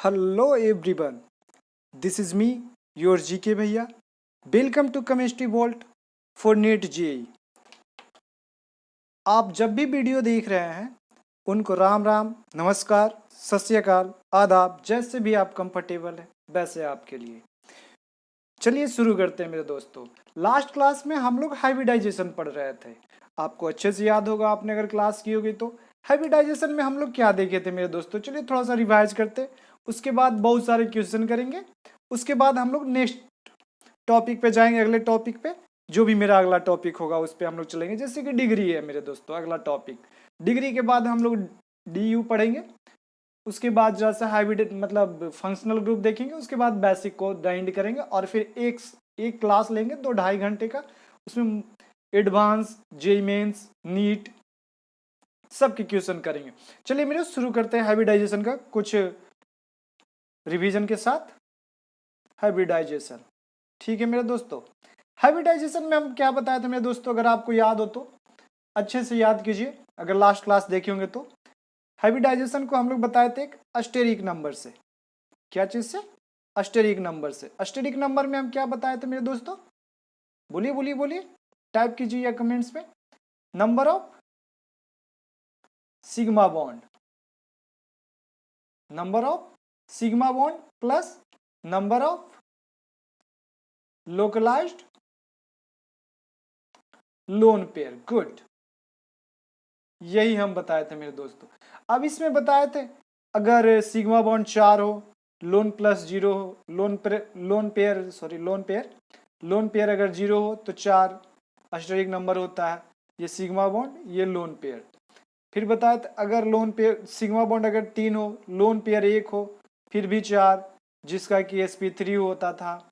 Hello everyone, this is me, your GK भैया. Welcome to Chemistry Vault for NET JEE. आप जब भी video देख रहे हैं उनको राम राम, नमस्कार, सत श्री अकाल, आदाब, जैसे भी आप कंफर्टेबल है वैसे आपके लिए. चलिए शुरू करते हैं मेरे दोस्तों. लास्ट क्लास में हम लोग हाइब्रिडाइजेशन पढ़ रहे थे. आपको अच्छे से याद होगा, आपने अगर क्लास की होगी तो. हाइब्रिडाइजेशन में हम लोग क्या देखे थे मेरे दोस्तों, चलिए थोड़ा सा रिवाइज करते. उसके बाद बहुत सारे क्वेश्चन करेंगे. उसके बाद हम लोग नेक्स्ट टॉपिक पे जाएंगे, अगले टॉपिक पे. जो भी मेरा अगला टॉपिक होगा उस पर हम लोग चलेंगे. जैसे कि डिग्री है मेरे दोस्तों अगला टॉपिक. डिग्री के बाद हम लोग DU पढ़ेंगे. उसके बाद जरा सा हाइब्रिड मतलब फंक्शनल ग्रुप देखेंगे. उसके बाद बेसिक को ग्राइंड करेंगे और फिर एक क्लास लेंगे 2-2.5 घंटे का. उसमें एडवांस, JEE मेंस, नीट सबके क्वेश्चन करेंगे. चलिए मेरे शुरू करते हैं हाइब्रिडाइजेशन का कुछ रिवीजन के साथ. हाइब्रिडाइजेशन, ठीक है मेरे दोस्तों. हाइब्रिडाइजेशन में हम क्या बताए थे मेरे दोस्तों, अगर आपको याद हो तो अच्छे से याद कीजिए. अगर लास्ट क्लास देखे होंगे तो हाइब्रिडाइजेशन को हम लोग बताए थे एक अस्टेरिक नंबर से. क्या चीज से? अस्टेरिक नंबर से. अस्टेरिक नंबर में हम क्या बताए थे मेरे दोस्तों? बोलिए बोलिए बोलिए, टाइप कीजिए या कमेंट्स में. Number of sigma bond, number of sigma bond plus number of localised lone pair. Good, यही हम बताए थे मेरे दोस्तों. अब इसमें बताए थे अगर सिग्मा बॉन्ड 4 हो, लोन प्लस 0 हो, लोन पेयर अगर 0 हो तो 4 अस्टेरिक नंबर होता है. ये सिग्मा बॉन्ड, ये लोन पेयर. फिर बताया था अगर लोन पेयर सिग्मा बॉन्ड अगर 3 हो, लोन पेयर 1 हो, फिर भी 4, जिसका कि sp3 होता था,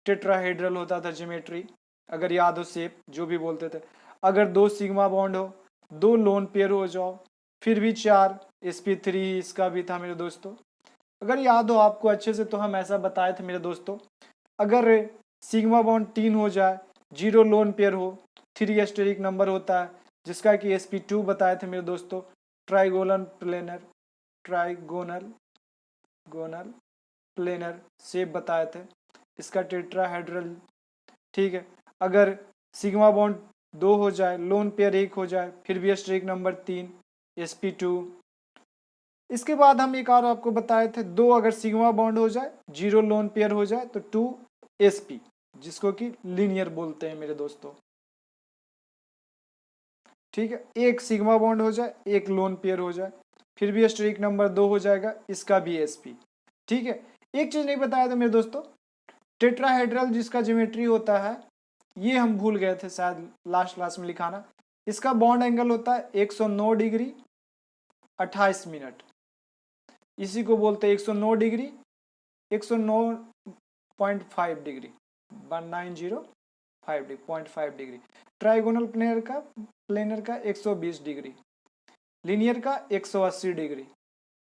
टेट्राहेड्रल होता था ज्योमेट्री, अगर याद हो शेप जो भी बोलते थे. अगर 2 सिग्मा बॉन्ड हो, 2 लोन पेयर हो जाओ, फिर भी 4, sp3 इसका भी था मेरे दोस्तों. अगर याद हो आपको अच्छे से तो हम ऐसा बताए थे मेरे दोस्तों. अगर सिग्मा बॉन्ड 3 हो जाए, 0 लोन पेयर हो, 3 एस्टेरिक नंबर होता है, जिसका कि sp2 बताए थे मेरे दोस्तों. ट्राइगोनल प्लेनर शेप बताए थे, इसका टेट्राहेड्रल. ठीक है. अगर सिग्मा बॉन्ड 2 हो जाए, लोन पेयर 1 हो जाए, फिर भी एस्टेरिक नंबर 3, sp2. इसके बाद हम एक और आपको बताए थे 2 अगर सिग्मा बॉन्ड हो जाए, 0 लोन पेयर हो जाए तो 2 sp, जिसको कि लीनियर बोलते हैं मेरे दोस्तों. ठीक है. 1 सिग्मा बॉन्ड हो जाए, 1 लोन पेयर हो जाए, फिर भी एस्टेरिक नंबर 2 हो जाएगा, इसका भी sp. ठीक है. एक चीज नहीं बताया था मेरे दोस्तों, टेट्राहेड्रल जिसका ज्योमेट्री होता है, ये हम भूल गए थे शायद लास्ट क्लास में लिखाना. इसका बॉन्ड एंगल होता है 109 डिग्री 28 मिनट. इसी को बोलते हैं 109 degree 109.5 degree 1905 degree 0.5 degree. Trigonal planar का 120 डिग्री, लीनियर का 180 डिग्री.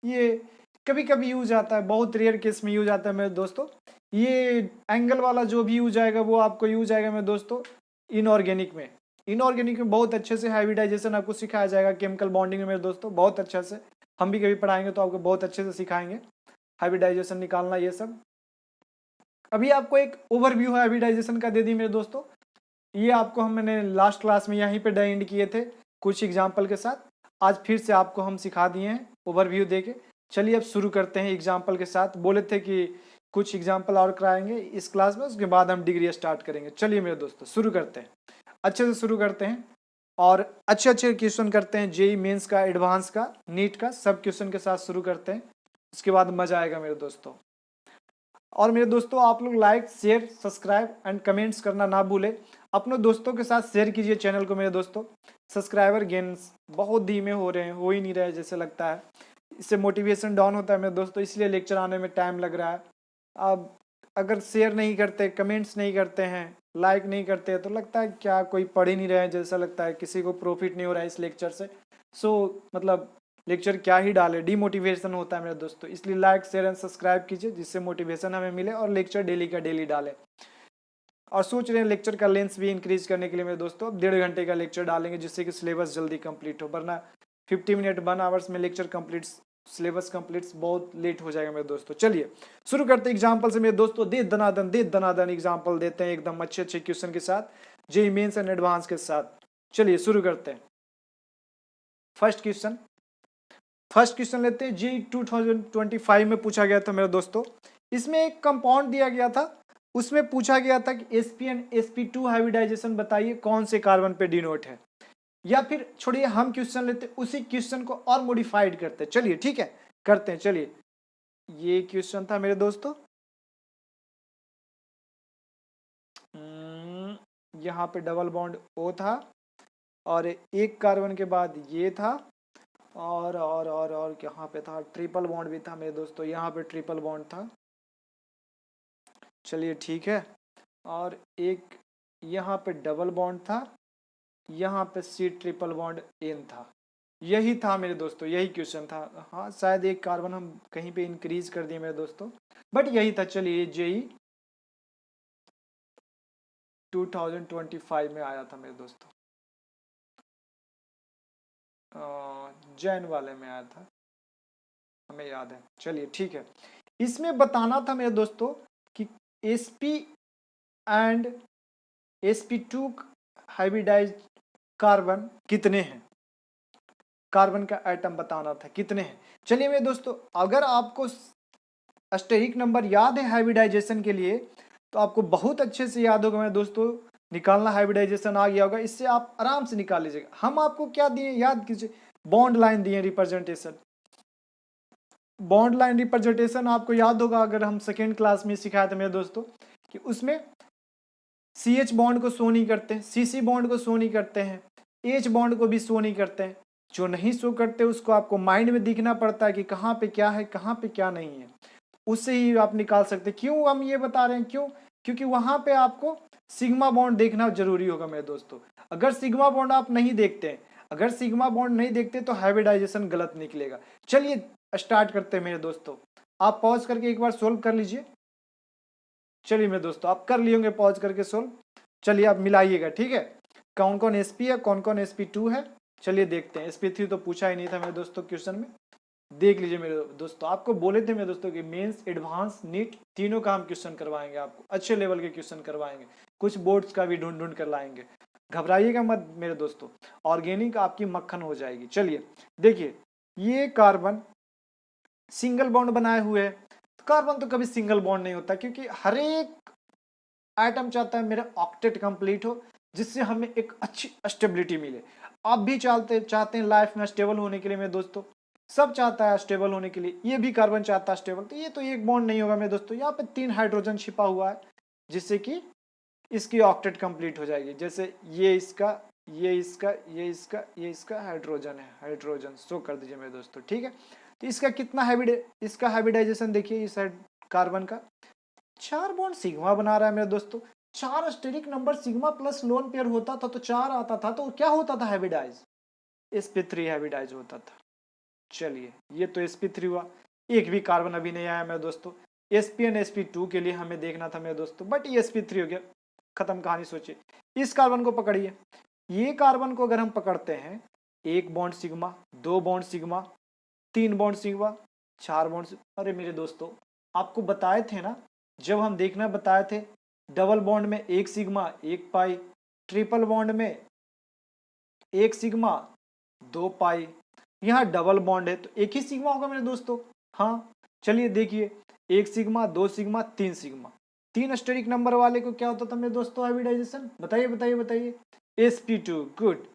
ये कभी कभी यूज आता है, बहुत रेयर केस में यूज आता है मेरे दोस्तों. ये एंगल वाला जो भी यूज आएगा वो आपको यूज आएगा मेरे दोस्तों इनऑर्गेनिक में. इनऑर्गेनिक में बहुत अच्छे से हाइब्रिडाइजेशन आपको सिखाया जाएगा, केमिकल बॉन्डिंग में मेरे दोस्तों बहुत अच्छे से. हम भी कभी पढ़ाएंगे तो आपको बहुत अच्छे से सिखाएंगे हाइब्रिडाइजेशन निकालना ये सब. अभी आपको एक ओवरव्यू है हाइब्रिडाइजेशन का दे दी मेरे दोस्तों. ये आपको मैंने लास्ट क्लास में यहीं पे डाइंड किए थे कुछ एग्जाम्पल के साथ. आज फिर से आपको हम सिखा दिए हैं ओवरव्यू दे के. चलिए अब शुरू करते हैं एग्जाम्पल के साथ. बोले थे कि कुछ एग्जाम्पल और कराएंगे इस क्लास में, उसके बाद हम डिग्री स्टार्ट करेंगे. चलिए मेरे दोस्तों शुरू करते हैं, अच्छे से शुरू करते हैं और अच्छे अच्छे क्वेश्चन करते हैं. JEE मेंस का, एडवांस का, नीट का, सब क्वेश्चन के साथ शुरू करते हैं. उसके बाद मजा आएगा मेरे दोस्तों. और मेरे दोस्तों आप लोग like, share, subscribe and comments करना ना भूलें. अपने दोस्तों के साथ शेयर कीजिए चैनल को मेरे दोस्तों. सब्सक्राइबर गेन्स बहुत धीमे हो रहे हैं, हो ही नहीं रहे जैसे लगता है. इससे मोटिवेशन डाउन होता है मेरे दोस्तों, इसलिए लेक्चर आने में टाइम लग रहा है. अब अगर शेयर नहीं करते, कमेंट्स नहीं करते हैं, लाइक नहीं करते हैं तो लगता है क्या कोई पढ़ ही नहीं रहे हैं जैसा लगता है, किसी को प्रॉफिट नहीं हो रहा है इस लेक्चर से. मतलब लेक्चर क्या ही डाले, डीमोटिवेशन होता है मेरे दोस्तों. इसलिए लाइक, शेयर एंड सब्सक्राइब कीजिए जिससे मोटिवेशन हमें मिले और लेक्चर डेली का डेली डालें. और सोच रहे हैं लेक्चर का लेंथ भी इंक्रीज करने के लिए मेरे दोस्तों 1.5 घंटे का लेक्चर डालेंगे जिससे कि सिलेबस जल्दी कंप्लीट हो. वरना 50 मिनट 1 आवर्स में लेक्चर कंप्लीट सिलेबस कंप्लीट बहुत लेट हो जाएगा मेरे दोस्तों। चलिए शुरू करते हैं एग्जाम्पल से मेरे दोस्तों। दे दनादन एग्जाम्पल देते हैं एकदम अच्छे अच्छे क्वेश्चन के साथ, जेईई मेंस एंड एडवांस के साथ। चलिए शुरू करते हैं। फर्स्ट क्वेश्चन लेते हैं। जेईई 2025 में पूछा गया था मेरे दोस्तों। इसमें एक कंपाउंड दिया गया था, उसमें पूछा गया था कि sp and sp2 हाइब्रिडाइजेशन बताइए कौन से कार्बन पे डिनोट है। या फिर छोड़िए, हम क्वेश्चन लेते उसी क्वेश्चन को और मॉडिफाइड करते। चलिए ठीक है, करते हैं। चलिए ये क्वेश्चन था मेरे दोस्तों। यहाँ पे डबल बॉन्ड O था और एक कार्बन के बाद ये था और यहाँ पे था ट्रिपल बॉन्ड भी था मेरे दोस्तों। यहाँ पे ट्रिपल बॉन्ड था। चलिए ठीक है, और एक यहाँ पे डबल बॉन्ड था, यहाँ पे C ट्रिपल बॉन्ड N था। यही था मेरे दोस्तों, यही क्वेश्चन था। हाँ शायद एक कार्बन हम कहीं पे इंक्रीज कर दिए मेरे दोस्तों, बट यही था। चलिए जेईई 2025 में आया था मेरे दोस्तों, जैन वाले में आया था, हमें याद है। चलिए ठीक है, इसमें बताना था मेरे दोस्तों कि sp and sp2 hybridise carbon कितने हैं, कार्बन का एटम बताना था कितने हैं। चलिए मेरे दोस्तों, अगर आपको एस्टेरिक नंबर याद है हाइब्रिडाइजेशन के लिए तो आपको बहुत अच्छे से याद होगा मेरे दोस्तों। निकालना हाइब्रिडाइजेशन आ गया होगा, इससे आप आराम से निकाल लीजिएगा। हम आपको क्या दिए याद कीजिए, बॉन्ड लाइन दिए रिप्रेजेंटेशन। बॉन्ड लाइन रिप्रेजेंटेशन आपको याद होगा, अगर हम सेकेंड क्लास में सिखाया था मेरे दोस्तों कि उसमें CH बॉन्ड को शो नहीं करते, CC बॉन्ड को शो नहीं करते हैं, H बॉन्ड को भी शो नहीं करते हैं। जो नहीं शो करते उसको आपको माइंड में दिखना पड़ता है कि कहाँ पे क्या है, कहाँ पे क्या नहीं है, उससे ही आप निकाल सकते। क्यों हम ये बता रहे हैं, क्यों? क्योंकि वहां पे आपको सिग्मा बॉन्ड देखना जरूरी होगा मेरे दोस्तों। अगर सिग्मा बॉन्ड आप नहीं देखते हैं, अगर सिग्मा बॉन्ड नहीं देखते तो हाइब्रिडाइजेशन गलत निकलेगा। चलिए स्टार्ट करते हैं मेरे दोस्तों। आप पॉज करके एक बार सोल्व कर लीजिए। चलिए मेरे दोस्तों, आप कर लिए होंगे पॉज करके सोल्व। चलिए आप मिलाइएगा, ठीक है, कौन कौन sp है, कौन कौन sp2 है। चलिए देखते हैं। sp3 तो पूछा ही नहीं था मेरे दोस्तों क्वेश्चन में। देख लीजिए मेरे दोस्तों, आपको बोले थे मेरे दोस्तों कि मेंस, एडवांस, नीट तीनों का हम क्वेश्चन करवाएंगे, आपको अच्छे लेवल के क्वेश्चन करवाएंगे, कुछ बोर्ड्स का भी ढूंढ ढूंढ कर लाएंगे। घबराइएगा मत मेरे दोस्तों, ऑर्गेनिक आपकी मक्खन हो जाएगी। चलिए देखिए, ये कार्बन सिंगल बॉन्ड बनाए हुए है। तो कार्बन तो कभी सिंगल बॉन्ड नहीं होता, क्योंकि हर एक एटम चाहता है मेरा ऑक्टेट कंप्लीट हो, जिससे हमें एक अच्छी स्टेबिलिटी मिले। आप भी चाहते हैं लाइफ में स्टेबल होने के लिए मेरे दोस्तों, सब चाहता है स्टेबल होने के लिए। ये भी कार्बन चाहता है स्टेबल। तो ये तो एक बॉन्ड नहीं होगा मेरे दोस्तों, यहाँ पे 3 हाइड्रोजन छिपा हुआ है, जिससे कि इसकी ऑक्टेट कंप्लीट हो जाएगी। जैसे ये इसका, ये इसका, ये इसका, ये इसका हाइड्रोजन है, हाइड्रोजन शो कर दीजिए मेरे दोस्तों, ठीक है। तो इसका कितना इसका हाइब्रिडाइजेशन देखिए, इस कार्बन का 4 बॉन्ड सिग्मा बना रहा है मेरे दोस्तों। 4 steric number sigma plus lone pair होता था तो 4 आता था, तो क्या होता था हाइब्रिडाइज, sp3 हाइब्रिडाइज होता था। चलिए ये तो sp3 हुआ। एक भी कार्बन अभी नहीं आया मेरे दोस्तों। sp और sp2 के लिए हमें देखना था मेरे दोस्तों, बट ये sp3 हो गया, खत्म कहानी। सोचिए इस कार्बन को पकड़िए, ये कार्बन को अगर हम पकड़ते हैं, 1 bond sigma, 2 bond sigma, 3 bond sigma, 4 bond. अरे मेरे दोस्तों, आपको बताए थे ना, जब हम देखना बताए थे, डबल बॉन्ड में 1 सिग्मा 1 पाई, ट्रिपल बॉन्ड में 1 सिग्मा 2 पाई। यहाँ डबल बॉन्ड है तो एक ही सिग्मा होगा मेरे दोस्तों। हाँ चलिए देखिए, 1 sigma 2 sigma 3 sigma, 3 steric number वाले को क्या होता था मेरे दोस्तों हाइब्रिडाइजेशन, बताइए बताइए बताइए। sp2, good,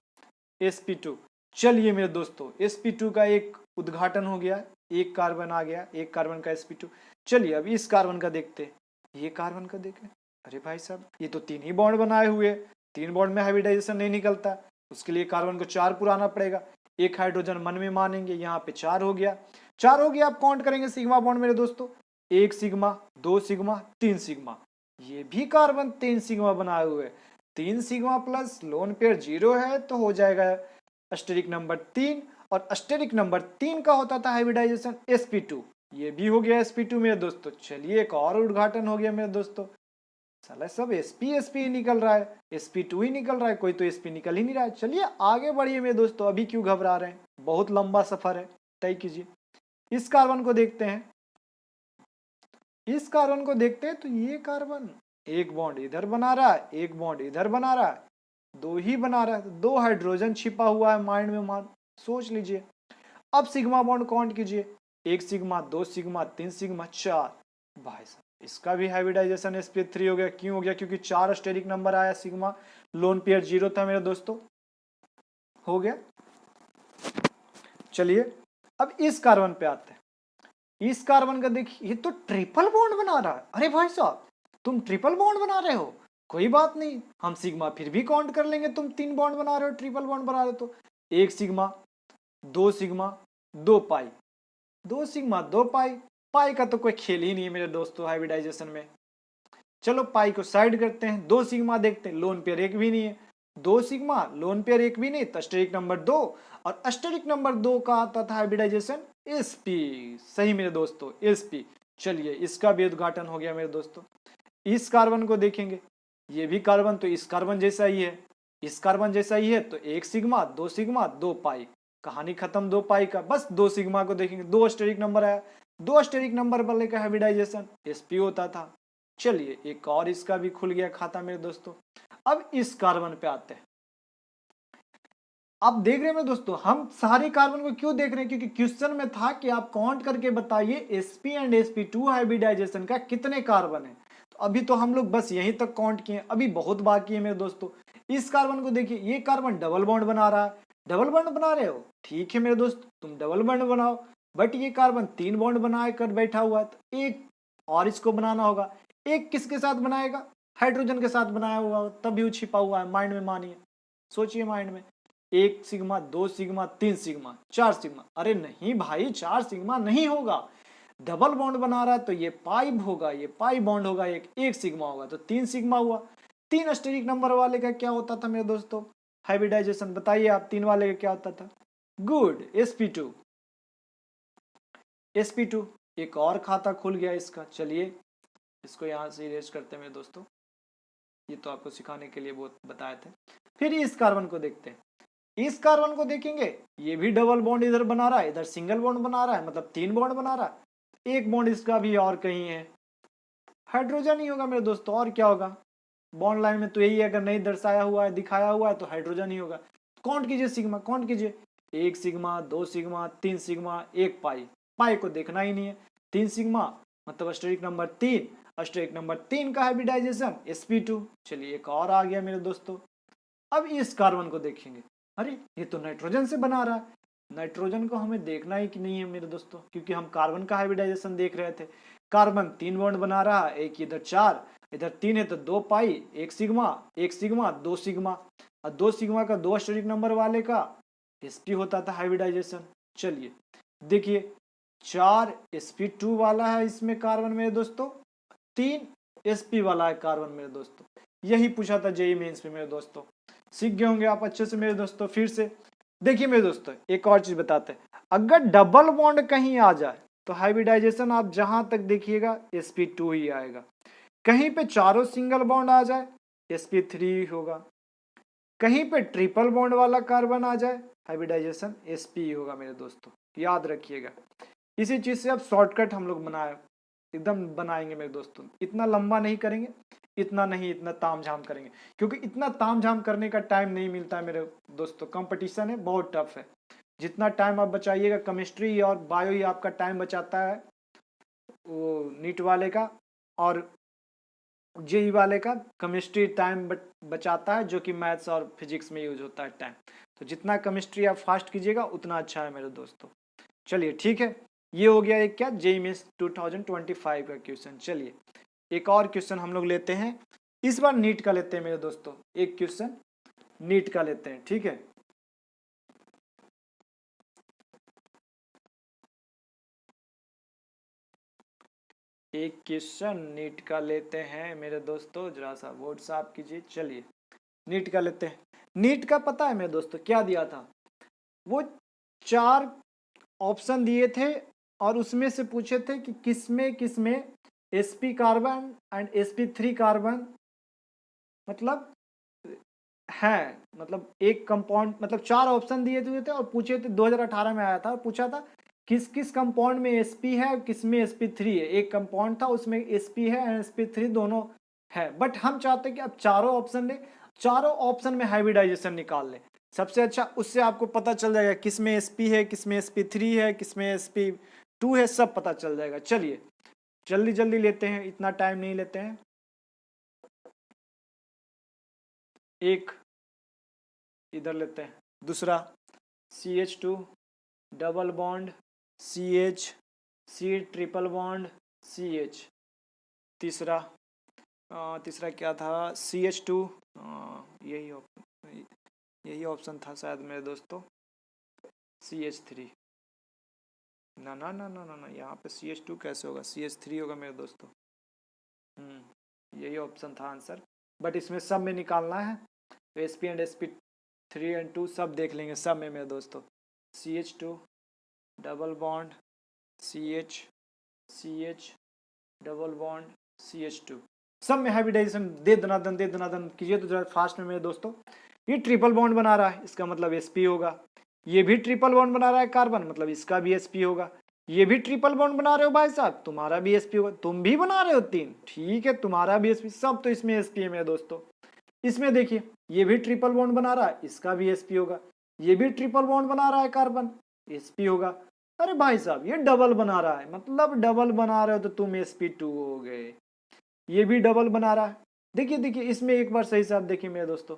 sp2। चलिए मेरे दोस्तों, sp2 का एक उद्घाटन हो गया, एक कार्बन आ गया, एक कार्बन का sp2। चलिए अब इस कार्बन का देखते हैं, ये कार्बन का देखें। अरे भाई साहब, ये तो 3 ही बॉन्ड बनाए हुए, 3 बॉन्ड में हाइब्रिडाइजेशन नहीं निकलता, उसके लिए कार्बन को 4 पुराना पड़ेगा। एक हाइड्रोजन मन में मानेंगे, यहाँ पे 4 हो गया, 4 हो गया। आप काउंट करेंगे सिग्मा बॉन्ड मेरे दोस्तों, 1 सिग्मा 2 सिग्मा 3 सिग्मा। ये भी कार्बन 3 सिग्मा बनाए हुए, 3 सिग्मा प्लस लोन पेयर 0 है तो हो जाएगा एस्टेरिक नंबर 3, और एस्टेरिक नंबर 3 का होता था हाइब्रिडाइजेशन sp2। ये भी हो गया sp2 मेरे दोस्तों। चलिए एक और उद्घाटन हो गया मेरे दोस्तों, साला सब sp ही निकल रहा है, sp2 ही निकल रहा है, कोई तो sp निकल ही नहीं रहा है। चलिए आगे बढ़िए मेरे दोस्तों, अभी क्यों घबरा रहे हैं, बहुत लंबा सफर है, तय कीजिए। इस कार्बन को देखते हैं, इस कार्बन को देखते हैं, तो ये कार्बन एक बॉन्ड इधर बना रहा है, एक बॉन्ड इधर बना रहा है, दो ही बना रहा है, दो हाइड्रोजन छिपा हुआ है माइंड में, मान सोच लीजिए। अब सिग्मा बॉन्ड काउंट कीजिए, एक सिग्मा, दो सिग्मा, तीन सिग्मा, चार। भाई साहब इसका भी हाइब्रिडाइजेशन sp3 हो गया। क्यों हो गया? क्योंकि चार स्टेरिक नंबर आया, सिग्मा लोन पेयर 0 था मेरे दोस्तों, हो गया। चलिए अब इस कार्बन पे आते हैं। इस कार्बन का देखिए, ये तो ट्रिपल बॉन्ड बना रहा है। अरे भाई साहब तुम ट्रिपल बॉन्ड बना रहे हो, कोई बात नहीं, हम सिग्मा फिर भी काउंट कर लेंगे। तुम तीन बॉन्ड बना रहे हो, ट्रिपल बॉन्ड बना रहे हो, तो एक सिग्मा, दो सिग्मा, दो पाई, दो सिग्मा, दो पाई। पाई का तो कोई खेल ही नहीं है मेरे दोस्तों हाइब्रिडाइजेशन में। चलो पाई को साइड करते हैं, दो सिग्मा देखते हैं, लोन पेयर एक भी नहीं है। दो सिग्मा, लोन पेयर एक भी नहीं, तो स्टेरिक नंबर 2, और स्टेरिक नंबर 2 का आता था हाइब्रिडाइजेशन sp। सही मेरे दोस्तों, sp। चलिए इसका भी उद्घाटन हो गया मेरे दोस्तों। इस कार्बन को देखेंगे, ये भी कार्बन तो इस कार्बन जैसा ही है, इस कार्बन जैसा ही है, तो एक सिग्मा, दो पाई, कहानी खत्म दो पाई का। बस दो सिग्मा को देखेंगे, दो स्टेरिक नंबर आया, दो स्टेरिक नंबर वाले का हाइब्रिडाइजेशन sp होता था। चलिए एक और इसका भी खुल गया खाता मेरे दोस्तों। अब इस कार्बन पे आते हैं। आप देख रहे हैं मेरे दोस्तों, हम सारे कार्बन को क्यों देख रहे हैं? क्योंकि क्वेश्चन में था कि आप काउंट करके बताइए sp एंड sp2 हाइब्रिडाइजेशन का कितने कार्बन है। तो अभी तो हम लोग बस यहीं तक काउंट किए, अभी बहुत बाकी है मेरे दोस्तों। इस कार्बन को देखिए, ये कार्बन डबल बॉन्ड बना रहा है। डबल बॉन्ड बना रहे हो, ठीक है मेरे दोस्त, तुम डबल बॉन्ड बनाओ, बट ये कार्बन तीन बॉन्ड बना कर बैठा हुआ है, तो एक और इसको बनाना होगा। एक किसके साथ बनाएगा? हाइड्रोजन के साथ बनाया हुआ, तब भी छिपा हुआ है माइंड में, मानिए, सोचिए माइंड में। एक सिग्मा, दो सिग्मा, तीन सिग्मा, चार सिग्मा। अरे नहीं भाई, चार सिग्मा नहीं होगा, डबल बॉन्ड बना रहा है तो ये पाई होगा, ये पाई बॉन्ड होगा, एक सिग्मा होगा, तो तीन सिग्मा हुआ। तीन स्टेरिक नंबर वाले का क्या होता था मेरे दोस्तों हाइब्रिडाइजेशन? बताइए आप, तीन वाले का क्या होता था? Good, sp2। sp2 एक और खाता खुल गया इसका। चलिए इसको यहाँ से इरेज करते हैं मेरे दोस्तों, ये तो आपको सिखाने के लिए बहुत बताए थे। फिर इस कार्बन को देखते हैं। इस कार्बन को देखेंगे, ये भी डबल बॉन्ड इधर बना रहा है, इधर सिंगल बॉन्ड बना रहा है, मतलब तीन बॉन्ड बना रहा है। एक बॉन्ड इसका भी और कहीं है, हाइड्रोजन ही होगा मेरे दोस्तों, और क्या होगा? बॉन्ड लाइन में तो यही है, अगर नहीं दर्शाया हुआ है, दिखाया हुआ है, तो हाइड्रोजन ही होगा। काउंट कीजिए सिग्मा, काउंट कीजिए, एक सिग्मा, दो सिग्मा, तीन सिग्मा, एक पाई। पाई को देखना ही नहीं है। तीन सिग्मा मतलब स्टेरिक नंबर 3, स्टेरिक नंबर 3 का हाइब्रिडाइजेशन sp2। चलिए एक और आ गया मेरे दोस्तों। अब इस कार्बन को देखेंगे, अरे ये तो नाइट्रोजन से बना रहा है। नाइट्रोजन को हमें देखना ही कि नहीं है मेरे दोस्तों, क्योंकि हम कार्बन का हाइब्रिडाइजेशन देख रहे थे। कार्बन तीन बॉन्ड बना रहा है, एक इधर चार, इधर तीन है, तो दो पाई, एक सिग्मा, दो सिग्मा, और दो सिग्मा का दो स्टेरिक नंबर वाले का sp होता था हाइब्रिडाइजेशन। चलिए देखिए, चार sp2 वाला है इसमें कार्बन मेरे दोस्तों, तीन sp वाला है कार्बन मेरे दोस्तों। यही पूछा था जेईई मेंस में मेरे दोस्तों, सीख गए होंगे आप अच्छे से मेरे दोस्तों। फिर से देखिए मेरे दोस्तों, एक और चीज बताते हैं, अगर डबल बॉन्ड कहीं आ जाए तो हाइब्रिडाइजेशन आप जहां तक देखिएगा sp2 ही आएगा। कहीं पे चारों सिंगल बॉन्ड आ जाए sp3 होगा, कहीं पे ट्रिपल बॉन्ड वाला कार्बन आ जाए हाइब्रिडाइजेशन sp होगा मेरे दोस्तों, याद रखिएगा। इसी चीज से अब शॉर्टकट हम लोग बनाए, एकदम बनाएंगे मेरे दोस्तों। इतना लंबा नहीं करेंगे, इतना नहीं, इतना तामझाम करेंगे, क्योंकि इतना तामझाम करने का टाइम नहीं मिलता है मेरे दोस्तों। कंपटीशन है, बहुत टफ है। जितना टाइम आप बचाइएगा, केमिस्ट्री और बायो ही आपका टाइम बचाता है, वो नीट वाले का और जेई वाले का केमिस्ट्री टाइम बचाता है, जो कि मैथ्स और फिजिक्स में यूज होता है टाइम। तो जितना केमिस्ट्री आप फास्ट कीजिएगा उतना अच्छा है मेरे दोस्तों। चलिए ठीक है, ये हो गया एक क्या जेईई मेंस 2025 का क्वेश्चन। चलिए एक और क्वेश्चन हम लोग लेते हैं, इस बार नीट का लेते हैं मेरे दोस्तों। एक क्वेश्चन नीट का लेते हैं, ठीक है। एक क्वेश्चन नीट का लेते हैं मेरे दोस्तों, जरा सा बोर्ड साफ कीजिए। चलिए नीट का लेते हैं। नीट का पता है मेरे दोस्तों क्या दिया था? वो चार ऑप्शन दिए थे और उसमें से पूछे थे कि किसमें sp carbon and sp3 carbon मतलब है, मतलब एक कंपाउंड, मतलब चार ऑप्शन दिए हुए थे और पूछे थे, 2018 में आया था, और पूछा था किस किस कंपाउंड में sp है, किस में sp3 है। एक कंपाउंड था उसमें sp है एंड sp3 दोनों है, बट हम चाहते हैं कि अब चारों ऑप्शन ले, चारों ऑप्शन में हाइब्रिडाइजेशन निकाल ले सबसे अच्छा। उससे आपको पता चल जाएगा किस में sp है, किस में sp3 है, किस में sp2 है, सब पता चल जाएगा। चलिए जल्दी जल्दी लेते हैं, इतना टाइम नहीं लेते हैं। एक इधर लेते हैं, दूसरा CH2 double bond CH, C triple bond CH, तीसरा तीसरा क्या था, CH2, यही ऑप्शन था शायद मेरे दोस्तों, CH3। ना ना ना ना ना ना, यहाँ पे CH2 कैसे होगा, CH3 होगा मेरे दोस्तों। यही ऑप्शन था आंसर, बट इसमें सब में निकालना है तो sp एंड sp3 एंड 2 सब देख लेंगे, सब में मेरे दोस्तों। CH2 double bond CH, CH double bond CH2, सब में हाइब्रिडाइजेशन दे दनादन कीजिए तो जरा फास्ट में मेरे दोस्तों। ये ट्रिपल बॉन्ड बना रहा है, इसका मतलब sp होगा। ये भी ट्रिपल बॉन्ड बना रहा है कार्बन, मतलब इसका भी sp होगा। ये भी ट्रिपल बॉन्ड बना रहे हो भाई साहब, तुम्हारा भी sp होगा। तुम भी बना रहे हो 3, ठीक है, तुम्हारा भी sp, सब तो इसमें sp है मेरे दोस्तों। इसमें देखिए ये भी ट्रिपल बॉन्ड बना रहा है, इसका भी sp होगा। ये भी ट्रिपल बॉन्ड बना रहा है कार्बन, sp होगा। अरे भाई साहब ये डबल बना रहा है, मतलब डबल बना रहे हो तो तुम sp2 हो गए। ये भी डबल बना रहा है, देखिए देखिए इसमें एक बार सही से आप देखिए मेरे दोस्तों,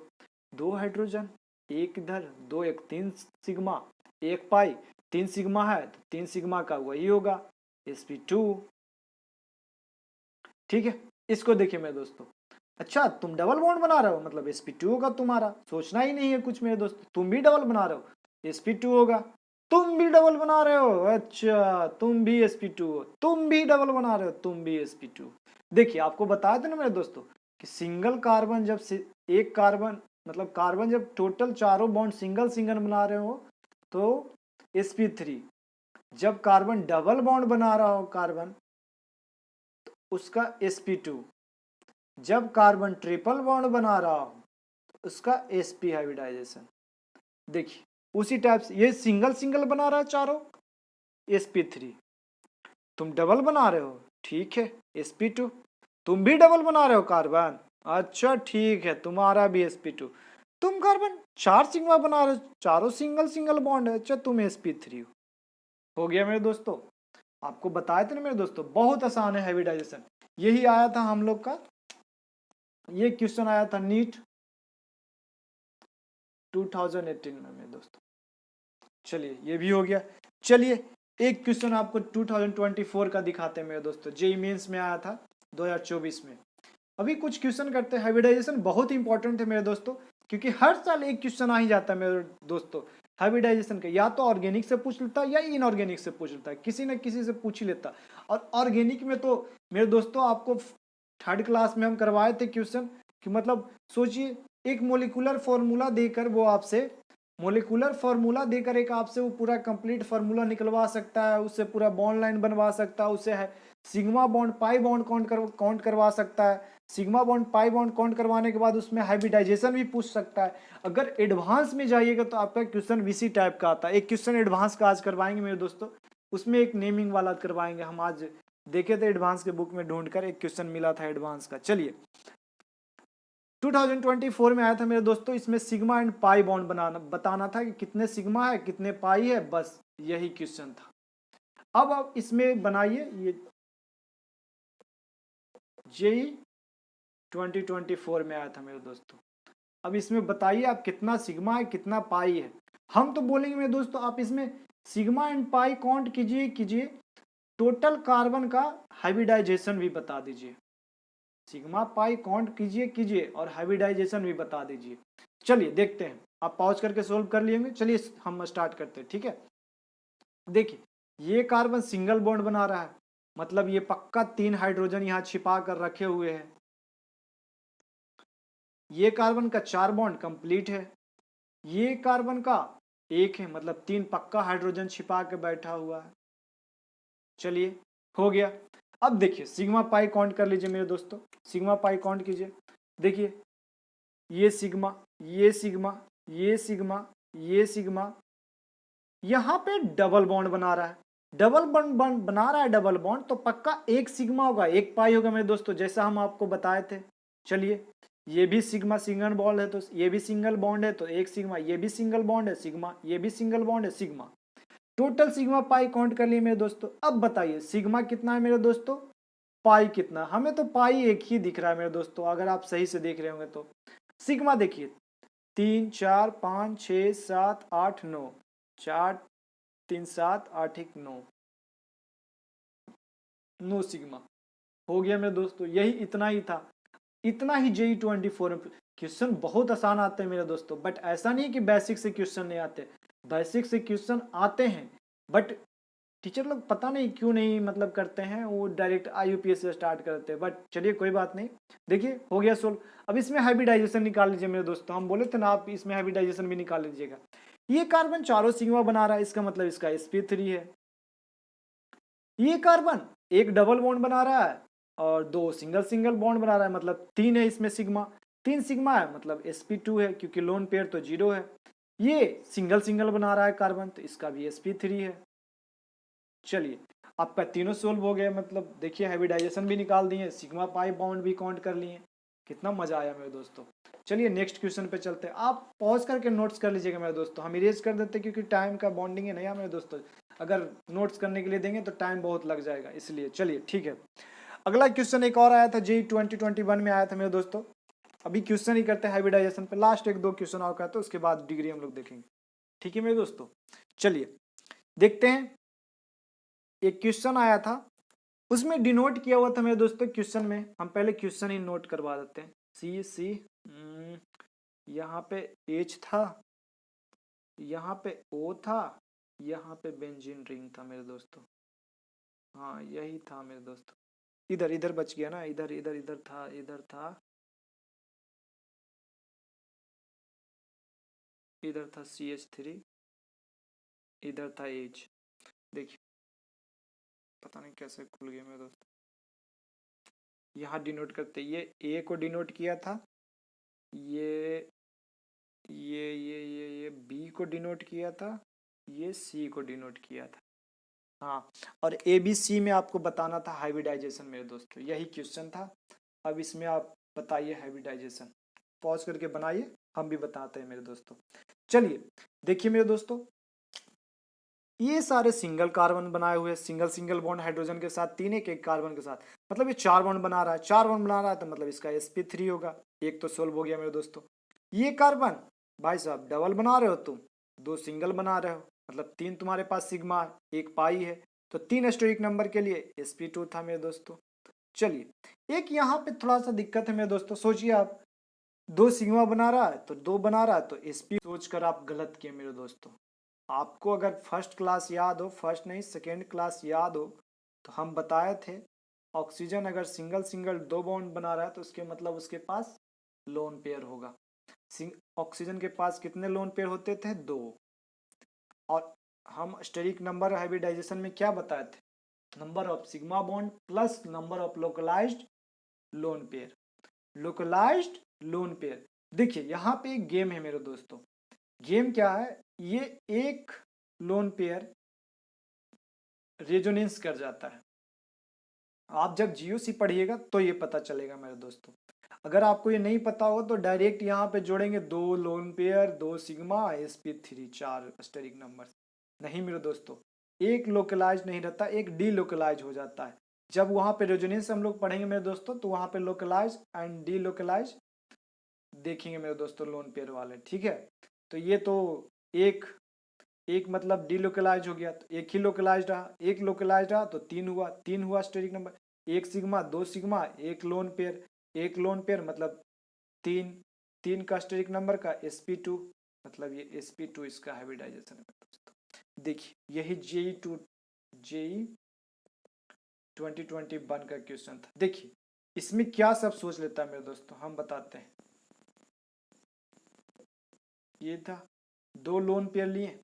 2 हाइड्रोजन, एक इधर, 2 1 3 सिग्मा, 1 पाई, 3 सिग्मा है तो 3 सिग्मा का वही होगा sp2, ठीक है। इसको देखिए मेरे दोस्तों, अच्छा तुम डबल बॉन्ड बना रहे हो मतलब sp2 होगा तुम्हारा, सोचना ही नहीं है कुछ मेरे दोस्त। तुम भी डबल बना रहे हो sp2 होगा, तुम भी डबल बना रहे हो, अच्छा तुम भी sp2 हो, तुम भी डबल बना रहे हो, तुम भी sp2। देखिए आपको बताया था ना मेरे दोस्तों कि सिंगल कार्बन जब एक कार्बन मतलब कार्बन जब टोटल चारों बॉन्ड सिंगल सिंगल बना रहे हो तो sp3, जब कार्बन डबल बॉन्ड बना रहा हो कार्बन तो उसका sp2, जब कार्बन ट्रिपल बॉन्ड बना रहा हो तो उसका sp हाइब्रिडाइजेशन। देखिए उसी टाइप से ये सिंगल सिंगल बना रहा है चारों sp3, तुम डबल बना रहे हो, ठीक है sp2, तुम भी डबल बना रहे हो कार्बन, अच्छा ठीक है तुम्हारा भी sp2, तुम कार्बन 4 सिग्मा बना रहे हो, चारों सिंगल सिंगल बॉन्ड है, अच्छा तुम sp3 हो गया मेरे दोस्तों। आपको बताया था ना मेरे दोस्तों, बहुत आसान है हाइब्रिडाइजेशन। यही आया था हम लोग का, ये क्वेश्चन आया था नीट 2018 में मेरे दोस्तों। चलिए ये भी हो गया। चलिए एक क्वेश्चन आपको 2024 का दिखाते हैं मेरे दोस्तों, जेईई मेंस में आया था 2024 में। अभी कुछ क्वेश्चन करते हैं, हाइब्रिडाइजेशन बहुत इंपॉर्टेंट है मेरे दोस्तों, क्योंकि हर साल एक क्वेश्चन आ ही जाता है मेरे दोस्तों हाइब्रिडाइजेशन का, या तो ऑर्गेनिक से पूछ लेता है या इनऑर्गेनिक से पूछ लेता है, किसी न किसी से पूछ ही लेता। और ऑर्गेनिक में तो मेरे दोस्तों आपको 3rd क्लास में हम करवाए थे क्वेश्चन कि मतलब सोचिए एक मोलिकुलर फॉर्मूला देकर वो आपसे मोलिकुलर फार्मूला देकर एक आपसे वो पूरा कंप्लीट फार्मूला निकलवा सकता है, उससे पूरा बॉन्ड लाइन बनवा सकता है, उससे है sigma bond pi bond count करवा सकता है, sigma bond pi bond count करवाने के बाद उसमें हाइब्रिडाइजेशन भी पूछ सकता है। अगर एडवांस में जाइएगा तो आपका क्वेश्चन इसी टाइप का आता है। एक क्वेश्चन एडवांस का आज करवाएंगे मेरे दोस्तों, उसमें एक नेमिंग वाला करवाएंगे। हम आज देखे थे एडवांस के बुक में ढूंढकर एक क्वेश्चन मिला था एडवांस का। चलिए 2024 में आया था मेरे दोस्तों, इसमें सिग्मा एंड पाई बॉन्ड बताना था कि कितने सिग्मा है कितने पाई है, बस यही क्वेश्चन था। अब आप इसमें बनाइए, ये जेईई 2024 में आया था मेरे दोस्तों। अब इसमें बताइए आप कितना सिग्मा है कितना पाई है। हम तो बोलेंगे मेरे दोस्तों आप इसमें सिग्मा एंड पाई काउंट कीजिए, टोटल कार्बन का हाइब्रिडाइजेशन भी बता दीजिए। सिग्मा पाई काउंट कीजिए और हाइब्रिडाइजेशन भी बता दीजिए। चलिए देखते हैं, आप पॉज करके सोल्व कर लिए होंगे। चलिए हम स्टार्ट करते हैं, ठीक है। देखिए ये कार्बन सिंगल बॉन्ड बना रहा है, मतलब ये पक्का 3 हाइड्रोजन यहाँ छिपा कर रखे हुए हैं। ये कार्बन का 4 बॉन्ड कंप्लीट है, ये कार्बन का 1 है, मतलब 3 पक्का हाइड्रोजन छिपा के बैठा हुआ है। चलिए हो गया। अब देखिए सिग्मा पाई काउंट कर लीजिए मेरे दोस्तों, सिग्मा पाई काउंट कीजिए। देखिए ये सिग्मा, ये सिग्मा, ये सिग्मा, ये सिग्मा, यहाँ पे डबल बॉन्ड बना रहा है, डबल बॉन्ड बना रहा है डबल बॉन्ड तो पक्का एक सिग्मा होगा, एक पाई होगा मेरे दोस्तों, जैसा हम आपको बताए थे। चलिए ये भी सिग्मा सिंगल बॉन्ड है तो ये भी सिंगल बॉन्ड है तो एक सिग्मा, ये भी सिंगल बॉन्ड है सिग्मा, ये भी सिंगल बॉन्ड है sigma. Total sigma pi count कर लिए मेरे दोस्तों। अब बताइए सिग्मा कितना है मेरे दोस्तों, पाई कितना। हमें तो पाई एक ही दिख रहा है मेरे दोस्तों, अगर आप सही से देख रहे होंगे तो। सिग्मा देखिए 3 4 5 6 7 8 9, 4 3 7 8 1 9, 9 सिग्मा हो गया मेरे दोस्तों। यही इतना ही था, इतना ही JEE 24 में। क्वेश्चन बहुत आसान आते हैं मेरे दोस्तों, बट ऐसा नहीं है कि बेसिक से क्वेश्चन नहीं आते, बेसिक से क्वेश्चन आते हैं, बट टीचर लोग पता नहीं क्यों नहीं मतलब करते हैं, वो डायरेक्ट IUPAC से स्टार्ट करते हैं। बट चलिए कोई बात नहीं, देखिए हो गया सोल्व। अब इसमें हाइब्रिडाइजेशन निकाल लीजिए मेरे दोस्तों, हम बोले थे ना आप इसमें हाइब्रिडाइजेशन भी निकाल लीजिएगा। ये कार्बन चारों सिग्मा बना रहा है, इसका मतलब इसका sp3 है। ये कार्बन एक डबल बॉन्ड बना रहा है और दो सिंगल सिंगल बॉन्ड बना रहा है, मतलब 3 है इसमें सिग्मा, 3 सिग्मा है मतलब sp2 है, क्योंकि लोन पेयर तो 0 है। ये सिंगल सिंगल बना रहा है कार्बन तो इसका भी sp3 है। चलिए आपका तीनों सोल्व हो गया, मतलब देखिए हाइब्रिडाइजेशन भी निकाल दिए, सिग्मा पाई बॉन्ड भी काउंट कर लिए। कितना मजा आया मेरे दोस्तों। चलिए नेक्स्ट क्वेश्चन पे चलते हैं, आप पॉज करके नोट्स कर लीजिएगा मेरे दोस्तों, हम इरेज कर देते हैं क्योंकि टाइम का बॉन्डिंग है नहीं मेरे दोस्तों, अगर नोट्स करने के लिए देंगे तो टाइम बहुत लग जाएगा, इसलिए चलिए ठीक है। अगला क्वेश्चन एक और आया था JEE 2021 में आया था मेरे दोस्तों। अभी क्वेश्चन ही करते हैं हाइब्रिडाइजेशन पे, लास्ट एक दो क्वेश्चन और करते हैं, उसके बाद डिग्री हम लोग देखेंगे, ठीक है मेरे दोस्तों। चलिए देखते हैं, एक क्वेश्चन आया था, उसमें डिनोट किया हुआ था मेरे दोस्तों। क्वेश्चन में हम पहले क्वेश्चन ही नोट करवा देते हैं। सी यहाँ पे H था, यहाँ पे O था, यहाँ पे बेंजीन रिंग था मेरे दोस्तों। हाँ यही था मेरे दोस्तों, इधर इधर बच गया ना, इधर इधर इधर था, इधर था, इधर था CH3, इधर था H। देखिए पता नहीं कैसे खुल गया मेरे दोस्त। यहाँ डिनोट करते, ये A को डिनोट किया था, ये ये B को डिनोट किया था, ये C को डिनोट किया था। हाँ और ABC में आपको बताना था हाइब्रिडाइजेशन मेरे दोस्तों, यही क्वेश्चन था। अब इसमें आप बताइए हाइब्रिडाइजेशन, पॉज करके बनाइए, हम भी बताते हैं मेरे दोस्तों। चलिए देखिए मेरे दोस्तों, ये सारे सिंगल कार्बन बनाए हुए, सिंगल सिंगल बॉन्ड हाइड्रोजन के साथ, तीन एक एक कार्बन के साथ, मतलब ये 4 बॉन्ड बना रहा है, 4 बॉन्ड बना रहा है तो मतलब इसका sp3 होगा। एक तो सोल्व हो गया मेरे दोस्तों। ये कार्बन भाई साहब डबल बना रहे हो तुम, दो सिंगल बना रहे हो, मतलब 3 तुम्हारे पास सिग्मा एक पाई है, तो 3 स्टोइक नंबर के लिए sp2 था मेरे दोस्तों। चलिए एक यहाँ पे थोड़ा सा दिक्कत है मेरे दोस्तों, सोचिए आप दो सिग्मा बना रहा है तो दो बना रहा है तो sp, सोच कर आप गलत किए मेरे दोस्तों। आपको अगर फर्स्ट क्लास याद हो, फर्स्ट नहीं सेकेंड क्लास याद हो, तो हम बताए थे ऑक्सीजन अगर सिंगल सिंगल दो बॉन्ड बना रहा है तो उसके मतलब उसके पास लोन पेयर होगा। ऑक्सीजन के पास कितने लोन पेयर होते थे, 2। और हम स्टेरिक नंबर हाइब्रिडाइजेशन में क्या बताए थे, number of sigma bond plus number of localised lone pair, localised lone pair. देखिए यहाँ पे एक गेम है मेरे दोस्तों, गेम क्या है, ये एक लोन पेयर रेजोनेंस कर जाता है। आप जब GOC पढ़िएगा तो ये पता चलेगा मेरे दोस्तों, अगर आपको ये नहीं पता हो तो डायरेक्ट यहाँ पे जोड़ेंगे 2 lone pair, 2 sigma sp3, 4 steric number. नहीं मेरे दोस्तों, एक लोकलाइज नहीं रहता, एक डी लोकलाइज हो जाता है। जब वहाँ पे रेजोनेंस हम लोग पढ़ेंगे मेरे दोस्तों तो वहाँ पे लोकलाइज एंड डी लोकलाइज देखेंगे मेरे दोस्तों लोन पेयर वाले, ठीक है। तो ये तो एक एक मतलब डीलोकलाइज हो गया, तो एक ही लोकलाइज रहा, एक लोकलाइज रहा तो 3 हुआ, 3 हुआ स्टेरिक नंबर, एक सिग्मा, 2 सिग्मा, एक लोन पेयर, एक लोन पेयर मतलब 3, 3 का स्टेरिक नंबर का sp2, मतलब ये sp2 इसका हाइब्रिडाइजेशन है दोस्तों। देखिए यही JEE 2021 का क्वेश्चन था। देखिए इसमें क्या सब सोच लेता है मेरे दोस्तों, हम बताते हैं। ये था 2 लोन पेयर लिए,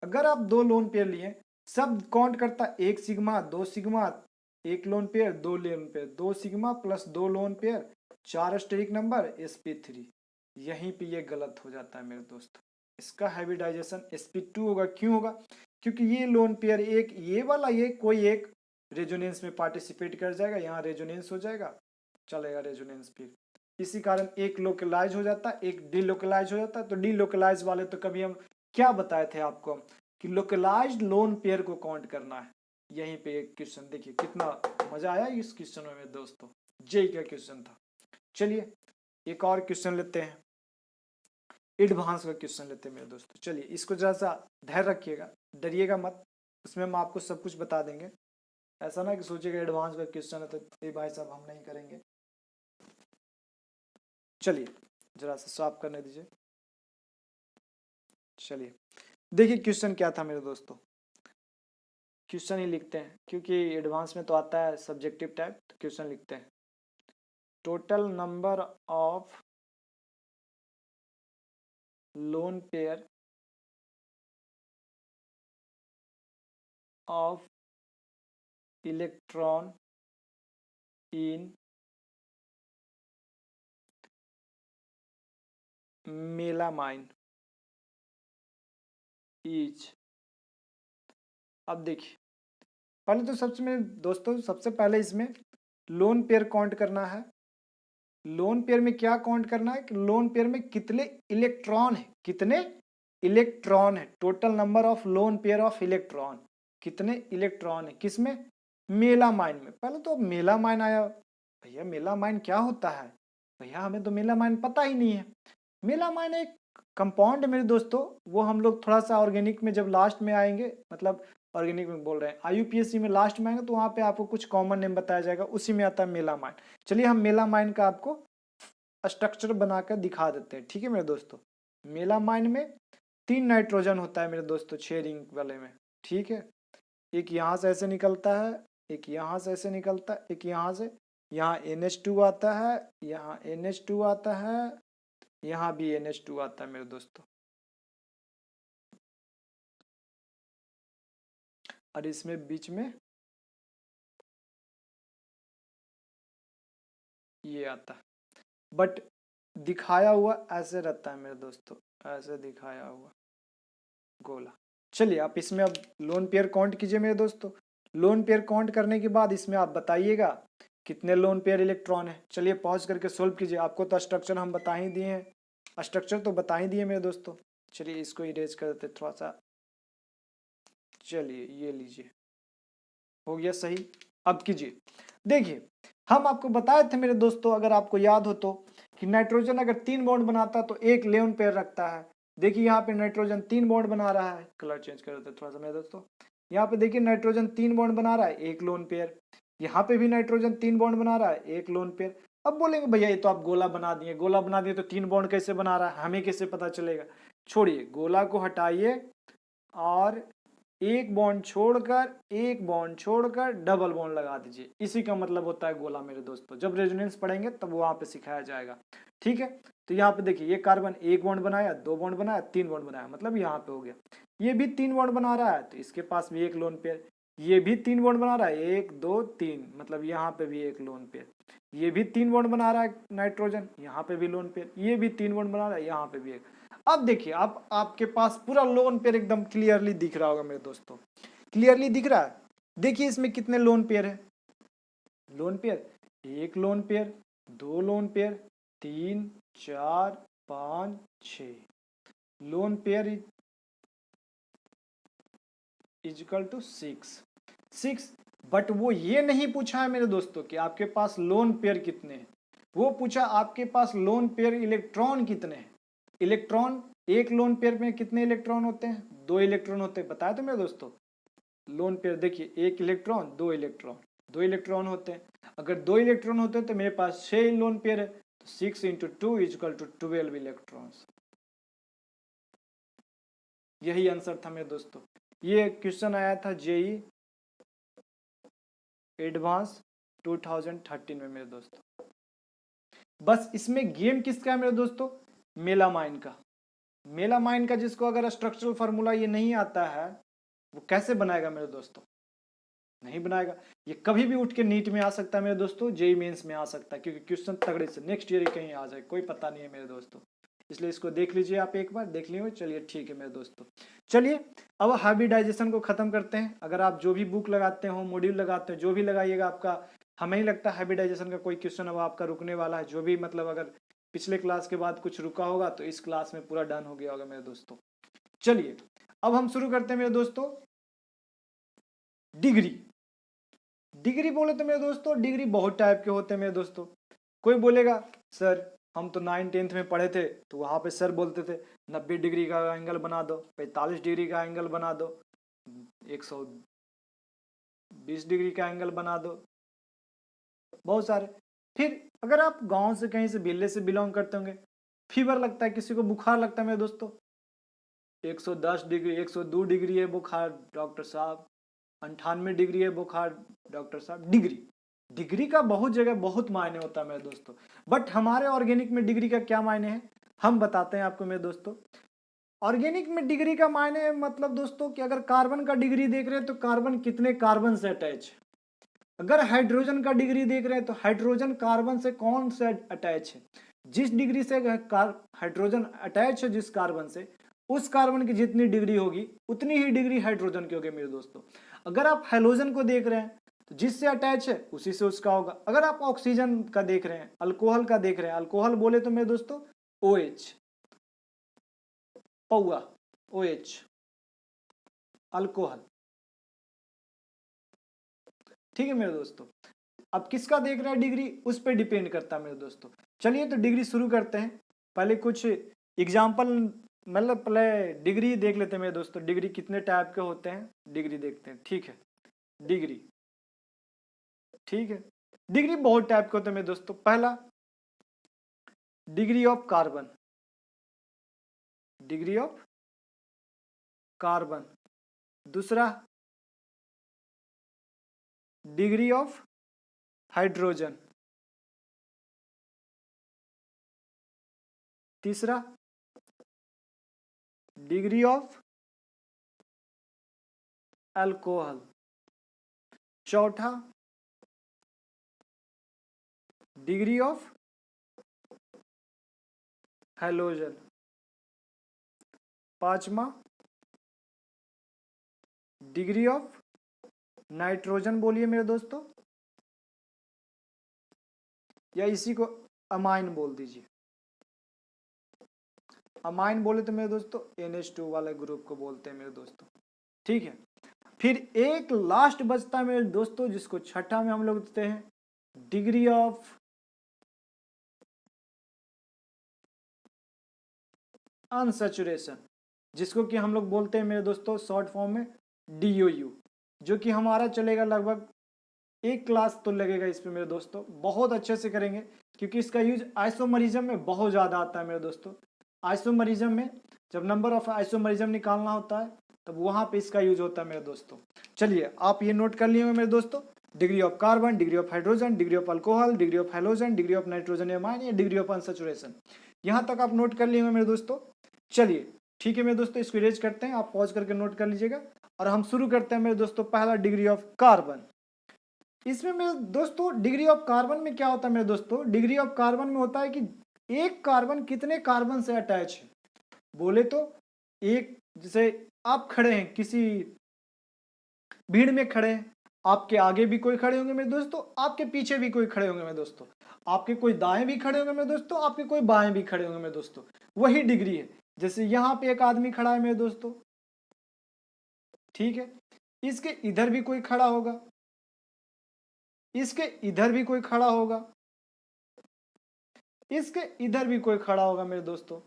अगर आप 2 लोन पेयर लिए, सब काउंट करता, एक सिग्मा, 2 सिग्मा, एक lone pair, 2 lone pair, 2 sigma plus 2 lone pair, 4 steric number sp3। यहीं पे ये गलत हो जाता है मेरे दोस्त, इसका हाइब्रिडाइजेशन sp2 होगा। क्यों होगा, क्योंकि ये लोन पेयर एक ये वाला ये कोई एक रेजोनेंस में पार्टिसिपेट कर जाएगा, यहाँ रेजोनेंस हो जाएगा, चलेगा रेजोनेंस। फिर इसी कारण एक लोकलाइज हो जाता है, एक डीलोकलाइज हो जाता है। तो डीलोकलाइज वाले तो कभी हम क्या बताए थे आपको कि लोकलाइज्ड लोन पेयर को काउंट करना है। यहीं पे एक क्वेश्चन देखिए कितना मजा आया इस क्वेश्चन में मेरे दोस्तों, जेई का क्वेश्चन था। चलिए एक और क्वेश्चन लेते हैं, एडवांस का क्वेश्चन लेते हैं मेरे दोस्तों। चलिए इसको जरा सा धैर्य रखिएगा, डरिएगा मत, उसमें हम आपको सब कुछ बता देंगे। ऐसा ना कि सोचिएगा एडवांस का क्वेश्चन है तो ये भाई साहब हम नहीं करेंगे। चलिए जरा सा सॉल्व करने दीजिए। चलिए देखिए क्वेश्चन क्या था मेरे दोस्तों, क्वेश्चन ही लिखते हैं क्योंकि एडवांस में तो आता है सब्जेक्टिव टाइप। तो क्वेश्चन लिखते हैं, total number of lone pair of electron in melamine is. अब देखिए पहले तो सबसे मेरे दोस्तों सबसे पहले इसमें लोन पेयर काउंट करना है। लोन पेयर में क्या काउंट करना है कि लोन पेयर में कितने इलेक्ट्रॉन है, कितने इलेक्ट्रॉन है, total number of lone pair of electron, कितने इलेक्ट्रॉन है किसमें, मेलामाइन में। पहले तो मेलामाइन आया, भैया मेलामाइन क्या होता है, भैया हमें तो मेलामाइन पता ही नहीं है। मेलामाइन एक कंपाउंड है मेरे दोस्तों, वो हम लोग थोड़ा सा ऑर्गेनिक में जब लास्ट में आएंगे, मतलब ऑर्गेनिक में बोल रहे हैं, आईयूपीएससी में लास्ट में आएंगे तो वहाँ पे आपको कुछ कॉमन नेम बताया जाएगा, उसी में आता है मेलामाइन। चलिए हम मेलामाइन का आपको स्ट्रक्चर बनाकर दिखा देते हैं, ठीक है मेरे दोस्तों। मेलामाइन में 3 नाइट्रोजन होता है मेरे दोस्तों 6 रिंग वाले में, ठीक है। एक यहाँ से ऐसे निकलता है, एक यहाँ से ऐसे निकलता है, एक यहाँ से, यहाँ NH2 आता है, यहाँ NH2 आता है, यहाँ भी NH2 आता है मेरे दोस्तों। और इसमें बीच में ये आता है, बट दिखाया हुआ ऐसे रहता है मेरे दोस्तों, ऐसे दिखाया हुआ गोला। चलिए आप इसमें अब लोन पेयर काउंट कीजिए मेरे दोस्तों। लोन पेयर काउंट करने के बाद इसमें आप बताइएगा कितने लोन पेयर इलेक्ट्रॉन है। चलिए पॉज करके सोल्व कीजिए, आपको तो स्ट्रक्चर हम बता ही दिए हैं, स्ट्रक्चर तो बता ही दिए मेरे दोस्तों। चलिए इसको इरेज कर देते थोड़ा सा, चलिए ये लीजिए, हो गया सही। अब कीजिए, देखिए हम आपको बताए थे मेरे दोस्तों, अगर आपको याद हो तो, कि नाइट्रोजन अगर 3 बॉन्ड बनाता है तो एक लोन पेयर रखता है। देखिए यहाँ पे नाइट्रोजन 3 बॉन्ड बना रहा है, कलर चेंज कर देते थोड़ा सा मेरे दोस्तों। यहाँ पे देखिए नाइट्रोजन 3 बॉन्ड बना रहा है, एक लोन पेयर। यहाँ पे भी नाइट्रोजन 3 बॉन्ड बना रहा है, एक लोन पेयर। अब बोलेंगे भैया ये तो आप गोला बना दिए, गोला बना दिए तो 3 बॉन्ड कैसे बना रहा है, हमें कैसे पता चलेगा। छोड़िए गोला को हटाइए और एक बॉन्ड छोड़कर डबल बॉन्ड लगा दीजिए, इसी का मतलब होता है गोला मेरे दोस्तों। जब रेजोनेंस पढ़ेंगे तब वहां पे सिखाया जाएगा, ठीक है। तो यहाँ पे देखिए ये कार्बन एक बॉन्ड बनाया, 2 बॉन्ड बनाया, 3 बॉन्ड बनाया, मतलब यहाँ पे हो गया। ये भी 3 बॉन्ड बना रहा है तो इसके पास भी एक लोन पेयर। ये भी 3 बॉन्ड बना रहा है, 1 2 3, मतलब यहाँ पे भी एक लोन पेयर। ये भी 3 बॉन्ड बना रहा है नाइट्रोजन, यहाँ पे भी लोन पेयर। ये भी 3 बॉन्ड बना रहा है, यहाँ पे भी एक। अब देखिए अब आपके पास पूरा लोन पेयर एकदम क्लियरली दिख रहा होगा मेरे दोस्तों, क्लियरली दिख रहा है। देखिए इसमें कितने लोन पेयर है, लोन पेयर, एक lone pair, 2 lone pair, 3 4 5 6 lone pair is equal to 6। But वो ये नहीं पूछा है मेरे दोस्तों कि आपके पास लोन पेयर कितने हैं, वो पूछा आपके पास लोन पेयर इलेक्ट्रॉन कितने हैं। इलेक्ट्रॉन एक लोन पेयर में कितने इलेक्ट्रॉन होते हैं, 2 इलेक्ट्रॉन होते हैं, बताया तो मेरे दोस्तों। लोन पेयर देखिए, एक इलेक्ट्रॉन, 2 इलेक्ट्रॉन, 2 इलेक्ट्रॉन होते हैं। अगर 2 इलेक्ट्रॉन होते हैं तो मेरे पास 6 लोन पेयर है, तो 6 × 2 इज इक्वल टू 12 इलेक्ट्रॉन्स। यही आंसर था मेरे दोस्तों। ये क्वेश्चन आया था जेई एडवांस 2013 में मेरे दोस्तों। बस इसमें गेम किसका है मेरे दोस्तों, मेलामाइन का। मेलामाइन का जिसको अगर स्ट्रक्चरल फार्मूला ये नहीं आता है वो कैसे बनाएगा मेरे दोस्तों, नहीं बनाएगा। ये कभी भी उठ के नीट में आ सकता है मेरे दोस्तों, जेई मेंस में आ सकता है, क्योंकि क्वेश्चन तगड़े से नेक्स्ट ईयर कहीं आ जाए कोई पता नहीं है मेरे दोस्तों। इसलिए इसको देख लीजिए आप एक बार, देख लिए। चलिए ठीक है मेरे दोस्तों, चलिए अब हाइब्रिडाइजेशन को खत्म करते हैं। अगर आप जो भी बुक लगाते हो, मॉड्यूल लगाते हो, जो भी लगाइएगा आपका, हमें ही लगता है हाइब्रिडाइजेशन का कोई क्वेश्चन अब आपका रुकने वाला है। जो भी मतलब अगर पिछले क्लास के बाद कुछ रुका होगा तो इस क्लास में पूरा डन हो गया होगा मेरे दोस्तों। चलिए अब हम शुरू करते हैं मेरे दोस्तों। डिग्री, डिग्री बोले तो मेरे दोस्तों डिग्री बहुत टाइप के होते हैं मेरे दोस्तों। कोई बोलेगा सर हम तो 9th-10th में पढ़े थे तो वहाँ पे सर बोलते थे 90 डिग्री का एंगल बना दो, 45 डिग्री का एंगल बना दो, 120 डिग्री का एंगल बना दो, बहुत सारे। फिर अगर आप गांव से कहीं से विलेज से बिलोंग करते होंगे, फीवर लगता है, किसी को बुखार लगता है मेरे दोस्तों, 110 डिग्री 102 डिग्री है बुखार डॉक्टर साहब, 98 डिग्री है बुखार डॉक्टर साहब। डिग्री, डिग्री का बहुत जगह बहुत मायने होता है मेरे दोस्तों। बट हमारे ऑर्गेनिक में डिग्री का क्या मायने है हम बताते हैं आपको मेरे दोस्तों। ऑर्गेनिक में डिग्री का मायने मतलब दोस्तों कि अगर कार्बन का डिग्री देख रहे हैं तो कार्बन कितने कार्बन से अटैच है। अगर हाइड्रोजन का डिग्री देख रहे हैं तो हाइड्रोजन कार्बन से कौन से अटैच है। जिस डिग्री से हाइड्रोजन अटैच है जिस कार्बन से, उस कार्बन की जितनी डिग्री होगी उतनी ही डिग्री हाइड्रोजन की होगी मेरे दोस्तों। अगर आप हेलोजन को देख रहे हैं तो जिससे अटैच है उसी से उसका होगा। अगर आप ऑक्सीजन का देख रहे हैं, अल्कोहल का देख रहे हैं, अल्कोहल बोले तो मेरे दोस्तों OH, पौआ, OH अल्कोहल, ठीक है मेरे दोस्तों। अब किसका देख रहे हैं डिग्री, उस पर डिपेंड करता है मेरे दोस्तों। चलिए तो डिग्री शुरू करते हैं। पहले कुछ एग्जाम्पल, मतलब पहले डिग्री देख लेते हैं मेरे दोस्तों। डिग्री कितने टाइप के होते हैं डिग्री देखते हैं, ठीक है। डिग्री, ठीक है, डिग्री बहुत टाइप के होते हैं मेरे दोस्तों। पहला degree of carbon, degree of carbon. दूसरा डिग्री ऑफ हाइड्रोजन। तीसरा डिग्री ऑफ अल्कोहल। चौथा डिग्री ऑफ हेलोजन। पांचवा डिग्री ऑफ नाइट्रोजन बोलिए मेरे दोस्तों, या इसी को अमाइन बोल दीजिए। अमाइन बोले तो मेरे दोस्तों NH2 वाले ग्रुप को बोलते हैं मेरे दोस्तों, ठीक है। फिर एक लास्ट बचता है मेरे दोस्तों जिसको छठा में हम लोग देते हैं डिग्री ऑफ अनसैचुरेशन, जिसको कि हम लोग बोलते हैं मेरे दोस्तों शॉर्ट फॉर्म में DOU, जो कि हमारा चलेगा लगभग एक क्लास तो लगेगा इस पे मेरे दोस्तों। बहुत अच्छे से करेंगे क्योंकि इसका यूज आइसोमरिज्म में बहुत ज़्यादा आता है मेरे दोस्तों। आइसोमरिज्म में जब नंबर ऑफ आइसोमरिज्म निकालना होता है तब वहाँ पे इसका यूज होता है मेरे दोस्तों। चलिए आप ये नोट कर लिए मेरे दोस्तों, degree of carbon, degree of hydrogen, degree of alcohol, degree of halogen, degree of nitrogen amine या डिग्री ऑफ अनसैचुरेशन। यहाँ तक आप नोट कर लिए मेरे दोस्तों। चलिए ठीक है मेरे दोस्तों, इसको इरेज करते हैं, आप पॉज करके नोट कर लीजिएगा और हम शुरू करते हैं मेरे दोस्तों। पहला डिग्री ऑफ कार्बन। इसमें मेरे दोस्तों डिग्री ऑफ कार्बन में क्या होता है मेरे दोस्तों, डिग्री ऑफ कार्बन में होता है कि एक कार्बन कितने कार्बन से अटैच है। बोले तो एक, जैसे आप खड़े हैं किसी भीड़ में खड़े हैं, आपके आगे भी कोई खड़े होंगे मेरे दोस्तों, आपके पीछे भी कोई खड़े होंगे मेरे दोस्तों, आपके कोई दाएं भी खड़े होंगे मेरे दोस्तों, आपके कोई बाएं भी खड़े होंगे मेरे दोस्तों। वही डिग्री है। जैसे यहाँ पे एक आदमी खड़ा है मेरे दोस्तों, ठीक है, इसके इधर भी कोई खड़ा होगा, इसके इधर भी कोई खड़ा होगा, इसके इधर भी कोई खड़ा होगा मेरे दोस्तों,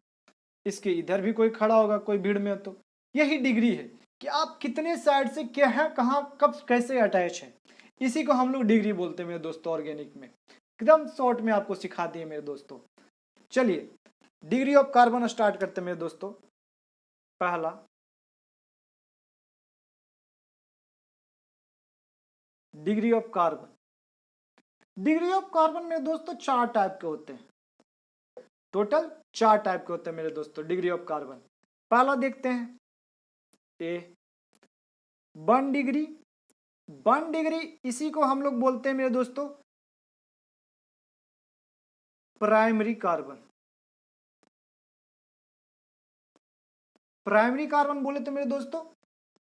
इसके इधर भी कोई खड़ा होगा कोई भीड़ में। तो यही डिग्री है कि आप कितने साइड से क्या है, कहाँ, कब, कैसे अटैच है। इसी को हम लोग डिग्री बोलते हैं मेरे दोस्तों ऑर्गेनिक में। एकदम शॉर्ट में आपको सिखा दिए मेरे दोस्तों। चलिए डिग्री ऑफ कार्बन स्टार्ट करते हैं मेरे दोस्तों। पहला degree of carbon. Degree of carbon में दोस्तों 4 टाइप के होते हैं, टोटल 4 टाइप के होते हैं मेरे दोस्तों डिग्री ऑफ कार्बन। पहला देखते हैं ए 1 डिग्री। 1 डिग्री इसी को हम लोग बोलते हैं मेरे दोस्तों प्राइमरी कार्बन। प्राइमरी कार्बन बोले तो मेरे दोस्तों,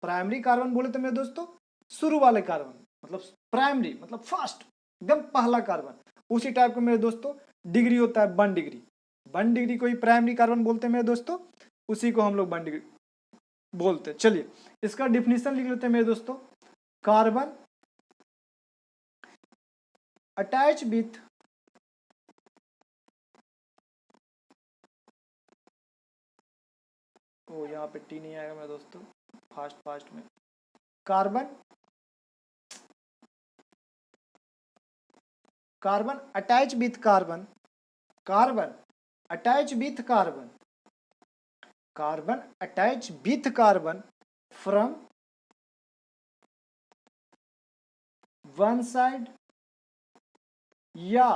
प्राइमरी कार्बन बोले तो मेरे दोस्तों शुरू वाले कार्बन, मतलब प्राइमरी मतलब फर्स्ट, एकदम पहला कार्बन, उसी टाइप का मेरे दोस्तों डिग्री होता है 1 डिग्री। 1 डिग्री को ही प्राइमरी कार्बन बोलते हैं मेरे दोस्तों, उसी को हम लोग 1 डिग्री बोलते हैं। चलिए इसका डिफिनीशन लिख लेते हैं मेरे दोस्तों। कार्बन अटैच विथ ओ यहाँ पे टी नहीं आएगा मेरे दोस्तों, फास्ट में। Carbon attach with carbon, carbon attach with carbon, carbon attach with carbon from one side या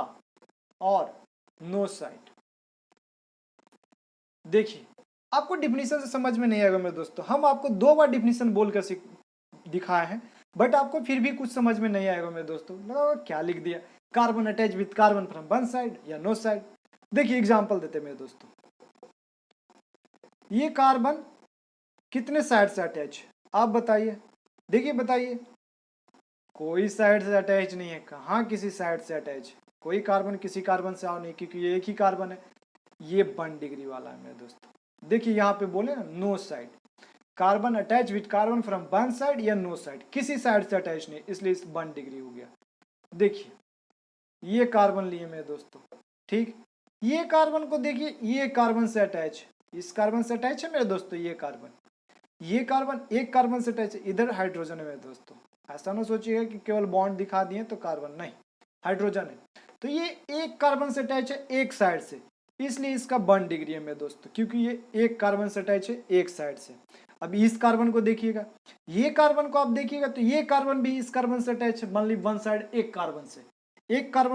और नो साइड। देखिए आपको डिफिनीशन से समझ में नहीं आएगा मेरे दोस्तों, हम आपको 2 बार डिफिनीशन बोलकर दिखाए हैं, बट आपको फिर भी कुछ समझ में नहीं आएगा मेरे दोस्तों, क्या लिख दिया, carbon attach with carbon from one side या नो साइड। देखिए एग्जांपल देते मेरे दोस्तों, ये कार्बन कितने साइड से अटैच है आप बताइए, देखिए बताइए, कोई साइड से अटैच नहीं है, कहाँ किसी साइड से अटैच है, कोई कार्बन किसी कार्बन से आओ नहीं, क्योंकि ये एक ही कार्बन है, ये 1 डिग्री वाला है मेरे दोस्तों। देखिए यहाँ पे बोले ना no side, carbon attach with carbon from one side या नो साइड, किसी साइड से अटैच नहीं, इसलिए इस 1 डिग्री हो गया। देखिए ये कार्बन लिए मेरे दोस्तों, ठीक, ये कार्बन को देखिए, ये कार्बन से अटैच है, इस कार्बन से अटैच है मेरे दोस्तों, ये कार्बन एक कार्बन से अटैच है, इधर हाइड्रोजन है मेरे दोस्तों, ऐसा ना सोचिएगा कि केवल बॉन्ड दिखा दिए तो कार्बन, नहीं, हाइड्रोजन है। तो ये एक कार्बन से अटैच है एक साइड से, इसलिए इसका 1 डिग्री है मेरे दोस्तों, क्योंकि ये एक कार्बन से अटैच है एक साइड से। अब इस कार्बन को देखिएगा, ये कार्बन को आप देखिएगा तो ये कार्बन भी इस कार्बन से अटैच है, मान ली वन साइड एक कार्बन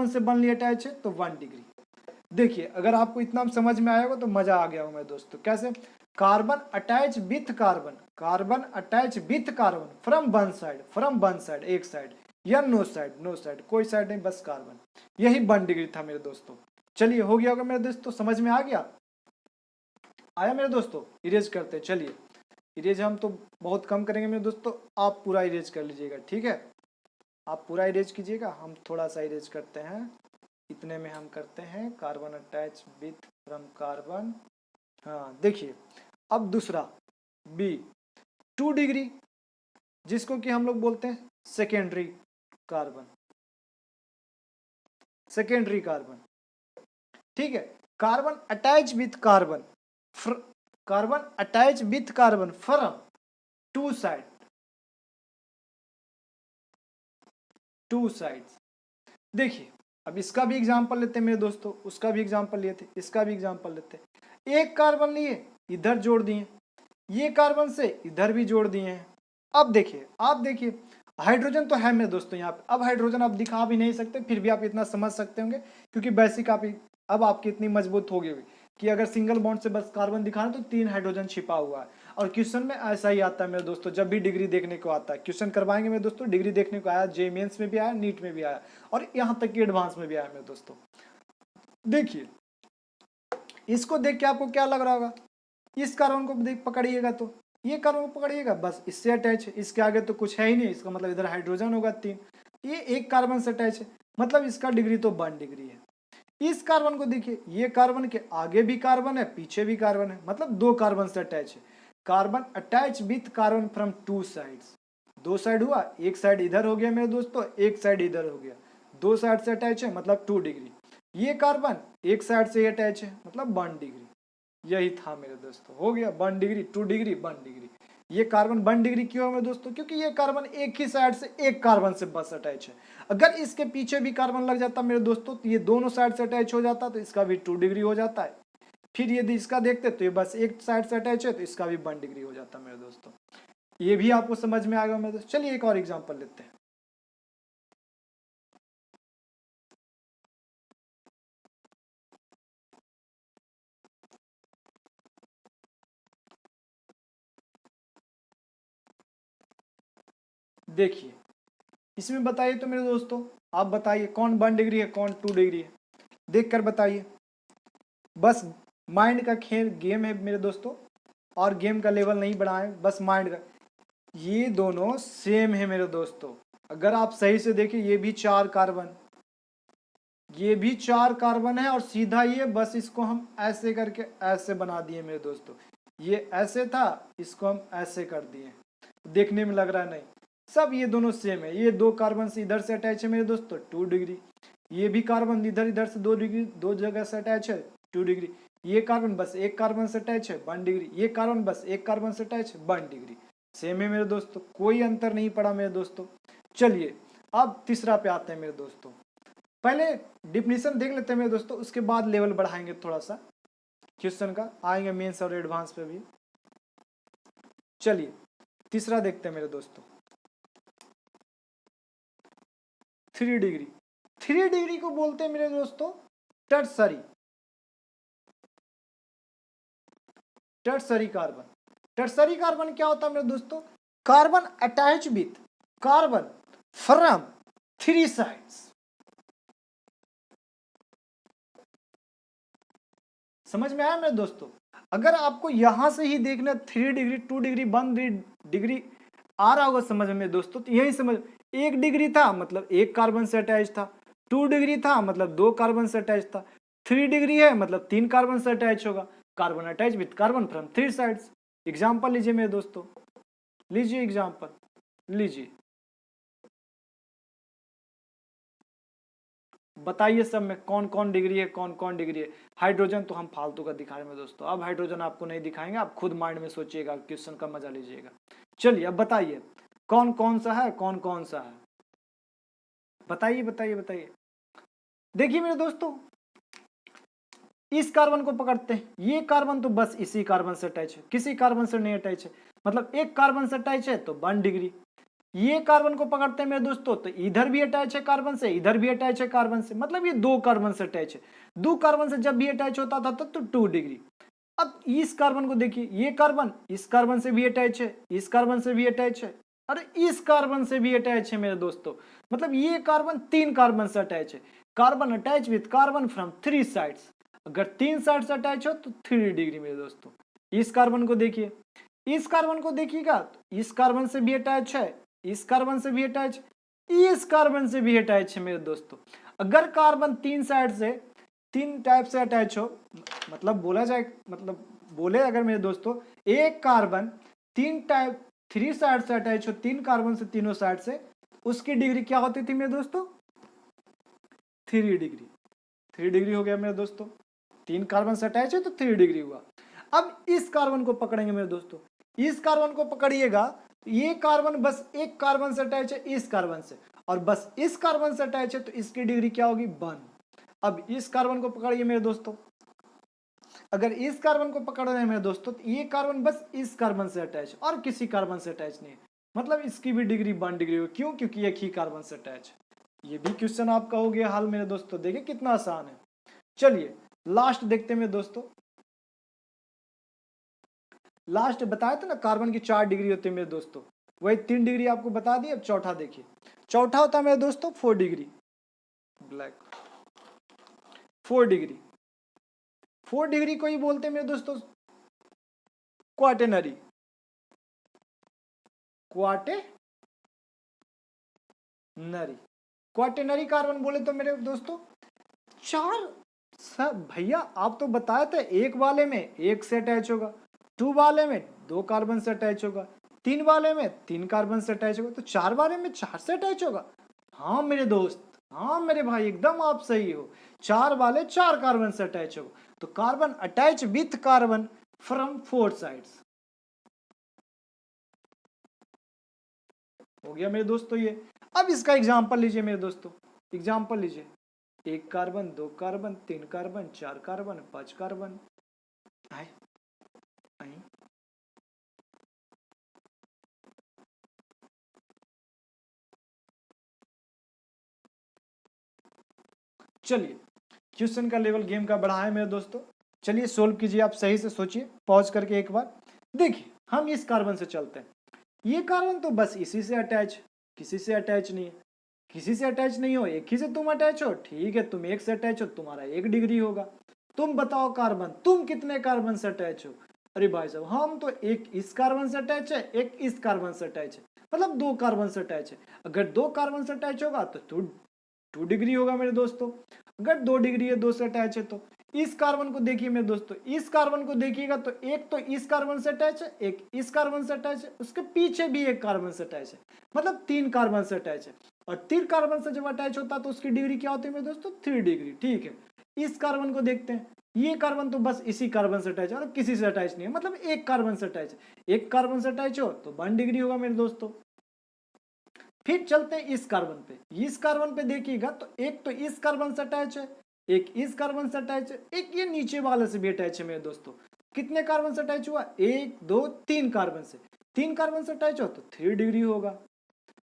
से वन ली अटैच है तो 1 डिग्री। देखिए अगर आपको इतना समझ में आएगा तो मजा आ गया हो मेरे दोस्तों। कैसे, carbon attach with carbon, carbon attach with carbon from one side एक साइड, या नो साइड कोई साइड नहीं, बस कार्बन, यही 1 डिग्री था मेरे दोस्तों। चलिए हो गया होगा मेरे दोस्तों, समझ में आ गया, आया मेरे दोस्तों। इरेज करते हैं, चलिए इरेज हम तो बहुत कम करेंगे मेरे दोस्तों, आप पूरा इरेज कर लीजिएगा, ठीक है, आप पूरा इरेज कीजिएगा, हम थोड़ा सा इरेज करते हैं, इतने में हम करते हैं carbon attach with from carbon. हाँ देखिए अब दूसरा बी 2 डिग्री, जिसको कि हम लोग बोलते हैं सेकेंडरी कार्बन, सेकेंडरी कार्बन, ठीक है, carbon attach with carbon, carbon attach with carbon from 2 side, 2 sides. देखिए अब इसका भी एग्जांपल लेते हैं मेरे दोस्तों, उसका भी एग्जांपल लिए थे, इसका भी एग्जांपल लेते हैं। एक कार्बन लिए इधर जोड़ दिए, ये कार्बन से इधर भी जोड़ दिए हैं। अब देखिए आप देखिए हाइड्रोजन तो है मेरे दोस्तों यहाँ पे, अब हाइड्रोजन आप दिखा भी नहीं सकते, फिर भी आप इतना समझ सकते होंगे क्योंकि बेसिक आप अब आपकी इतनी मजबूत हो गई कि अगर सिंगल बॉन्ड से बस कार्बन दिखाना तो 3 हाइड्रोजन छिपा हुआ है। और क्वेश्चन में ऐसा ही आता है मेरे दोस्तों, जब भी डिग्री देखने को आता है, क्वेश्चन करवाएंगे मेरे दोस्तों, डिग्री देखने को आया, जे मेंस में भी आया, नीट में भी आया, और यहाँ तक कि एडवांस में भी आया मेरे दोस्तों। देखिए इसको देख के आपको क्या लग रहा होगा, इस कार्बन को देख पकड़िएगा तो ये कार्बन को पकड़िएगा, बस इससे अटैच है, इसके आगे तो कुछ है ही नहीं, इसका मतलब इधर हाइड्रोजन होगा 3, ये एक कार्बन से अटैच है, मतलब इसका डिग्री तो 1 डिग्री है। इस कार्बन को देखिए, ये कार्बन के आगे भी कार्बन है पीछे भी कार्बन है, मतलब 2 कार्बन से अटैच है, carbon attach with carbon from 2 sides, 2 side हुआ, एक साइड इधर हो गया मेरे दोस्तों, एक साइड इधर हो गया, 2 साइड से अटैच है मतलब 2 डिग्री, ये कार्बन एक साइड से अटैच है मतलब 1 डिग्री। यही था मेरे दोस्तों, हो गया 1 डिग्री 2 डिग्री 1 डिग्री। ये कार्बन 1 डिग्री क्यों है मेरे दोस्तों, क्योंकि ये कार्बन एक ही साइड से एक कार्बन से बस अटैच है। अगर इसके पीछे भी कार्बन लग जाता मेरे दोस्तों तो ये दोनों साइड से अटैच हो जाता, तो इसका भी 2 डिग्री हो जाता है। फिर यदि इसका देखते तो ये बस एक साइड से अटैच है तो इसका भी 1 डिग्री हो जाता मेरे दोस्तों। ये भी आपको समझ में आएगा मेरे दोस्तों। चलिए एक और एग्जाम्पल लेते हैं। देखिए इसमें बताइए तो मेरे दोस्तों, आप बताइए कौन 1 डिग्री है कौन 2 डिग्री है, देख कर बताइए, बस माइंड का खेल गेम है मेरे दोस्तों, और गेम का लेवल नहीं बढ़ाएं, बस माइंड का। ये दोनों सेम है मेरे दोस्तों। अगर आप सही से देखें, ये भी 4 कार्बन, ये भी 4 कार्बन है, और सीधा ये बस इसको हम ऐसे करके ऐसे बना दिए मेरे दोस्तों। ये ऐसे था, इसको हम ऐसे कर दिए, देखने में लग रहा है नहीं, सब ये दोनों सेम है। ये 2 कार्बन से इधर से अटैच है मेरे दोस्तों, 2 डिग्री। ये भी कार्बन इधर से 2 डिग्री, 2 जगह से अटैच है, 2 डिग्री। ये कार्बन बस एक कार्बन से अटैच है, 1 डिग्री। ये कार्बन बस एक कार्बन से अटैच है, 1 डिग्री। सेम है मेरे दोस्तों, कोई अंतर नहीं पड़ा मेरे दोस्तों। चलिए अब तीसरा पे आते हैं मेरे दोस्तों। पहले डिफिनीशन देख लेते हैं मेरे दोस्तों, उसके बाद लेवल बढ़ाएंगे थोड़ा सा क्वेश्चन का, आएंगे मेंस और एडवांस पे भी। चलिए तीसरा देखते हैं मेरे दोस्तों, 3 डिग्री। 3 डिग्री को बोलते हैं मेरे दोस्तों tertiary, tertiary carbon. Tertiary carbon क्या होता है मेरे दोस्तों? Carbon attach with carbon from 3 sides. समझ में आया मेरे दोस्तों? अगर आपको यहां से ही देखना 3 डिग्री, 2 डिग्री, 1 डिग्री आ रहा होगा समझ में दोस्तों, तो यही समझ, 1 डिग्री था मतलब एक कार्बन से अटैच था, 2 डिग्री था मतलब 2 कार्बन से अटैच था, 3 डिग्री है मतलब 3 कार्बन से अटैच होगा। Carbon attach with carbon from 3 sides. Example लीजिए मेरे दोस्तों, लीजिए एग्जाम्पल लीजिए, बताइए सब में कौन कौन डिग्री है, कौन कौन डिग्री है। हाइड्रोजन तो हम फालतू का दिखा रहे हैं दोस्तों, अब हाइड्रोजन आपको नहीं दिखाएंगे, आप खुद माइंड में सोचिएगा, क्वेश्चन का मजा लीजिएगा। चलिए अब बताइए कौन कौन सा है, कौन कौन सा है, बताइए बताइए बताइए। देखिए मेरे दोस्तों, इस कार्बन को पकड़ते हैं, ये कार्बन तो बस इसी कार्बन से अटैच है, किसी कार्बन से नहीं अटैच है, मतलब एक कार्बन से अटैच है तो 1 डिग्री। ये कार्बन को पकड़ते हैं मेरे दोस्तों, तो इधर भी अटैच है कार्बन से, इधर भी अटैच है कार्बन से, मतलब ये 2 कार्बन से अटैच है। 2 कार्बन से जब भी अटैच होता था तो 2 डिग्री। अब इस कार्बन को देखिए, ये कार्बन इस कार्बन से भी अटैच है, इस कार्बन से भी अटैच है, अरे इस कार्बन से भी अटैच है मेरे दोस्तों, मतलब ये कार्बन 3 कार्बन से अटैच है। Carbon attach with carbon from 3 sides. अगर 3 साइड से अटैच हो तो 3 डिग्री मेरे दोस्तों। इस कार्बन को देखिए, इस कार्बन को देखिएगा, तो इस कार्बन से भी अटैच है, इस कार्बन से भी अटैच, इस कार्बन से भी अटैच है मेरे दोस्तों। अगर कार्बन 3 साइड से 3 टाइप से अटैच हो, मतलब बोला जाए, मतलब बोले अगर मेरे दोस्तों, एक कार्बन 3 साइड से अटैच हो, 3 कार्बन से तीनों साइड से, उसकी डिग्री क्या होती थी मेरे दोस्तों? 3 डिग्री। 3 डिग्री हो गया मेरे दोस्तों, 3 कार्बन से अटैच है तो 3 डिग्री हुआ। अब इस कार्बन को पकड़ेंगे मेरे दोस्तों, इस कार्बन को पकड़िएगा, ये कार्बन बस एक कार्बन से अटैच है इस कार्बन से, और बस इस कार्बन से अटैच है, तो इसकी डिग्री क्या होगी? 1। अब इस कार्बन को पकड़िए मेरे दोस्तों, अगर इस कार्बन को पकड़ रहे हैं मेरे दोस्तों, तो ये कार्बन बस इस कार्बन से अटैच और किसी कार्बन से अटैच नहीं है, मतलब इसकी भी डिग्री 1 डिग्री होगी। क्यों? क्योंकि एक ही कार्बन से अटैच है। ये भी क्वेश्चन आपका हो गया हाल मेरे दोस्तों, देखिए कितना आसान है। चलिए लास्ट देखते हैं मेरे दोस्तों, लास्ट बताया था ना कार्बन की 4 डिग्री होती है मेरे दोस्तों, वही 3 डिग्री आपको बता दी। अब चौथा देखिए, चौथा होता है मेरे दोस्तों 4 डिग्री, ब्लैक 4 डिग्री। 4 डिग्री को ही बोलते हैं मेरे दोस्तों क्वाटेनरी, क्वाटेनरी। क्वाटेनरी कार्बन बोले तो मेरे दोस्तों 4, सब भैया आप तो बताए थे, एक वाले में एक से अटैच होगा, 2 वाले में 2 कार्बन से अटैच होगा, 3 वाले में 3 कार्बन से अटैच होगा, तो 4 वाले में 4 से अटैच होगा। हाँ मेरे दोस्त, हाँ मेरे भाई, एकदम आप सही हो, 4 वाले 4 कार्बन से अटैच होगा, तो carbon attach with carbon from 4 sides. हो गया मेरे दोस्तों ये। अब इसका एग्जाम्पल लीजिए मेरे दोस्तों, एग्जाम्पल लीजिए, 1 carbon, 2 carbon, 3 carbon, 4 carbon, 5 carbon, आए आए। चलिए क्वेश्चन का लेवल गेम का बढ़ा है मेरे दोस्तों, चलिए सोल्व कीजिए, आप सही से सोचिए, पॉज करके एक बार देखिए। हम इस कार्बन से चलते हैं, ये कार्बन तो बस इसी से अटैच, किसी से अटैच नहीं है, किसी से अटैच नहीं हो, एक ही से तुम अटैच हो, ठीक है तुम एक से अटैच हो, तुम्हारा 1 डिग्री होगा। तुम बताओ कार्बन, तुम कितने कार्बन से अटैच हो? अरे भाई साहब हम तो एक इस कार्बन से अटैच है, एक इस कार्बन से अटैच है, मतलब दो कार्बन से अटैच है। अगर दो कार्बन से अटैच होगा तो 2 डिग्री होगा मेरे दोस्तों। अगर 2 डिग्री है, 2 से अटैच है तो इस कार्बन को देखिए मेरे दोस्तों, इस कार्बन को देखिएगा तो एक तो इस कार्बन से अटैच है, एक इस कार्बन से अटैच है, उसके पीछे भी एक कार्बन से अटैच है, मतलब 3 कार्बन से अटैच है। और 3 कार्बन से जब अटैच होता है तो उसकी डिग्री क्या होती है मेरे दोस्तों, 3 डिग्री। ठीक है, इस कार्बन को देखते हैं, ये कार्बन तो बस इसी कार्बन से अटैच है और किसी से अटैच नहीं है, मतलब एक कार्बन से अटैच है। एक कार्बन से अटैच हो तो 1 डिग्री होगा मेरे दोस्तों। फिर चलते हैं इस कार्बन पे, इस कार्बन पे देखिएगा तो एक तो इस कार्बन से अटैच है, एक इस कार्बन से अटैच है, एक ये नीचे वाले से भी अटैच है मेरे दोस्तों। कितने कार्बन से अटैच हुआ, 1 2 3 कार्बन से, 3 कार्बन से अटैच हो तो 3 डिग्री होगा।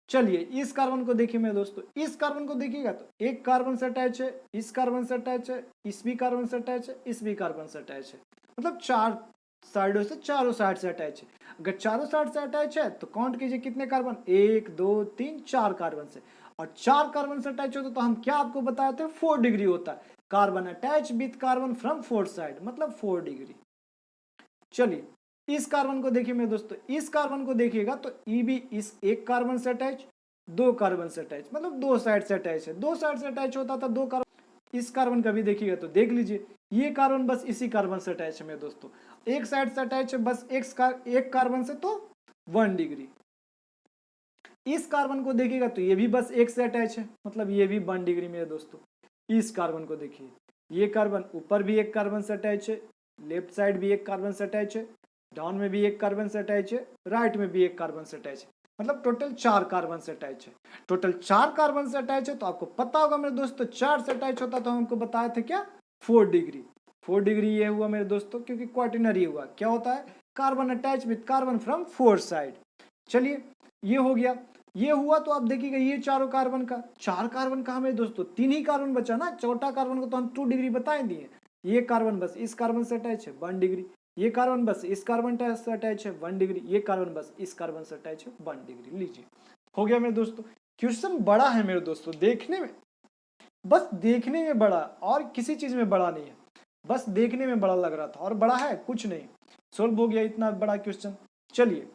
चलिए इस कार्बन को देखिए मेरे दोस्तों, इस कार्बन को देखिएगा तो एक कार्बन से अटैच है, इस कार्बन से अटैच है, इस भी कार्बन से अटैच है, इस भी कार्बन से अटैच है, मतलब 4 साइडों से, चारों साइड से अटैच है। अगर चारों साइड से अटैच है तो काउंट कीजिए कितने कार्बन, 1 2 3 4 कार्बन से। और 4 कार्बन से अटैच होता तो हम क्या आपको बताए थे, 4 डिग्री होता है। Carbon attach with carbon from 4 side, मतलब 4 डिग्री। चलिए इस कार्बन को देखिए मेरे दोस्तों, इस कार्बन को देखिएगा तो ई भी इस एक कार्बन से अटैच, दो कार्बन से अटैच, मतलब दो साइड से अटैच है, दो साइड से अटैच होता था दो कार्बन। इस कार्बन का भी देखिएगा तो देख लीजिए, ये कार्बन बस इसी कार्बन से अटैच है मेरे दोस्तों, एक साइड से अटैच है बस एक कार्बन से, तो 1 डिग्री। इस कार्बन को देखिएगा तो ये भी बस एक से अटैच है, मतलब ये भी 1 डिग्री मेरे दोस्तों। इस कार्बन को देखिए, ये कार्बन ऊपर भी एक कार्बन से अटैच है, लेफ्ट साइड भी एक कार्बन से अटैच है, डाउन में भी एक कार्बन से अटैच है, राइट में भी एक कार्बन से अटैच है, मतलब टोटल 4 कार्बन से अटैच है। टोटल 4 कार्बन से अटैच है तो आपको पता होगा मेरे दोस्तों, 4 से अटैच होता तो हमको बताए थे क्या, 4 डिग्री। 4 डिग्री ये हुआ मेरे दोस्तों, क्योंकि क्वार्टिनरी हुआ, क्या होता है, carbon attach with carbon from 4 side. चलिए ये हो गया, ये हुआ तो आप देखिएगा ये चारों कार्बन का, 4 कार्बन का हमें दोस्तों 3 ही कार्बन बचा ना, चौथा कार्बन को तो हम 2 डिग्री बता दिए। ये कार्बन बस इस कार्बन से अटैच है, 1 डिग्री। ये कार्बन बस इस कार्बन से अटैच है, 1 डिग्री। ये कार्बन बस इस कार्बन से अटैच है, 1 डिग्री। लीजिए हो गया मेरे दोस्तों। क्वेश्चन बड़ा है मेरे दोस्तों, देखने में, बस देखने में बड़ा, और किसी चीज में बड़ा नहीं है, बस देखने में बड़ा लग रहा था, और बड़ा है कुछ नहीं। सोल्व हो गया इतना बड़ा क्वेश्चन। चलिए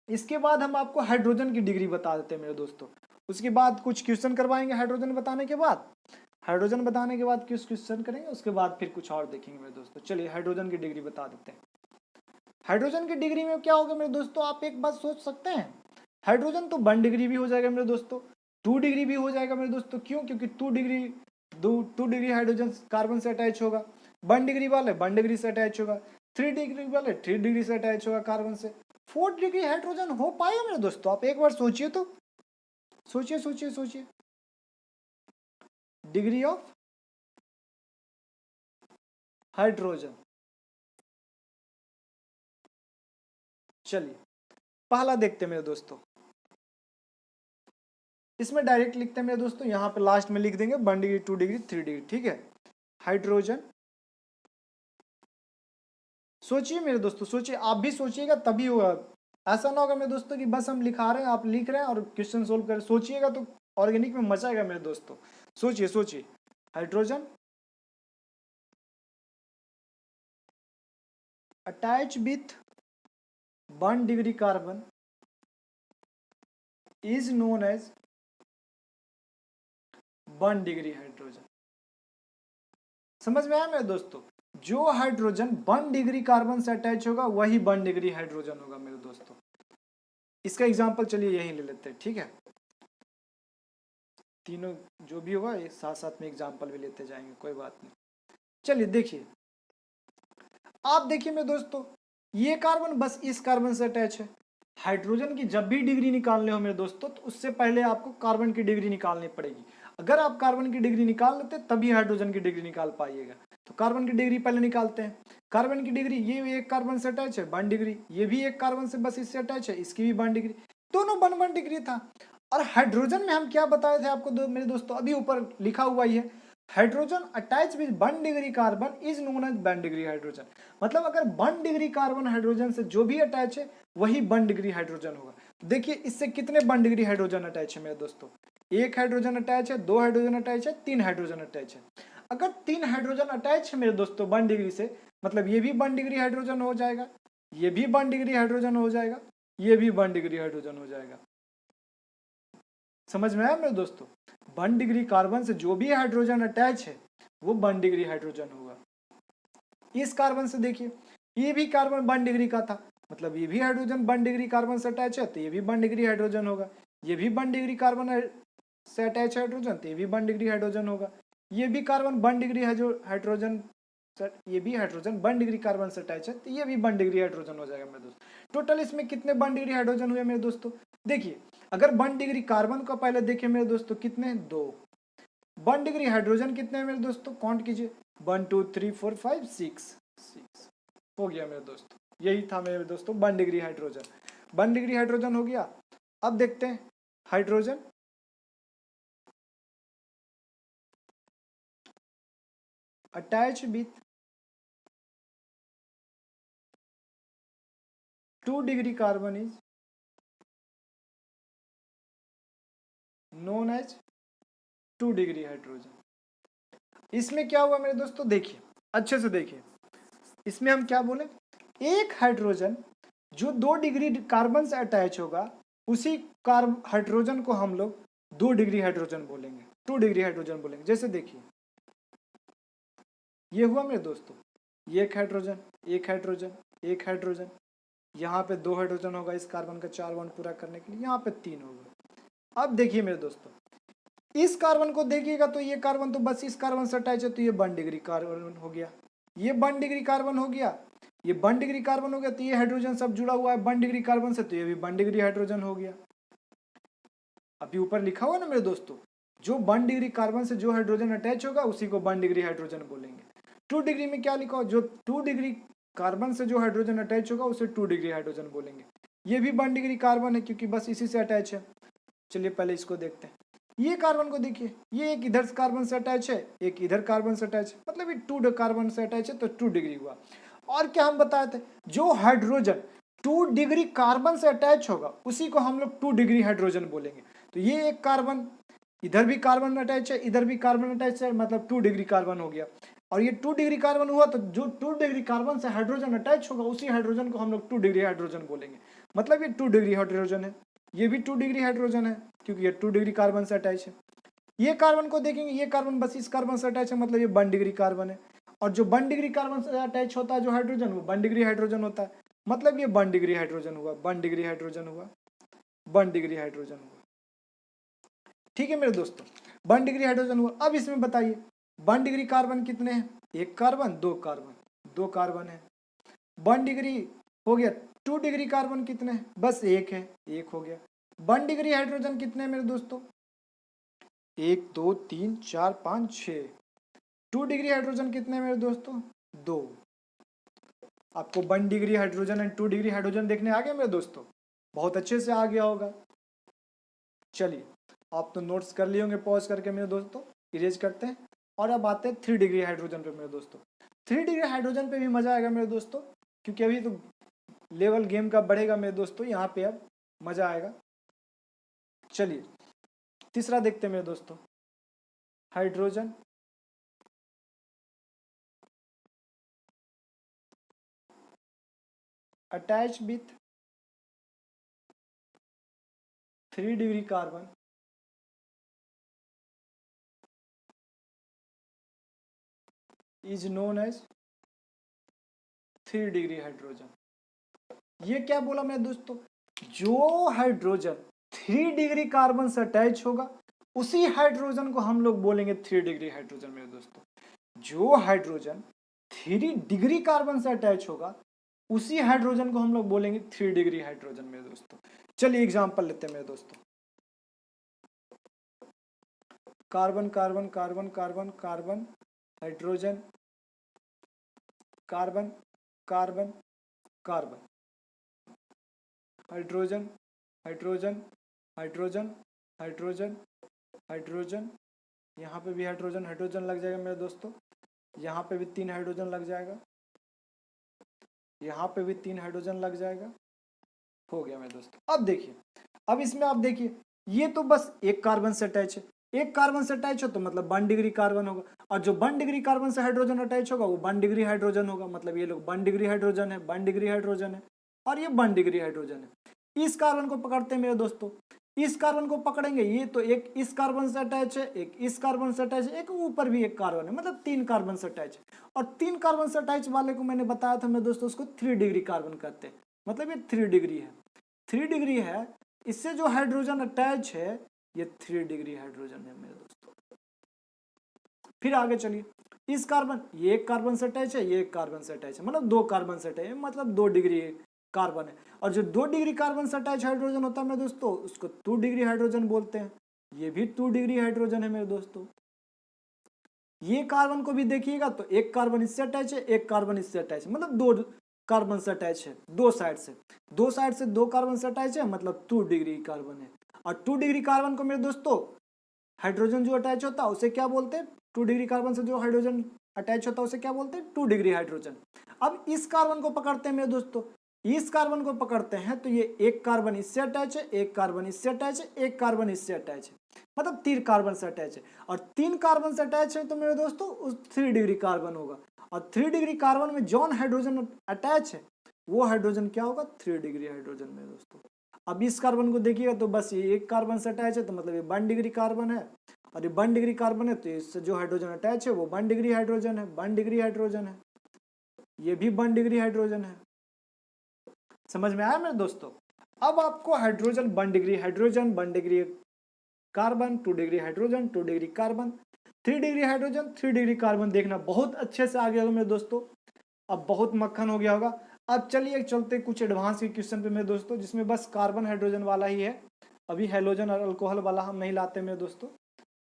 इसके बाद हम आपको हाइड्रोजन की डिग्री बता देते हैं मेरे दोस्तों, उसके बाद कुछ क्वेश्चन करवाएंगे हाइड्रोजन बताने के बाद। हाइड्रोजन बताने के बाद कुछ क्वेश्चन करेंगे, उसके बाद फिर कुछ और देखेंगे मेरे दोस्तों। चलिए हाइड्रोजन की डिग्री बता देते हैं। हाइड्रोजन की डिग्री में क्या होगा मेरे दोस्तों, आप एक बात सोच सकते हैं, हाइड्रोजन तो 1 डिग्री भी हो जाएगा मेरे दोस्तों, 2 डिग्री भी हो जाएगा मेरे दोस्तों। क्यों, क्योंकि 2 डिग्री, 2 डिग्री हाइड्रोजन कार्बन से अटैच होगा, 1 डिग्री वाले 1 डिग्री से अटैच होगा, 3 डिग्री वाले 3 डिग्री से अटैच होगा कार्बन से। 4 डिग्री हाइड्रोजन हो पाएगा मेरे दोस्तों, आप एक बार सोचिए तो, सोचिए सोचिए सोचिए, डिग्री ऑफ हाइड्रोजन। चलिए पहला देखते हैं मेरे दोस्तों, इसमें डायरेक्ट लिखते हैं मेरे दोस्तों, यहां पे लास्ट में लिख देंगे 1 डिग्री 2 डिग्री 3 डिग्री, ठीक है। हाइड्रोजन, सोचिए मेरे दोस्तों, सोचिए, आप भी सोचिएगा तभी होगा, ऐसा ना होगा मेरे दोस्तों कि बस हम लिखा रहे हैं, आप लिख रहे हैं और क्वेश्चन सोल्व कर, सोचिएगा तो ऑर्गेनिक में मजा आएगा मेरे दोस्तों। सोचिए सोचिए, hydrogen attach with 1 degree carbon is known as 1 degree hydrogen. समझ में आया मेरे दोस्तों, जो हाइड्रोजन 1 डिग्री कार्बन से अटैच होगा वही 1 डिग्री हाइड्रोजन होगा मेरे दोस्तों। इसका एग्जांपल चलिए यही ले लेते हैं, ठीक है, तीनों जो भी होगा ये साथ साथ में एग्जांपल भी लेते जाएंगे, कोई बात नहीं। चलिए देखिए, आप देखिए मेरे दोस्तों, ये कार्बन बस इस कार्बन से अटैच है। हाइड्रोजन की जब भी डिग्री निकालने हो मेरे दोस्तों तो उससे पहले आपको कार्बन की डिग्री निकालनी पड़ेगी। अगर आप कार्बन की डिग्री निकाल लेते तभी हाइड्रोजन की डिग्री निकाल पाइएगा। तो कार्बन की डिग्री पहले निकालते हैं। कार्बन की डिग्री, ये एक कार्बन से अटैच है 1 डिग्री, ये भी एक कार्बन से बस इससे अटैच है, इसकी भी 1 डिग्री, दोनों 1 डिग्री था। और हाइड्रोजन में हम क्या बताए थे आपको मेरे दोस्तों, अभी ऊपर लिखा हुआ ही है, hydrogen attach with 1 degree carbon is known as 1 degree hydrogen. मतलब अगर 1 डिग्री कार्बन हाइड्रोजन से जो भी अटैच है वही 1 डिग्री हाइड्रोजन होगा। देखिए इससे कितने 1 डिग्री हाइड्रोजन अटैच है मेरे दोस्तों, एक हाइड्रोजन अटैच है, 2 हाइड्रोजन अटैच है, 3 हाइड्रोजन अटैच है। अगर 3 हाइड्रोजन अटैच है मेरे दोस्तों 1 डिग्री से, मतलब ये भी 1 डिग्री हाइड्रोजन हो जाएगा, ये भी 1 डिग्री हाइड्रोजन हो जाएगा, ये भी 1 डिग्री हाइड्रोजन हो जाएगा। समझ में आया मेरे दोस्तों? 1 डिग्री कार्बन से जो भी हाइड्रोजन अटैच है वो 1 डिग्री हाइड्रोजन होगा। इस कार्बन से देखिए, ये भी कार्बन 1 डिग्री का था, मतलब ये भी हाइड्रोजन 1 डिग्री कार्बन से अटैच है तो ये भी 1 डिग्री हाइड्रोजन होगा। ये भी 1 डिग्री कार्बन से अटैच है हाइड्रोजन तो ये भी 1 डिग्री हाइड्रोजन होगा। ये भी कार्बन 1 डिग्री हाइड्रोजन, ये भी हाइड्रोजन 1 डिग्री कार्बन से अटैच है तो ये भी 1 डिग्री हाइड्रोजन हो जाएगा मेरे दोस्त। टोटल इसमें कितने 1 डिग्री हाइड्रोजन हुए मेरे दोस्तों? देखिए, अगर 1 डिग्री कार्बन को पहले देखें मेरे दोस्तों, कितने? 2। 1 डिग्री हाइड्रोजन कितने हैं मेरे दोस्तों? काउंट कीजिए, 1 2 3 4 5 6 हो गया मेरे दोस्तों। यही था मेरे दोस्तों 1 डिग्री हाइड्रोजन। 1 डिग्री हाइड्रोजन हो गया। अब देखते हैं hydrogen attach with 2 degree carbon is known as 2 degree hydrogen. इसमें क्या हुआ मेरे दोस्तों? देखिए, अच्छे से देखिए, इसमें हम क्या बोले, एक हाइड्रोजन जो 2 डिग्री कार्बन से अटैच होगा उसी हाइड्रोजन को हम लोग 2 डिग्री हाइड्रोजन बोलेंगे, 2 डिग्री हाइड्रोजन बोलेंगे। जैसे देखिए, ये हुआ मेरे दोस्तों, ये एक हाइड्रोजन, एक हाइड्रोजन, एक हाइड्रोजन, यहाँ पे 2 हाइड्रोजन होगा इस कार्बन का 4 बॉन्ड पूरा करने के लिए, यहाँ पे 3 होगा। अब देखिए मेरे दोस्तों, इस कार्बन को देखिएगा तो ये कार्बन तो बस इस कार्बन से अटैच है तो ये 1 डिग्री कार्बन हो गया, ये 1 डिग्री कार्बन हो गया, ये 1 डिग्री कार्बन हो गया तो ये हाइड्रोजन सब जुड़ा हुआ है 1 डिग्री कार्बन से तो ये भी 1 डिग्री हाइड्रोजन हो गया। अभी ऊपर लिखा हुआ ना मेरे दोस्तों, जो 1 डिग्री कार्बन से जो हाइड्रोजन अटैच होगा उसी को 1 डिग्री हाइड्रोजन बोलेंगे। 2 डिग्री में क्या लिखा हो, जो 2 डिग्री कार्बन से जो हाइड्रोजन अटैच होगा उसे 2 डिग्री हाइड्रोजन बोलेंगे। ये भी 1 डिग्री कार्बन है क्योंकि बस इसी से अटैच है। चलिए पहले इसको देखते हैं। ये कार्बन को देखिए, ये एक इधर कार्बन से अटैच है, एक इधर कार्बन से अटैच है, मतलब ये 2 कार्बन से अटैच है तो 2 डिग्री हुआ। और क्या हम बताए थे, जो हाइड्रोजन 2 डिग्री कार्बन से अटैच होगा उसी को हम लोग 2 डिग्री हाइड्रोजन बोलेंगे। तो ये एक कार्बन, इधर भी कार्बन अटैच है, इधर भी कार्बन अटैच है, मतलब 2 डिग्री कार्बन हो गया। और ये 2 डिग्री कार्बन हुआ तो जो 2 डिग्री कार्बन से हाइड्रोजन अटैच होगा उसी हाइड्रोजन को हम लोग 2 डिग्री हाइड्रोजन बोलेंगे, मतलब ये 2 डिग्री हाइड्रोजन है। ये भी 2 डिग्री हाइड्रोजन है क्योंकि ये 2 डिग्री कार्बन से अटैच है। ये कार्बन को देखेंगे, ये कार्बन बस इस कार्बन से अटैच है, मतलब ये 1 डिग्री कार्बन है। और जो 1 डिग्री कार्बन से अटैच होता है जो हाइड्रोजन, वो 1 डिग्री हाइड्रोजन होता है, मतलब ये 1 डिग्री हाइड्रोजन हुआ, 1 डिग्री हाइड्रोजन हुआ, 1 डिग्री हाइड्रोजन हुआ। ठीक है मेरे दोस्तों, 1 डिग्री हाइड्रोजन हुआ। अब इसमें बताइए 1 डिग्री कार्बन कितने हैं? एक कार्बन, 2 कार्बन, 2 कार्बन है। 1 डिग्री हो गया, 2 डिग्री कार्बन कितने हैं? बस एक है, एक हो गया। 1 डिग्री हाइड्रोजन कितने हैं मेरे दोस्तों? 1 2 3 4 5 6। 2 डिग्री हाइड्रोजन कितने हैं मेरे दोस्तों? 2। आपको 1 degree hydrogen and 2 degree hydrogen देखने आ गया मेरे दोस्तों? बहुत अच्छे से आ गया होगा। चलिए, आप तो नोट्स कर लिए होंगे पॉज करके मेरे दोस्तों, इरेज करते हैं। और अब आते हैं 3 डिग्री हाइड्रोजन पे मेरे दोस्तों। 3 डिग्री हाइड्रोजन पे भी मजा आएगा मेरे दोस्तों, क्योंकि अभी तो लेवल गेम का बढ़ेगा मेरे दोस्तों, यहाँ पे अब मजा आएगा। चलिए तीसरा देखते हैं मेरे दोस्तों, hydrogen attach with 3 degree carbon is known as 3 degree hydrogen. ये क्या बोला मेरे दोस्तों, जो हाइड्रोजन 3 डिग्री कार्बन से अटैच होगा उसी हाइड्रोजन को हम लोग बोलेंगे 3 डिग्री हाइड्रोजन मेरे दोस्तों। जो हाइड्रोजन 3 डिग्री कार्बन से अटैच होगा उसी हाइड्रोजन को हम लोग बोलेंगे 3 डिग्री हाइड्रोजन मेरे दोस्तों। चलिए एग्जांपल लेते हैं मेरे दोस्तों, carbon carbon carbon carbon carbon hydrogen carbon carbon carbon hydrogen hydrogen hydrogen hydrogen hydrogen, यहाँ पे भी हाइड्रोजन हाइड्रोजन लग जाएगा मेरे दोस्तों, यहाँ पे भी 3 हाइड्रोजन लग जाएगा, यहाँ पे भी 3 हाइड्रोजन लग जाएगा। हो गया मेरे दोस्तों। अब देखिए, अब इसमें आप देखिए, ये तो बस एक कार्बन से अटैच है, एक कार्बन से अटैच हो तो मतलब 1 डिग्री कार्बन होगा, और जो 1 डिग्री कार्बन से हाइड्रोजन अटैच होगा वो 1 डिग्री हाइड्रोजन होगा, मतलब ये लोग 1 डिग्री हाइड्रोजन है, 1 डिग्री हाइड्रोजन है, और ये 1 डिग्री हाइड्रोजन है। इस कार्बन को पकड़ते हैं मेरे दोस्तों, इस कार्बन को पकड़ेंगे, ये तो एक इस कार्बन से अटैच है, एक इस कार्बन से अटैच है, एक ऊपर भी एक कार्बन है, मतलब 3 कार्बन से अटैच है। और 3 कार्बन से अटैच वाले को मैंने बताया था मेरे दोस्तों, उसको 3 डिग्री कार्बन कहते हैं, मतलब ये 3 डिग्री है, 3 डिग्री है। इससे जो हाइड्रोजन अटैच है ये 3 डिग्री हाइड्रोजन है मेरे दोस्तों। फिर आगे चलिए, इस कार्बन, ये एक कार्बन से अटैच है, ये एक कार्बन से अटैच है, मतलब 2 कार्बन से अटैच है, मतलब 2 डिग्री कार्बन है। और जो 2 डिग्री कार्बन से अटैच हाइड्रोजन होता है मेरे दोस्तों, उसको 2 डिग्री हाइड्रोजन बोलते हैं। ये भी 2 डिग्री हाइड्रोजन है मेरे दोस्तों। ये कार्बन को भी देखिएगा तो एक कार्बन इससे अटैच है, एक कार्बन इससे अटैच है, मतलब 2 कार्बन से अटैच है, 2 साइड से, 2 साइड से 2 कार्बन से अटैच है, मतलब 2 डिग्री कार्बन है। और 2 डिग्री कार्बन को मेरे दोस्तों हाइड्रोजन जो अटैच होता है उसे क्या बोलते हैं, 2 डिग्री कार्बन से जो हाइड्रोजन अटैच होता है उसे क्या बोलते हैं, 2 डिग्री हाइड्रोजन। अब इस कार्बन को पकड़ते हैं मेरे दोस्तों, इस कार्बन को पकड़ते हैं तो ये एक कार्बन इससे अटैच है, एक कार्बन इससे अटैच है, एक कार्बन इससे अटैच है, मतलब 3 कार्बन से अटैच है। और 3 कार्बन से अटैच है तो मेरे दोस्तों उस 3 डिग्री कार्बन होगा। और 3 डिग्री कार्बन में जौन हाइड्रोजन अटैच है वो हाइड्रोजन क्या होगा, 3 डिग्री हाइड्रोजन मेरे दोस्तों। अब इस कार्बन को देखिएगा तो बस ये एक कार्बन से अटैच है, तो मतलब ये 1 डिग्री कार्बन है, और ये 1 डिग्री कार्बन है तो इससे जो हाइड्रोजन अटैच है वो 1 डिग्री हाइड्रोजन है, 1 डिग्री हाइड्रोजन है, ये भी 1 डिग्री हाइड्रोजन है। समझ में आया मेरे दोस्तों। अब आपको hydrogen 1 degree hydrogen, 1 degree carbon, 2 degree hydrogen, 2 degree carbon, 3 degree hydrogen, 3 degree carbon देखना बहुत अच्छे से आ गया होगा मेरे दोस्तों। अब बहुत मक्खन हो गया होगा। अब चलिए चलते कुछ एडवांस के क्वेश्चन पे मेरे दोस्तों, जिसमें बस कार्बन हाइड्रोजन वाला ही है, अभी हेलोजन और अल्कोहल वाला हम नहीं लाते मेरे दोस्तों,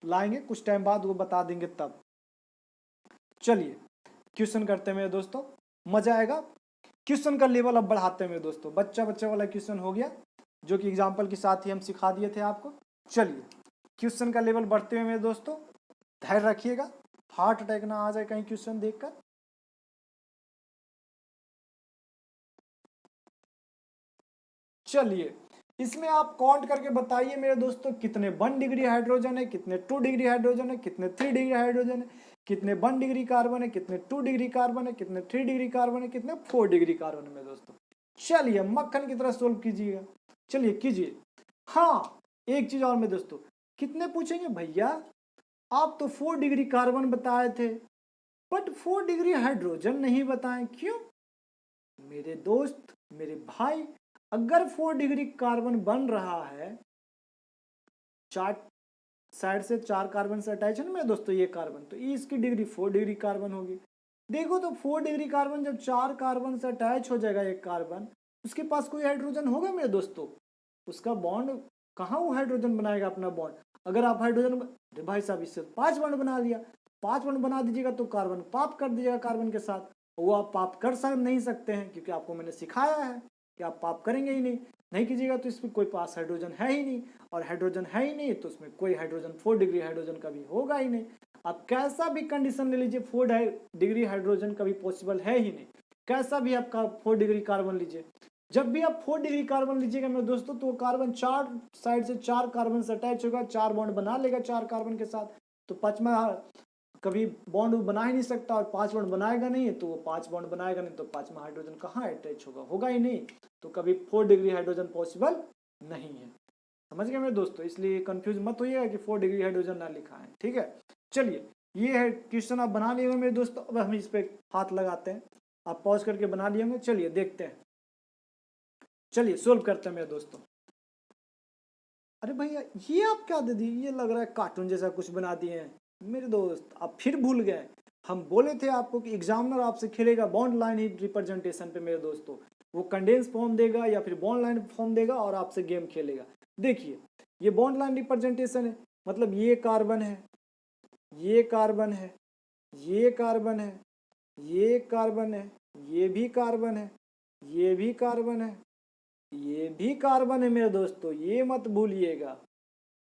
लाएंगे कुछ टाइम बाद, वो बता देंगे तब। चलिए क्वेश्चन करते हैं मेरे दोस्तों, मजा आएगा। क्वेश्चन का लेवल अब बढ़ाते हैं मेरे दोस्तों, बच्चा वाला क्वेश्चन हो गया जो कि एग्जाम्पल के साथ ही हम सिखा दिए थे आपको। चलिए क्वेश्चन का लेवल बढ़ते हुए मेरे दोस्तों, धैर्य रखिएगा, हार्ट अटैक ना आ जाए कहीं क्वेश्चन देखकर। चलिए इसमें आप काउंट करके बताइए मेरे दोस्तों, कितने 1 डिग्री हाइड्रोजन है, कितने 2 डिग्री हाइड्रोजन है, कितने 3 डिग्री हाइड्रोजन है, कितने 1 डिग्री कार्बन है, कितने 2 डिग्री कार्बन है, कितने 3 डिग्री कार्बन है, कितने 4 डिग्री कार्बन है मेरे दोस्तों। चलिए मक्खन की तरह सोल्व कीजिएगा, चलिए कीजिए। हाँ एक चीज और मेरे दोस्तों, कितने पूछेंगे भैया, आप तो 4 डिग्री कार्बन बताए थे बट 4 डिग्री हाइड्रोजन नहीं बताएं, क्यों मेरे दोस्त मेरे भाई। अगर 4 डिग्री कार्बन बन रहा है, 4 साइड से 4 कार्बन से अटैच है ना मेरे दोस्तों ये कार्बन, तो इसकी डिग्री 4 डिग्री कार्बन होगी। देखो तो 4 डिग्री कार्बन जब 4 कार्बन से अटैच हो जाएगा एक कार्बन, उसके पास कोई हाइड्रोजन होगा मेरे दोस्तों, उसका बॉन्ड कहाँ वो हाइड्रोजन बनाएगा अपना बॉन्ड। अगर आप हाइड्रोजन भाई साहब इससे 5 बॉन्ड बना लिया, 5 बॉन्ड बना दीजिएगा तो कार्बन पाप कर दीजिएगा कार्बन के साथ, वो आप पाप कर नहीं सकते हैं, क्योंकि आपको मैंने सिखाया है कि आप पाप करेंगे ही नहीं कीजिएगा तो इसमें कोई पास हाइड्रोजन है ही नहीं, और हाइड्रोजन है ही नहीं तो उसमें कोई हाइड्रोजन 4 डिग्री हाइड्रोजन का भी होगा ही नहीं। आप कैसा भी कंडीशन ले लीजिए 4 डिग्री हाइड्रोजन का भी पॉसिबल है ही नहीं, कैसा भी आपका 4 डिग्री कार्बन लीजिए। जब भी आप 4 डिग्री कार्बन लीजिएगा मेरे दोस्तों तो कार्बन 4 साइड से 4 कार्बन से अटैच होगा, 4 बॉन्ड बना लेगा 4 कार्बन के साथ, तो 5वां कभी बॉन्ड बना ही नहीं सकता, और 5 बॉन्ड बनाएगा नहीं तो वो 5 बॉन्ड बनाएगा नहीं तो 5वां हाइड्रोजन कहाँ अटैच होगा ही नहीं, तो कभी 4 डिग्री हाइड्रोजन पॉसिबल नहीं है। समझ गए मेरे दोस्तों, इसलिए कंफ्यूज मत होइएगा कि 4 डिग्री हाइड्रोजन ना लिखा है, ठीक है। चलिए ये है क्वेश्चन, आप बना लिए मेरे दोस्तों। अब हम इस पे हाथ लगाते हैं, आप पॉज करके बना लिए होंगे। चलिए देखते हैं, चलिए सोल्व करते हैं मेरे दोस्तों। अरे भैया ये आप क्या दे दिए, ये लग रहा है कार्टून जैसा कुछ बना दिए हैं मेरे दोस्त, आप फिर भूल गए। हम बोले थे आपको कि एग्जामिनर आपसे खेलेगा बॉन्ड लाइन ही रिप्रेजेंटेशन पे मेरे दोस्तों, वो कंडेंस फॉर्म देगा या फिर बॉन्ड लाइन फॉर्म देगा और आपसे गेम खेलेगा। देखिए ये बॉन्ड लाइन रिप्रेजेंटेशन है, मतलब ये कार्बन है, ये कार्बन है, ये कार्बन है, ये कार्बन है, ये भी कार्बन है, ये भी कार्बन है, ये भी कार्बन है मेरे दोस्तों, ये मत भूलिएगा,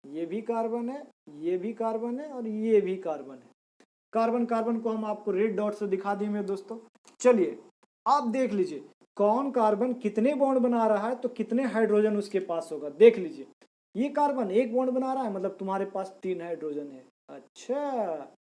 ये भी कार्बन है, ये भी कार्बन है, और ये भी कार्बन है। कार्बन कार्बन को हम आपको रेड डॉट से दिखा दिए मेरे दोस्तों। चलिए आप देख लीजिए कौन कार्बन कितने बॉन्ड बना रहा है तो कितने हाइड्रोजन उसके पास होगा, देख लीजिए। ये कार्बन एक बॉन्ड बना रहा है, मतलब तुम्हारे पास 3 हाइड्रोजन है। अच्छा,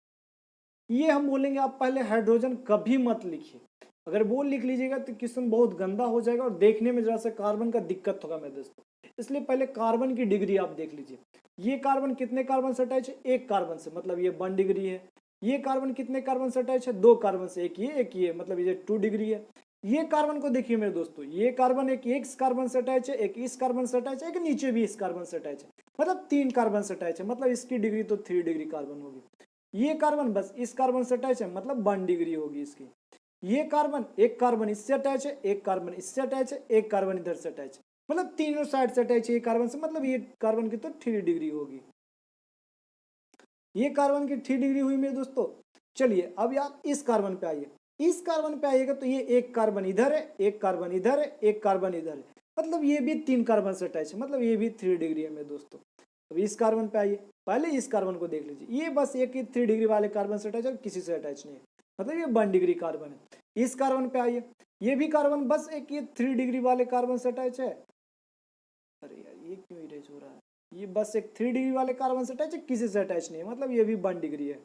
ये हम बोलेंगे आप पहले हाइड्रोजन कभी मत लिखिए, अगर वो लिख लीजिएगा तो क्वेश्चन बहुत गंदा हो जाएगा और देखने में जरा सा कार्बन का दिक्कत होगा मेरे दोस्तों। इसलिए पहले कार्बन की डिग्री आप देख लीजिए। ये कार्बन कितने कार्बन से अटैच है? एक कार्बन से, मतलब ये 1 डिग्री है। ये कार्बन कितने कार्बन से अटैच है? 2 कार्बन से, एक ये मतलब ये 2 डिग्री है। ये कार्बन को देखिए मेरे दोस्तों, ये कार्बन एक इस कार्बन से अटैच है, एक इस कार्बन से अटैच है, एक नीचे भी इस कार्बन से अटैच है, मतलब 3 कार्बन से अटैच है, मतलब इसकी डिग्री तो 3 डिग्री कार्बन होगी। ये कार्बन बस इस कार्बन से अटैच है, मतलब 1 डिग्री होगी इसकी। ये कार्बन, एक कार्बन इससे अटैच है, एक कार्बन इससे अटैच है, एक कार्बन इधर से अटैच है, मतलब तीनों साइड से अटैच है ये कार्बन से, मतलब ये कार्बन की तो 3 डिग्री होगी। ये कार्बन की 3 डिग्री हुई मेरे दोस्तों। चलिए अब आप इस कार्बन पे आइए। इस कार्बन पे आइएगा तो ये एक कार्बन इधर है, एक कार्बन इधर है, एक कार्बन इधर है, मतलब ये भी 3 कार्बन से अटैच है, मतलब ये भी 3 डिग्री है मेरे दोस्तों। अब इस कार्बन पे आइए, पहले इस कार्बन को देख लीजिए, ये बस एक ही 3 डिग्री वाले कार्बन से अटैच है, किसी से अटैच नहीं है, मतलब ये 1 डिग्री कार्बन है। इस कार्बन पे आइए, ये भी कार्बन बस एक ये 3 डिग्री वाले कार्बन से अटैच है। अरे यार ये क्यों इरेज हो रहा है? ये बस एक 3 डिग्री वाले कार्बन से अटैच है, किसी से अटैच नहीं है, मतलब ये भी 1 डिग्री है।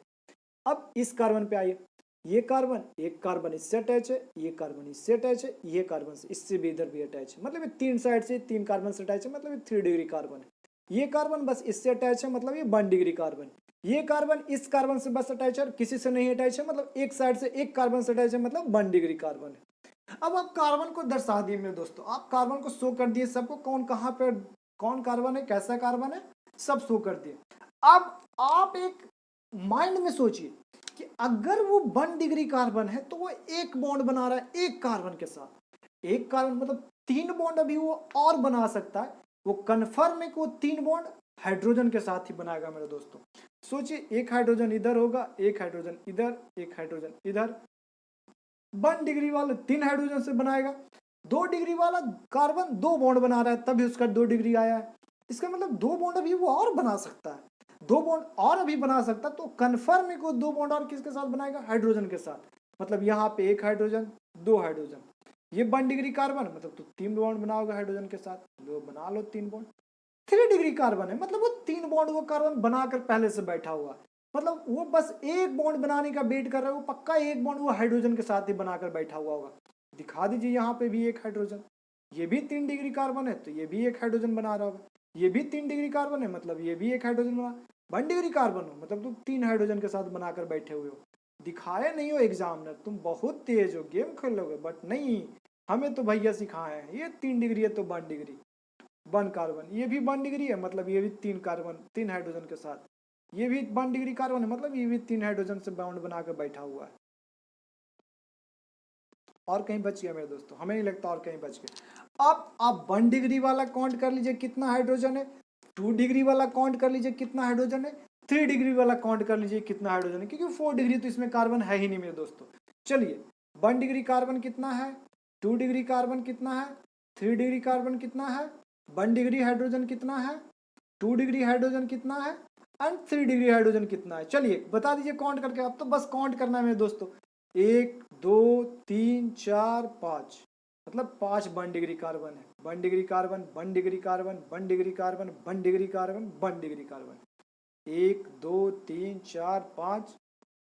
अब इस कार्बन पे आइए, ये कार्बन, एक कार्बन इससे अटैच है, ये कार्बन इससे अटैच है, ये कार्बन से इससे भी इधर भी अटैच है, मतलब ये 3 साइड से 3 कार्बन से अटैच है, मतलब ये 3 डिग्री कार्बन है। ये कार्बन बस इससे अटैच है, मतलब ये 1 डिग्री कार्बन। ये कार्बन इस कार्बन से बस अटैच है, किसी से नहीं अटैच है, मतलब एक साइड से एक कार्बन से अटैच है, मतलब 1 डिग्री कार्बन है। अब आप कार्बन को दर्शा दिए मेरे दोस्तों, आप कार्बन को शो कर दिए सबको, कौन कहाँ पे कौन कार्बन है, कैसा कार्बन है, सब शो कर दिए। अब आप एक माइंड में सोचिए कि अगर वो 1 डिग्री कार्बन है तो वो एक बॉन्ड बना रहा है एक कार्बन के साथ, एक कार्बन मतलब 3 बॉन्ड अभी वो और बना सकता है। वो कन्फर्म है कि वो 3 बॉन्ड हाइड्रोजन के साथ ही बनाएगा मेरे दोस्तों। सोचिए, एक हाइड्रोजन इधर होगा, एक हाइड्रोजन इधर, एक हाइड्रोजन इधर, 1 डिग्री वाला 3 हाइड्रोजन से बनाएगा। 2 डिग्री वाला कार्बन 2 बॉन्ड बना रहा है, तभी उसका 2 डिग्री आया है। इसका मतलब 2 बॉन्ड अभी वो और बना सकता है, 2 बॉन्ड और अभी बना सकता है, तो कन्फर्म है कि वो 2 बॉन्ड और किसके साथ बनाएगा? हाइड्रोजन के साथ। मतलब यहाँ पे एक हाइड्रोजन, 2 हाइड्रोजन, ये 1 डिग्री कार्बन, मतलब तो 3 बॉन्ड बनाओगे हाइड्रोजन के साथ, लो बना लो 3 बॉन्ड। 3 डिग्री कार्बन है, मतलब वो 3 बॉन्ड वो कार्बन बनाकर पहले से बैठा हुआ, मतलब वो बस एक बॉन्ड बनाने का वेट कर रहा है, वो पक्का एक बॉन्ड वो हाइड्रोजन के साथ ही बनाकर बैठा हुआ होगा। दिखा दीजिए, यहाँ पे भी एक हाइड्रोजन, ये भी 3 डिग्री कार्बन है, तो ये भी एक हाइड्रोजन बना रहा होगा। ये भी 3 डिग्री कार्बन है, मतलब ये भी एक हाइड्रोजन बना। 1 डिग्री कार्बन हो मतलब तुम 3 हाइड्रोजन के साथ बनाकर बैठे हुए हो। दिखाए नहीं हो एग्जामिनर, तुम बहुत तेज हो, गेम खेलोगे, बट नहीं, हमें तो भैया सिखाए हैं, ये 3 डिग्री है तो 1 डिग्री, 1 कार्बन, ये भी 1 डिग्री है, मतलब ये भी 3 कार्बन 3 हाइड्रोजन के साथ, ये भी 1 डिग्री कार्बन है, मतलब ये भी 3 हाइड्रोजन से बॉन्ड बनाकर बैठा हुआ है। और कहीं बच गया मेरे दोस्तों? हमें नहीं लगता और कहीं बच गया। अब आप 1 डिग्री वाला काउंट कर लीजिए कितना हाइड्रोजन है, 2 डिग्री वाला काउंट कर लीजिए कितना हाइड्रोजन है, 3 डिग्री वाला काउंट कर लीजिए कितना हाइड्रोजन है, क्योंकि 4 डिग्री तो इसमें कार्बन है ही नहीं मेरे दोस्तों। चलिए, 1 डिग्री कार्बन कितना है, 2 डिग्री कार्बन कितना है, 3 डिग्री कार्बन कितना है, 1 डिग्री हाइड्रोजन कितना है, 2 डिग्री हाइड्रोजन कितना है, एंड 3 डिग्री हाइड्रोजन कितना है। चलिए बता दीजिए काउंट करके, अब तो बस काउंट करना है मेरे दोस्तों। 1 2 3 4 5, मतलब 5 1 डिग्री कार्बन है, 1 degree carbon, 1 degree carbon, 1 degree carbon, 1 degree carbon, 1 degree carbon, 1 2 3 4 5।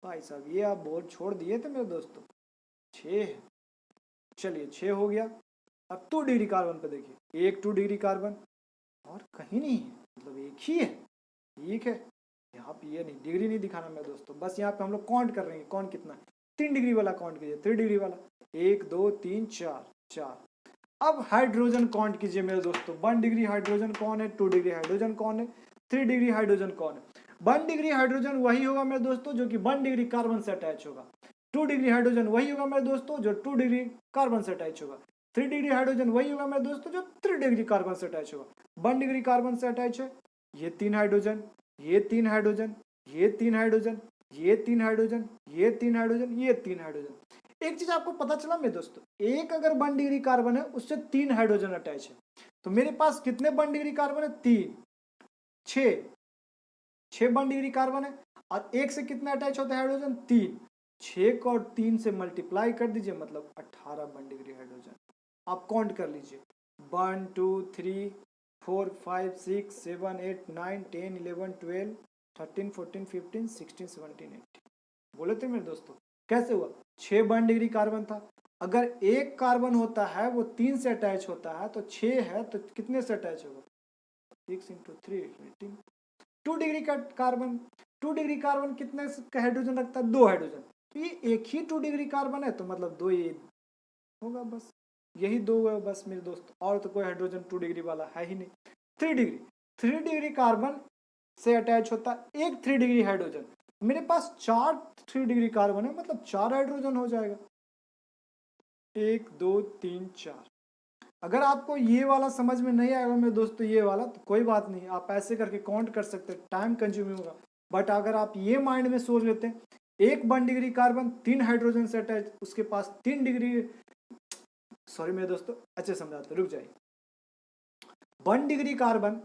भाई साहब ये आप बोर्ड छोड़ दिए थे मेरे दोस्तों, 6 है। चलिए 6 हो गया। अब 2 डिग्री कार्बन पे देखिए, 1 2 डिग्री कार्बन, और कहीं नहीं है, मतलब एक ही है, ठीक है। यहाँ पे ये नहीं, डिग्री नहीं दिखाना मेरे दोस्तों, बस यहाँ पे हम लोग काउंट कर रहे हैं कौन कितना है। 3 डिग्री वाला काउंट कीजिए, 3 डिग्री वाला, 1 2 3 4 4। अब हाइड्रोजन काउंट कीजिए मेरे दोस्तों, 1 डिग्री हाइड्रोजन कौन है, 2 डिग्री हाइड्रोजन कौन है, 3 डिग्री हाइड्रोजन कौन है। 1 डिग्री हाइड्रोजन वही होगा मेरे दोस्तों जो कि 1 डिग्री कार्बन से अटैच होगा। 2 डिग्री हाइड्रोजन वही होगा मेरे दोस्तों जो 2 डिग्री कार्बन से अटैच होगा। 3 डिग्री हाइड्रोजन वही होगा मेरे दोस्तों जो 3 डिग्री कार्बन से अटैच होगा। 1 डिग्री कार्बन से अटैच है ये 3 हाइड्रोजन, ये 3 हाइड्रोजन, ये 3 हाइड्रोजन, ये 3 हाइड्रोजन, ये 3 हाइड्रोजन, ये 3 हाइड्रोजन। एक चीज आपको पता चला मेरे दोस्तों, एक अगर 1 डिग्री कार्बन है उससे 3 हाइड्रोजन अटैच है, तो मेरे पास कितने 1 डिग्री कार्बन है, 3, 6, 6 1 डिग्री कार्बन है। और एक से कितना अटैच होता है हाइड्रोजन, 3, 6 को और 3 से मल्टीप्लाई कर दीजिए, मतलब 18 1 डिग्री हाइड्रोजन। आप काउंट कर लीजिए, 1 2 3 4 5 6 7 8 9 10 11 12 13 14 15 16 17 18 बोले थे मेरे दोस्तों। कैसे हुआ? 6 बॉन्ड डिग्री कार्बन था। अगर एक कार्बन होता है वो 3 से अटैच होता है, तो 6 है तो कितने से अटैच होगा? 6 × 3 18। 2 डिग्री का कार्बन, 2 डिग्री कार्बन कितने का हाइड्रोजन रखता है? 2 हाइड्रोजन। तो ये एक ही 2 डिग्री कार्बन है, तो मतलब 2 ही होगा, बस यही 2 है बस मेरे दोस्त, और तो कोई हाइड्रोजन 2 डिग्री वाला है ही नहीं। 3 डिग्री, 3 डिग्री कार्बन से अटैच होता है एक 3 डिग्री हाइड्रोजन। मेरे पास 4 3 डिग्री कार्बन है, मतलब 4 हाइड्रोजन हो जाएगा। 1 2 3 4। अगर आपको ये वाला समझ में नहीं आएगा मेरे दोस्तों, ये वाला, तो कोई बात नहीं, आप ऐसे करके काउंट कर सकते हैं, टाइम कंज्यूमिंग होगा। बट अगर आप ये माइंड में सोच लेते हैं, एक 1 डिग्री कार्बन 3 हाइड्रोजन से अटैच, उसके पास 3 डिग्री, सॉरी मेरे दोस्तों अच्छे समझाते, रुक जाइए। 1 डिग्री कार्बन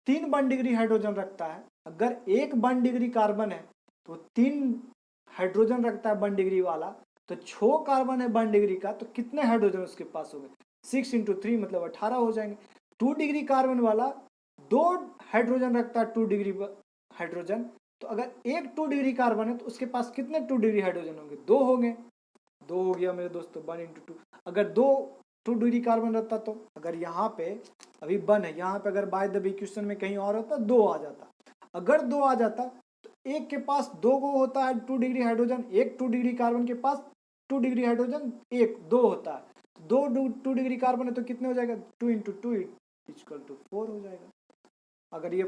3 1 डिग्री हाइड्रोजन रखता है। अगर एक 1 डिग्री कार्बन है तो 3 हाइड्रोजन रखता है 1 डिग्री वाला, तो 6 कार्बन है 1 डिग्री का, तो कितने हाइड्रोजन उसके पास हो गए? 6 × 3 मतलब 18 हो जाएंगे। 2 डिग्री कार्बन वाला 2 हाइड्रोजन रखता है 2 डिग्री हाइड्रोजन, तो अगर एक 2 डिग्री कार्बन है तो उसके पास कितने 2 डिग्री हाइड्रोजन होंगे? 2 होंगे। 2 हो गया मेरे दोस्तों, 1 × 2। अगर 2 डिग्री कार्बन रहता, तो अगर यहाँ पे अभी 1 है, यहाँ पे अगर बाय द वे क्वेश्चन में कहीं और होता 2 आ जाता। अगर 2 आ जाता तो एक के पास 2 को होता है 2 डिग्री हाइड्रोजन, एक 2 डिग्री कार्बन के पास 2 डिग्री हाइड्रोजन, एक 2 होता है। 2 डिग्री कार्बन है तो कितने हो जाएगा? 2 × 2 = 4 हो जाएगा। अगर ये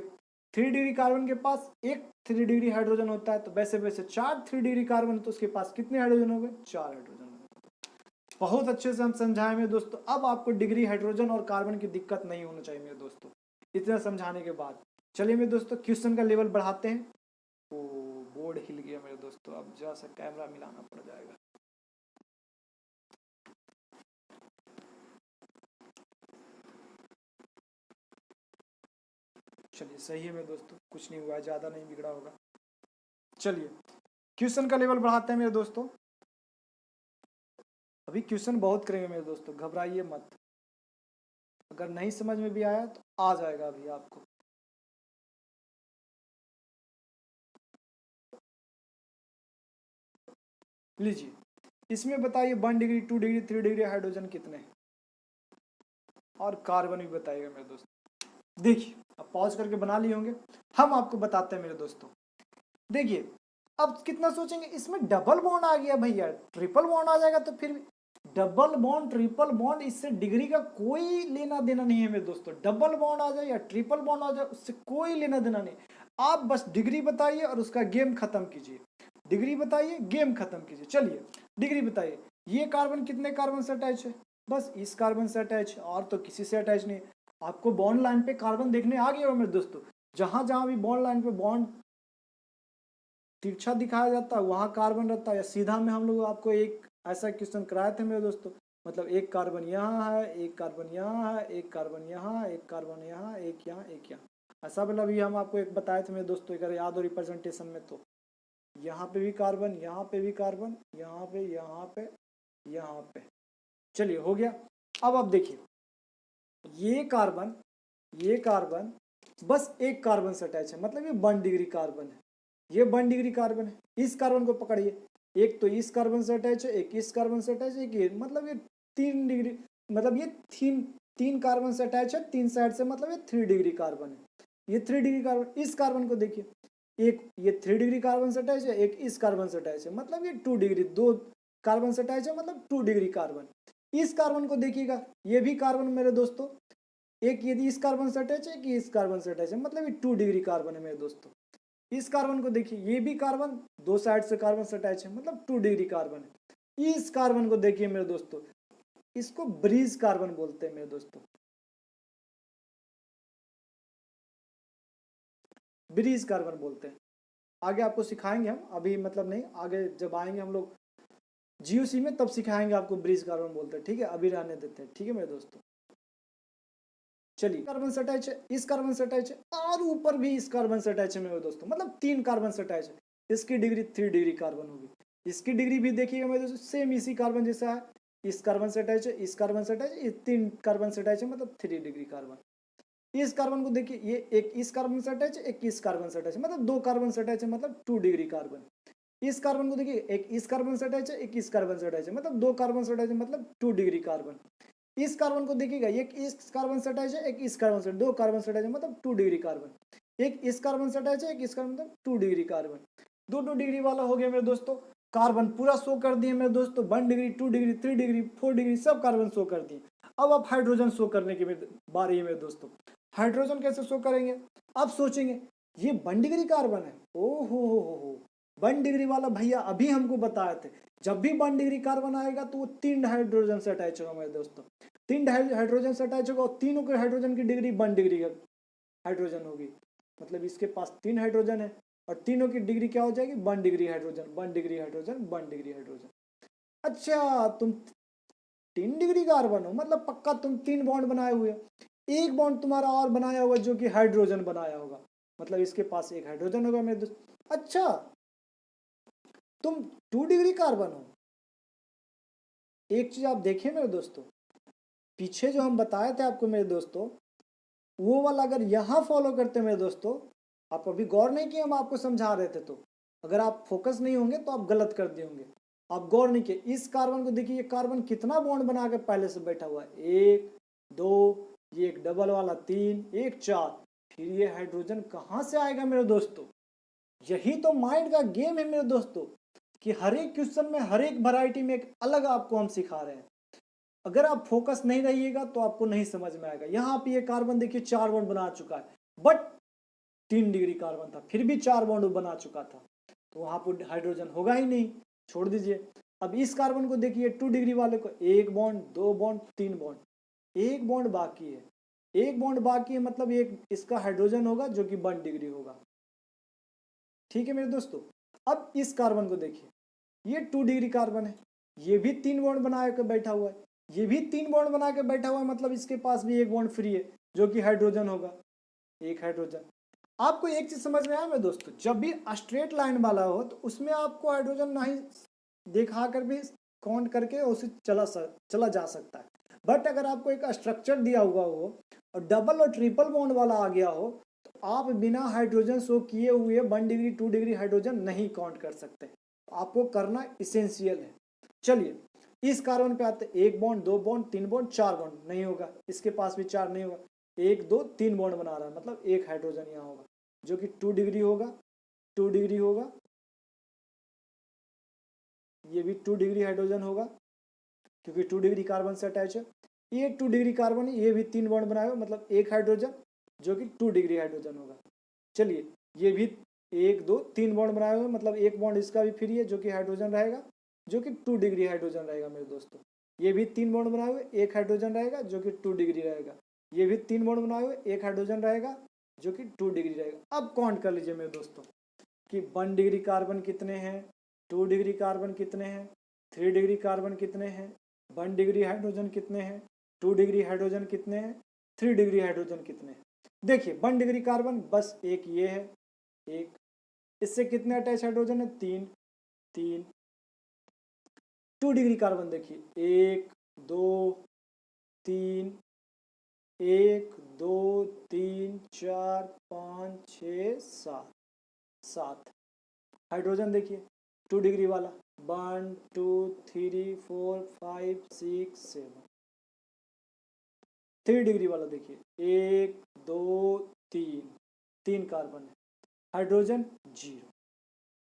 3 डिग्री कार्बन के पास एक 3 डिग्री हाइड्रोजन होता है, तो वैसे वैसे 4 3 डिग्री कार्बन, तो उसके पास कितने हाइड्रोजन हो गए? 4 हाइड्रोजन हो गए। बहुत अच्छे से हम समझाए मेरे दोस्तों। अब आपको डिग्री हाइड्रोजन और कार्बन की दिक्कत नहीं होना चाहिए मेरे दोस्तों, इतना समझाने के बाद। चलिए मेरे दोस्तों क्वेश्चन का लेवल बढ़ाते हैं। ओ बोर्ड हिल गया मेरे दोस्तों, अब जरा सा कैमरा मिलाना पड़ जाएगा। चलिए सही है मेरे दोस्तों, कुछ नहीं हुआ, ज़्यादा नहीं बिगड़ा होगा। चलिए क्वेश्चन का लेवल बढ़ाते हैं मेरे दोस्तों। अभी क्वेश्चन बहुत करेंगे मेरे दोस्तों, घबराइए मत। अगर नहीं समझ में भी आया तो आ जाएगा अभी आपको। लीजिए, इसमें बताइए 1 डिग्री 2 डिग्री 3 डिग्री हाइड्रोजन कितने हैं, और कार्बन भी बताइएगा मेरे दोस्तों। देखिए अब पॉज करके बना लिए होंगे, हम आपको बताते हैं मेरे दोस्तों। देखिए अब कितना सोचेंगे, इसमें डबल बॉन्ड आ गया भैया, ट्रिपल बॉन्ड आ जाएगा तो फिर डबल बॉन्ड ट्रिपल बॉन्ड, इससे डिग्री का कोई लेना देना नहीं है मेरे दोस्तों। डबल बॉन्ड आ जाए या ट्रिपल बॉन्ड आ जाए, उससे कोई लेना देना नहीं। आप बस डिग्री बताइए और उसका गेम खत्म कीजिए। डिग्री बताइए, गेम खत्म कीजिए। चलिए डिग्री बताइए, ये कार्बन कितने कार्बन से अटैच है? बस इस कार्बन से अटैच है, और तो किसी से अटैच नहीं। आपको बॉन्ड लाइन पे कार्बन देखने आ गया मेरे दोस्तों। जहां जहां भी बॉन्ड लाइन पे बॉन्ड तिरछा दिखाया जाता है वहां कार्बन रहता है, या सीधा में हम लोग आपको एक ऐसा क्वेश्चन कराए थे मेरे दोस्तों, मतलब एक कार्बन यहाँ है, एक कार्बन यहाँ है, एक कार्बन यहाँ, एक कार्बन यहाँ, एक यहाँ, एक यहाँ, ऐसा मतलब भी हम आपको एक बताए थे मेरे दोस्तों, अगर याद हो रिप्रेजेंटेशन में। तो यहाँ पे भी कार्बन, यहाँ पे भी कार्बन, यहाँ पे, यहाँ पे, यहाँ पे। चलिए हो गया। अब आप देखिए, ये कार्बन बस एक कार्बन से अटैच है, मतलब ये 1 डिग्री कार्बन है, ये 1 डिग्री कार्बन है। इस कार्बन को पकड़िए, एक तो इस कार्बन से अटैच है, एक इस कार्बन से अटैच है, एक ये, मतलब ये 3 डिग्री, मतलब ये तीन कार्बन से अटैच है 3 साइड से, मतलब ये 3 डिग्री कार्बन है। ये 3 डिग्री कार्बन, इस कार्बन को देखिए, एक ये 3 डिग्री कार्बन से अटैच है, एक इस कार्बन से अटैच है, मतलब ये 2 डिग्री, 2 कार्बन से अटैच है, मतलब 2 डिग्री कार्बन। इस कार्बन को देखिएगा, ये भी कार्बन मेरे दोस्तों, एक यदि इस कार्बन से अटैच है कि इस कार्बन से अटैच है, मतलब ये 2 डिग्री कार्बन है मेरे दोस्तों। इस कार्बन को देखिए, ये भी कार्बन 2 साइड से कार्बन से अटैच है, मतलब 2 डिग्री कार्बन है। इस कार्बन को देखिए मेरे दोस्तों, इसको ब्रिज कार्बन बोलते हैं मेरे दोस्तों, ब्रिज कार्बन बोलते हैं। आगे आपको सिखाएंगे हम, अभी मतलब नहीं, आगे जब आएंगे हम लोग जीओसी में तब सिखाएंगे आपको ब्रिज कार्बन बोलते हैं, ठीक है, अभी रहने देते हैं, ठीक है मेरे दोस्तों। चलिए कार्बन से अटैच है, इस कार्बन से अटैच है, और ऊपर भी इस कार्बन से अटैच है मेरे दोस्तों, मतलब 3 कार्बन से अटैच है। इसकी डिग्री 3 डिग्री कार्बन होगी। इसकी डिग्री भी देखिएगा मेरे दोस्तों, सेम इसी कार्बन जैसा है। इस कार्बन से अटैच है, इस कार्बन से अटैच है, 3 कार्बन से अटैच है, मतलब 3 डिग्री कार्बन। इस कार्बन को देखिए, ये एक इस कार्बन से अटैच है, एक इस कार्बन से अटैच है, मतलब 2 कार्बन से अटैच है, मतलब 2 डिग्री कार्बन। इस कार्बन को देखिए, एक इस कार्बन से अटैच है, एक इस कार्बन से अटैच है, मतलब 2 कार्बन से अटैच है, मतलब 2 डिग्री कार्बन। इस कार्बन को देखिएगा, एक इस कार्बन से अटैच है, एक इस कार्बन से, 2 कार्बन से अटैच है, मतलब 2 डिग्री कार्बन। एक इस कार्बन से अटैच है, एक इस कार्बन, मतलब 2 डिग्री कार्बन। 2 डिग्री वाला हो गया मेरे दोस्तों। कार्बन पूरा शो कर दिए मेरे दोस्तों, 1 डिग्री, 2 डिग्री, 3 डिग्री, 4 डिग्री, सब कार्बन शो कर दिए। अब आप हाइड्रोजन शो करने की बारी है मेरे दोस्तों। हाइड्रोजन कैसे शो करेंगे? आप सोचेंगे ये 1 डिग्री कार्बन है, ओ हो 1 डिग्री वाला भैया अभी हमको बताए थे, जब भी 1 डिग्री कार्बन आएगा तो वो 3 हाइड्रोजन से अटैच होगा मेरे दोस्तों। 3 हाइड्रोजन से अटैच होगा और तीनों के हाइड्रोजन की डिग्री 1 डिग्री हाइड्रोजन होगी। मतलब इसके पास 3 हाइड्रोजन है और तीनों की डिग्री क्या हो जाएगी? 1 degree hydrogen, 1 degree hydrogen, 1 degree hydrogen. अच्छा, तुम 3 डिग्री कार्बन हो, मतलब पक्का तुम 3 बॉन्ड बनाए हुए हो। एक बॉन्ड तुम्हारा और बनाया होगा जो कि हाइड्रोजन बनाया होगा, मतलब इसके पास एक हाइड्रोजन होगा मेरे दोस्त। अच्छा, तुम 2 डिग्री कार्बन हो। एक चीज आप देखें मेरे दोस्तों, पीछे जो हम बताए थे आपको मेरे दोस्तों, वो वाला अगर यहाँ फॉलो करते मेरे दोस्तों, आप अभी गौर नहीं किए, हम आपको समझा रहे थे, तो अगर आप फोकस नहीं होंगे तो आप गलत कर दिए होंगे। आप गौर नहीं किए, इस कार्बन को देखिए, ये कार्बन कितना बॉन्ड बना के पहले से बैठा हुआ है, 1 2, ये एक डबल वाला 3, एक 4, फिर ये हाइड्रोजन कहाँ से आएगा मेरे दोस्तों? यही तो माइंड का गेम है मेरे दोस्तों, कि हर एक क्वेश्चन में, हर एक वैरायटी में एक अलग आपको हम सिखा रहे हैं। अगर आप फोकस नहीं रहिएगा तो आपको नहीं समझ में आएगा। यहाँ पे ये कार्बन देखिए 4 बॉन्ड बना चुका है, बट 3 डिग्री कार्बन था, फिर भी 4 बॉन्ड बना चुका था, तो वहां पर हाइड्रोजन होगा ही नहीं, छोड़ दीजिए। अब इस कार्बन को देखिए, 2 डिग्री वाले को 1 बॉन्ड, 2 बॉन्ड, 3 बॉन्ड, 1 बॉन्ड बाकी है, 1 बॉन्ड बाकी है, मतलब एक इसका हाइड्रोजन होगा जो कि 1 डिग्री होगा। ठीक है मेरे दोस्तों। अब इस कार्बन को देखिए, ये 2 डिग्री कार्बन है, ये भी 3 बॉन्ड बना के बैठा हुआ है, ये भी 3 बॉन्ड बना के बैठा हुआ है, मतलब इसके पास भी 1 बॉन्ड फ्री है जो कि हाइड्रोजन होगा, एक हाइड्रोजन। आपको एक चीज समझ में आया मेरे दोस्तों, जब भी स्ट्रेट लाइन वाला हो तो उसमें आपको हाइड्रोजन नहीं दिखा कर भी काउंट करके उसे चला जा सकता है। बट अगर आपको एक स्ट्रक्चर दिया हुआ हो और डबल और ट्रिपल बॉन्ड वाला आ गया हो, तो आप बिना हाइड्रोजन शो किए हुए 1 डिग्री 2 डिग्री हाइड्रोजन नहीं काउंट कर सकते। आपको करना इसेंशियल है। चलिए इस कार्बन पे आते, 1 बॉन्ड, 2 बॉन्ड, 3 बॉन्ड, 4 बॉन्ड, नहीं होगा, इसके पास भी 4 नहीं होगा, 1 2 3 बॉन्ड बना रहा है, मतलब एक हाइड्रोजन यहाँ होगा जो कि 2 डिग्री होगा, 2 डिग्री होगा, ये भी 2 डिग्री हाइड्रोजन होगा क्योंकि 2 डिग्री कार्बन से अटैच है। ये 2 डिग्री कार्बन है, ये भी 3 बॉन्ड बनाएगा, मतलब एक हाइड्रोजन जो कि 2 डिग्री हाइड्रोजन होगा। चलिए ये भी 1 2 3 बॉन्ड बनाए हुए, मतलब एक बॉन्ड इसका भी फ्री है जो कि हाइड्रोजन रहेगा, जो कि 2 डिग्री हाइड्रोजन रहेगा मेरे दोस्तों। ये भी 3 बॉन्ड बनाए हुए, एक हाइड्रोजन रहेगा जो कि 2 डिग्री रहेगा। ये भी 3 बॉन्ड बनाए हुए, एक हाइड्रोजन रहेगा जो कि 2 डिग्री रहेगा। अब काउंट कर लीजिए मेरे दोस्तों कि 1 डिग्री कार्बन कितने हैं, 2 डिग्री कार्बन कितने हैं, 3 डिग्री कार्बन कितने हैं, 1 डिग्री हाइड्रोजन कितने हैं, 2 डिग्री हाइड्रोजन कितने हैं, 3 डिग्री हाइड्रोजन कितने हैं। देखिए 1 डिग्री कार्बन बस एक ये है, एक, इससे कितने अटैच हाइड्रोजन है, 3 3। 2 डिग्री कार्बन देखिए, 1 2 3, 1 2 3 4 5 6 7, 7 हाइड्रोजन देखिए 2 डिग्री वाला, 1 2 3 4 5 6 7। 3 डिग्री वाला देखिए, 1 2 3, 3 कार्बन है, हाइड्रोजन 0।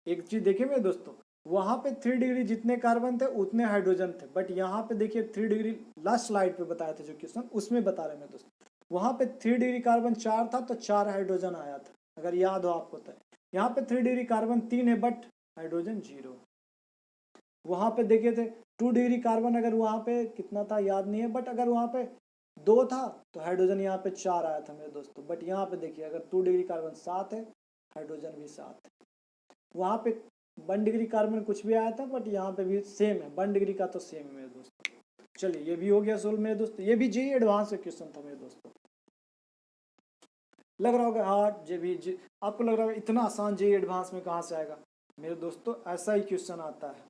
एक चीज देखिए मेरे दोस्तों, वहां पे 3 डिग्री जितने कार्बन थे उतने हाइड्रोजन थे, बट यहाँ पे देखिए 3 डिग्री लास्ट स्लाइड पे बताया था जो क्वेश्चन, उसमें बता रहे हैं मेरे दोस्तों, वहां पे 3 डिग्री कार्बन 4 था तो 4 हाइड्रोजन आया था, अगर याद हो आपको तो। यहाँ पे 3 डिग्री कार्बन 3 है बट हाइड्रोजन 0। वहां पे देखे थे 2 डिग्री कार्बन, अगर वहां पे कितना था याद नहीं है, बट अगर वहां पे 2 था तो हाइड्रोजन यहाँ पे 4 आया था मेरे दोस्तों। बट यहाँ पे देखिए अगर 2 डिग्री कार्बन 7 है, हाइड्रोजन भी 7 है। वहां पे 1 डिग्री कार्बन कुछ भी आया था, बट यहाँ पे भी सेम है, 1 डिग्री का तो सेम है मेरे दोस्तों। चलिए ये भी हो गया सोल्व मेरे दोस्तों, ये भी जेईई एडवांस का क्वेश्चन था मेरे दोस्तों। लग रहा होगा हार्ड, आपको लग रहा होगा इतना आसान जेईई एडवांस में कहाँ से आएगा। मेरे दोस्तों ऐसा ही क्वेश्चन आता है,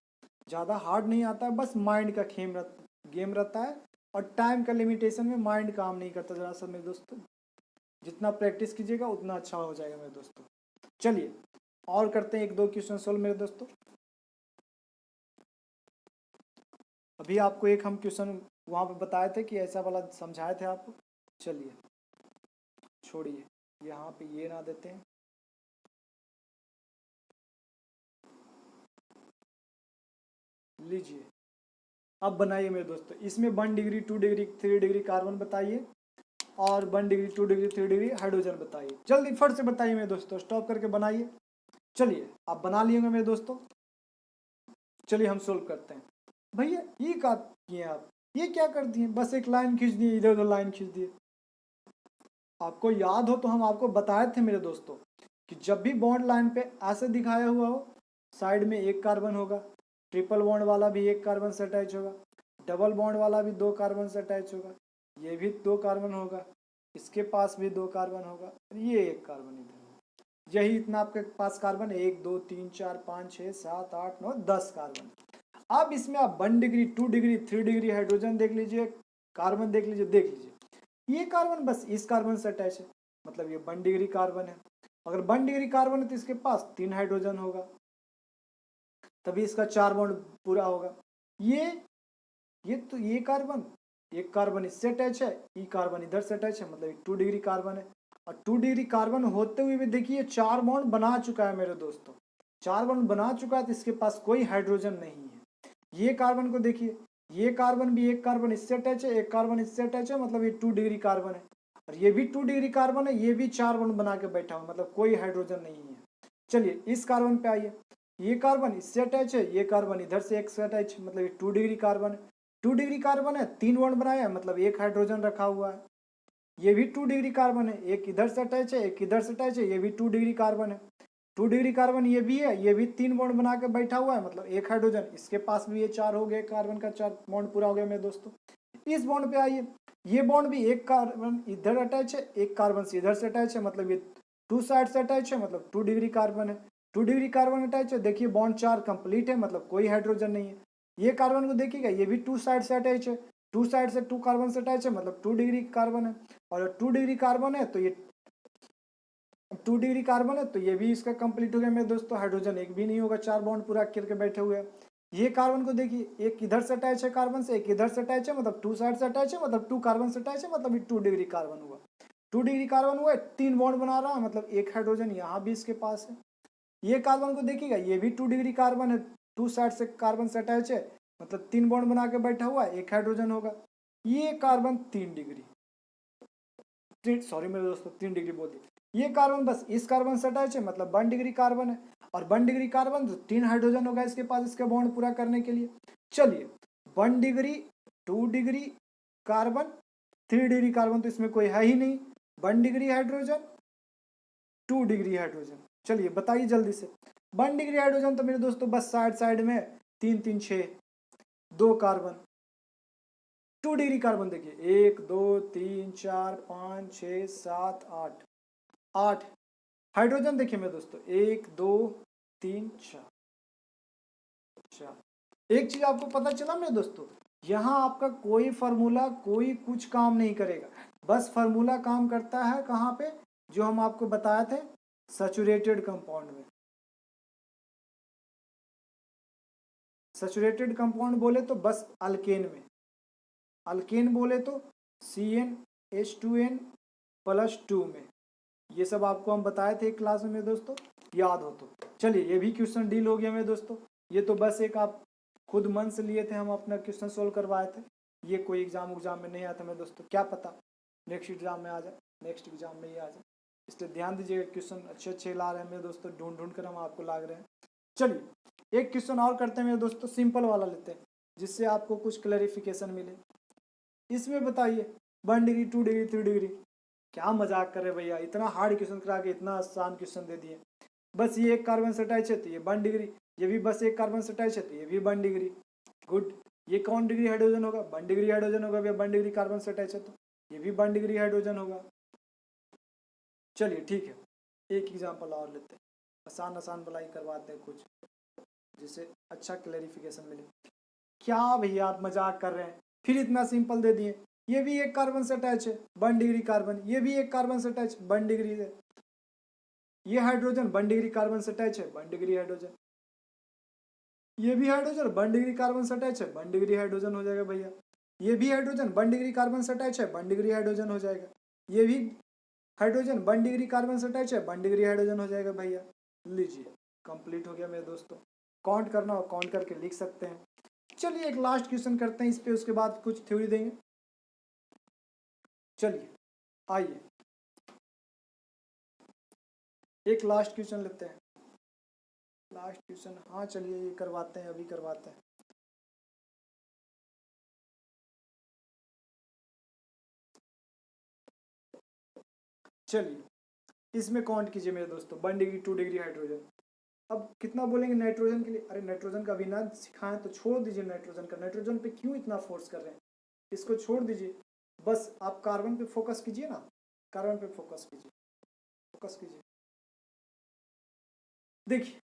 ज़्यादा हार्ड नहीं आता है, बस माइंड का गेम रहता है और टाइम का लिमिटेशन में माइंड काम नहीं करता ज़रा सा मेरे दोस्तों। जितना प्रैक्टिस कीजिएगा उतना अच्छा हो जाएगा मेरे दोस्तों। चलिए और करते हैं 1-2 क्वेश्चन सोल्व मेरे दोस्तों। अभी आपको एक हम क्वेश्चन वहाँ पे बताए थे कि ऐसा वाला समझाए थे आपको। चलिए छोड़िए, यहाँ पे ये ना देते हैं। लीजिए अब बनाइए मेरे दोस्तों, इसमें 1 डिग्री 2 डिग्री 3 डिग्री कार्बन बताइए और 1 डिग्री 2 डिग्री 3 डिग्री हाइड्रोजन बताइए। जल्दी फट से बताइए मेरे दोस्तों, स्टॉप करके बनाइए। चलिए आप बना लिए मेरे दोस्तों। चलिए हम सोल्व करते हैं। भैया ये क्या किए आप, ये क्या कर दिए, बस एक लाइन खींच दिए, इधर उधर लाइन खींच दिए। आपको याद हो तो हम आपको बताए थे मेरे दोस्तों कि जब भी बॉन्ड लाइन पे ऐसे दिखाया हुआ हो, साइड में एक कार्बन होगा, ट्रिपल बॉन्ड वाला भी एक कार्बन से अटैच होगा, डबल बॉन्ड वाला भी 2 कार्बन से अटैच होगा, ये भी 2 कार्बन होगा, इसके पास भी 2 कार्बन होगा, ये एक कार्बन इधर होगा। यही इतना आपके पास कार्बन है, 1 2 3 4 5 6 7 8 9 10 कार्बन। अब इसमें आप 1 डिग्री 2 डिग्री 3 डिग्री हाइड्रोजन देख लीजिए, कार्बन देख लीजिए, देख लीजिए ये कार्बन बस इस कार्बन से अटैच है, मतलब ये 1 डिग्री कार्बन है। अगर 1 डिग्री कार्बन है तो इसके पास 3 हाइड्रोजन होगा, तभी इसका 4 बॉन्ड पूरा होगा। ये कार्बन, एक कार्बन इससे अटैच है, ई कार्बन इधर से अटैच है, मतलब 2 डिग्री कार्बन है। और 2 डिग्री कार्बन होते हुए भी देखिए 4 बॉन्ड बना चुका है मेरे दोस्तों, 4 बॉन्ड बना चुका है, तो इसके पास कोई हाइड्रोजन नहीं है। ये कार्बन को देखिए, ये कार्बन भी एक कार्बन इससे अटैच है, एक कार्बन इससे अटैच है, मतलब ये 2 डिग्री कार्बन है। और ये भी 2 डिग्री कार्बन है, ये भी 4 बॉन्ड बना के बैठा हुआ, मतलब कोई हाइड्रोजन नहीं है। चलिए इस कार्बन पे आइए, ये कार्बन इससे अटैच है, ये कार्बन इधर से एक से अटैच है, मतलब ये 2 डिग्री कार्बन है। 2 डिग्री कार्बन है, 3 बॉन्ड बनाया है, मतलब एक हाइड्रोजन रखा हुआ है। ये भी 2 डिग्री कार्बन है, एक इधर से अटैच है, एक इधर से अटैच है, ये भी 2 डिग्री कार्बन है। 2 डिग्री कार्बन ये भी है, ये भी 3 बॉन्ड बना के बैठा हुआ है, मतलब एक हाइड्रोजन, इसके पास भी ये 4 हो गए, कार्बन का 4 बॉन्ड पूरा हो गया मेरे दोस्तों। इस बॉन्ड पे आइए, ये बॉन्ड भी एक कार्बन इधर अटैच है, एक कार्बन से इधर से अटैच है, मतलब ये 2 साइड से अटैच है, मतलब 2 डिग्री कार्बन है। 2 डिग्री कार्बन अटैच है, देखिए बॉन्ड 4 कंप्लीट है, मतलब कोई हाइड्रोजन नहीं है। ये कार्बन को देखिएगा, ये भी 2 साइड से अटैच है, 2 साइड से 2 कार्बन से अटैच है, मतलब 2 डिग्री कार्बन है। और 2 डिग्री कार्बन है तो ये 2 डिग्री कार्बन है, तो ये भी इसका कंप्लीट हो गया मेरे दोस्तों, हाइड्रोजन एक भी नहीं होगा, 4 बॉन्ड पूरा करके बैठे हुए हैं। ये कार्बन को देखिए, एक इधर से अटैच है कार्बन से, एक इधर से अटैच है, मतलब 2 साइड से अटैच है, मतलब 2 कार्बन से अटैच है, मतलब ये 2 डिग्री कार्बन हुआ। 2 डिग्री कार्बन हुआ, 3 बॉन्ड बना रहा है, मतलब एक हाइड्रोजन यहाँ भी इसके पास है। ये कार्बन को देखिएगा, ये भी 2 डिग्री कार्बन है, 2 साइड से कार्बन से अटैच है, मतलब 3 बॉन्ड बना के बैठा हुआ है, एक हाइड्रोजन होगा। ये कार्बन 3 डिग्री, सॉरी मेरे दोस्तों 3 डिग्री बोल दिया। ये कार्बन बस इस कार्बन से अटैच है, मतलब 1 डिग्री कार्बन है, और 1 डिग्री कार्बन तो 3 हाइड्रोजन होगा इसके पास, इसका बॉन्ड पूरा करने के लिए। चलिए 1 degree 2 degree carbon 3 degree carbon तो इसमें कोई है ही नहीं, 1 डिग्री हाइड्रोजन 2 डिग्री हाइड्रोजन। चलिए बताइए जल्दी से, 1 डिग्री हाइड्रोजन तो मेरे दोस्तों बस साइड साइड में 3 3 6 2 कार्बन। 2 डिग्री कार्बन देखिए 1 2 3 4 5 6 7 8 8 हाइड्रोजन देखिए मेरे दोस्तों 1 2 3 4 4। एक चीज आपको पता चला मेरे दोस्तों, यहाँ आपका कोई फार्मूला कोई कुछ काम नहीं करेगा, बस फार्मूला काम करता है कहाँ पे, जो हम आपको बताए थे सैचुरेटेड कंपाउंड में। सैचुरेटेड कंपाउंड बोले तो बस अल्केन में, अल्केन बोले तो CnH2n + 2 में। ये सब आपको हम बताए थे क्लास में मेरे दोस्तों, याद हो तो। चलिए ये भी क्वेश्चन डील हो गया मेरे दोस्तों, ये तो बस एक आप खुद मन से लिए थे, हम अपना क्वेश्चन सोल्व करवाए थे, ये कोई एग्जाम में नहीं आता मेरे दोस्तों, क्या पता नेक्स्ट एग्जाम में आ जाए, नेक्स्ट एग्जाम में ही आ जाए, इसलिए ध्यान दीजिएगा, क्वेश्चन अच्छे अच्छे ला रहे हैं मेरे दोस्तों, ढूंढ ढूंढ कर हम आपको ला रहे हैं। चलिए एक क्वेश्चन और करते हैं मेरे दोस्तों, सिंपल वाला लेते हैं, जिससे आपको कुछ क्लैरिफिकेशन मिले। इसमें बताइए 1 डिग्री 2 डिग्री 3 डिग्री, क्या मजाक कर रहे भैया, इतना हार्ड क्वेश्चन करा के इतना आसान क्वेश्चन दे दिए। बस ये एक कार्बन से अटैच है तो ये 1 डिग्री, ये भी बस एक कार्बन से अटैच है तो ये भी 1 डिग्री। गुड, ये कौन डिग्री हाइड्रोजन होगा, 1 डिग्री हाइड्रोजन होगा भैया, 1 डिग्री कार्बन से अटैच है तो ये भी 1 डिग्री हाइड्रोजन होगा। चलिए ठीक है, एक एग्जाम्पल और लेते हैं, आसान आसान भलाई करवाते हैं कुछ, जिससे अच्छा क्लैरिफिकेशन मिले। क्या भैया आप मजाक कर रहे हैं, फिर इतना सिंपल दे दिए, ये भी एक कार्बन से अटैच है 1 डिग्री कार्बन, ये भी एक कार्बन से अटैच 1 डिग्री है, ये हाइड्रोजन 1 डिग्री कार्बन से अटैच है 1 डिग्री हाइड्रोजन, ये भी हाइड्रोजन 1 डिग्री कार्बन से अटैच है 1 डिग्री हाइड्रोजन हो जाएगा भैया, ये भी हाइड्रोजन 1 डिग्री कार्बन से अटैच है 1 डिग्री हाइड्रोजन हो जाएगा, ये भी हाइड्रोजन 1 डिग्री कार्बन से अटैच है 1 डिग्री हाइड्रोजन हो जाएगा भैया। लीजिए कंप्लीट हो गया मेरे दोस्तों, काउंट करना हो काउंट करके लिख सकते हैं। चलिए एक लास्ट क्वेश्चन करते हैं इस पे, उसके बाद कुछ थ्योरी देंगे। चलिए आइए एक लास्ट क्वेश्चन लेते हैं, लास्ट क्वेश्चन, हाँ चलिए ये करवाते हैं, अभी करवाते हैं। चलिए इसमें काउंट कीजिए मेरे दोस्तों, 1 डिग्री 2 डिग्री हाइड्रोजन। अब कितना बोलेंगे नाइट्रोजन के लिए, अरे नाइट्रोजन का बिना सिखाएं तो छोड़ दीजिए, नाइट्रोजन का, नाइट्रोजन पे क्यों इतना फोर्स कर रहे हैं, इसको छोड़ दीजिए, बस आप कार्बन पे फोकस कीजिए ना, कार्बन पे फोकस कीजिए, फोकस कीजिए। देखिए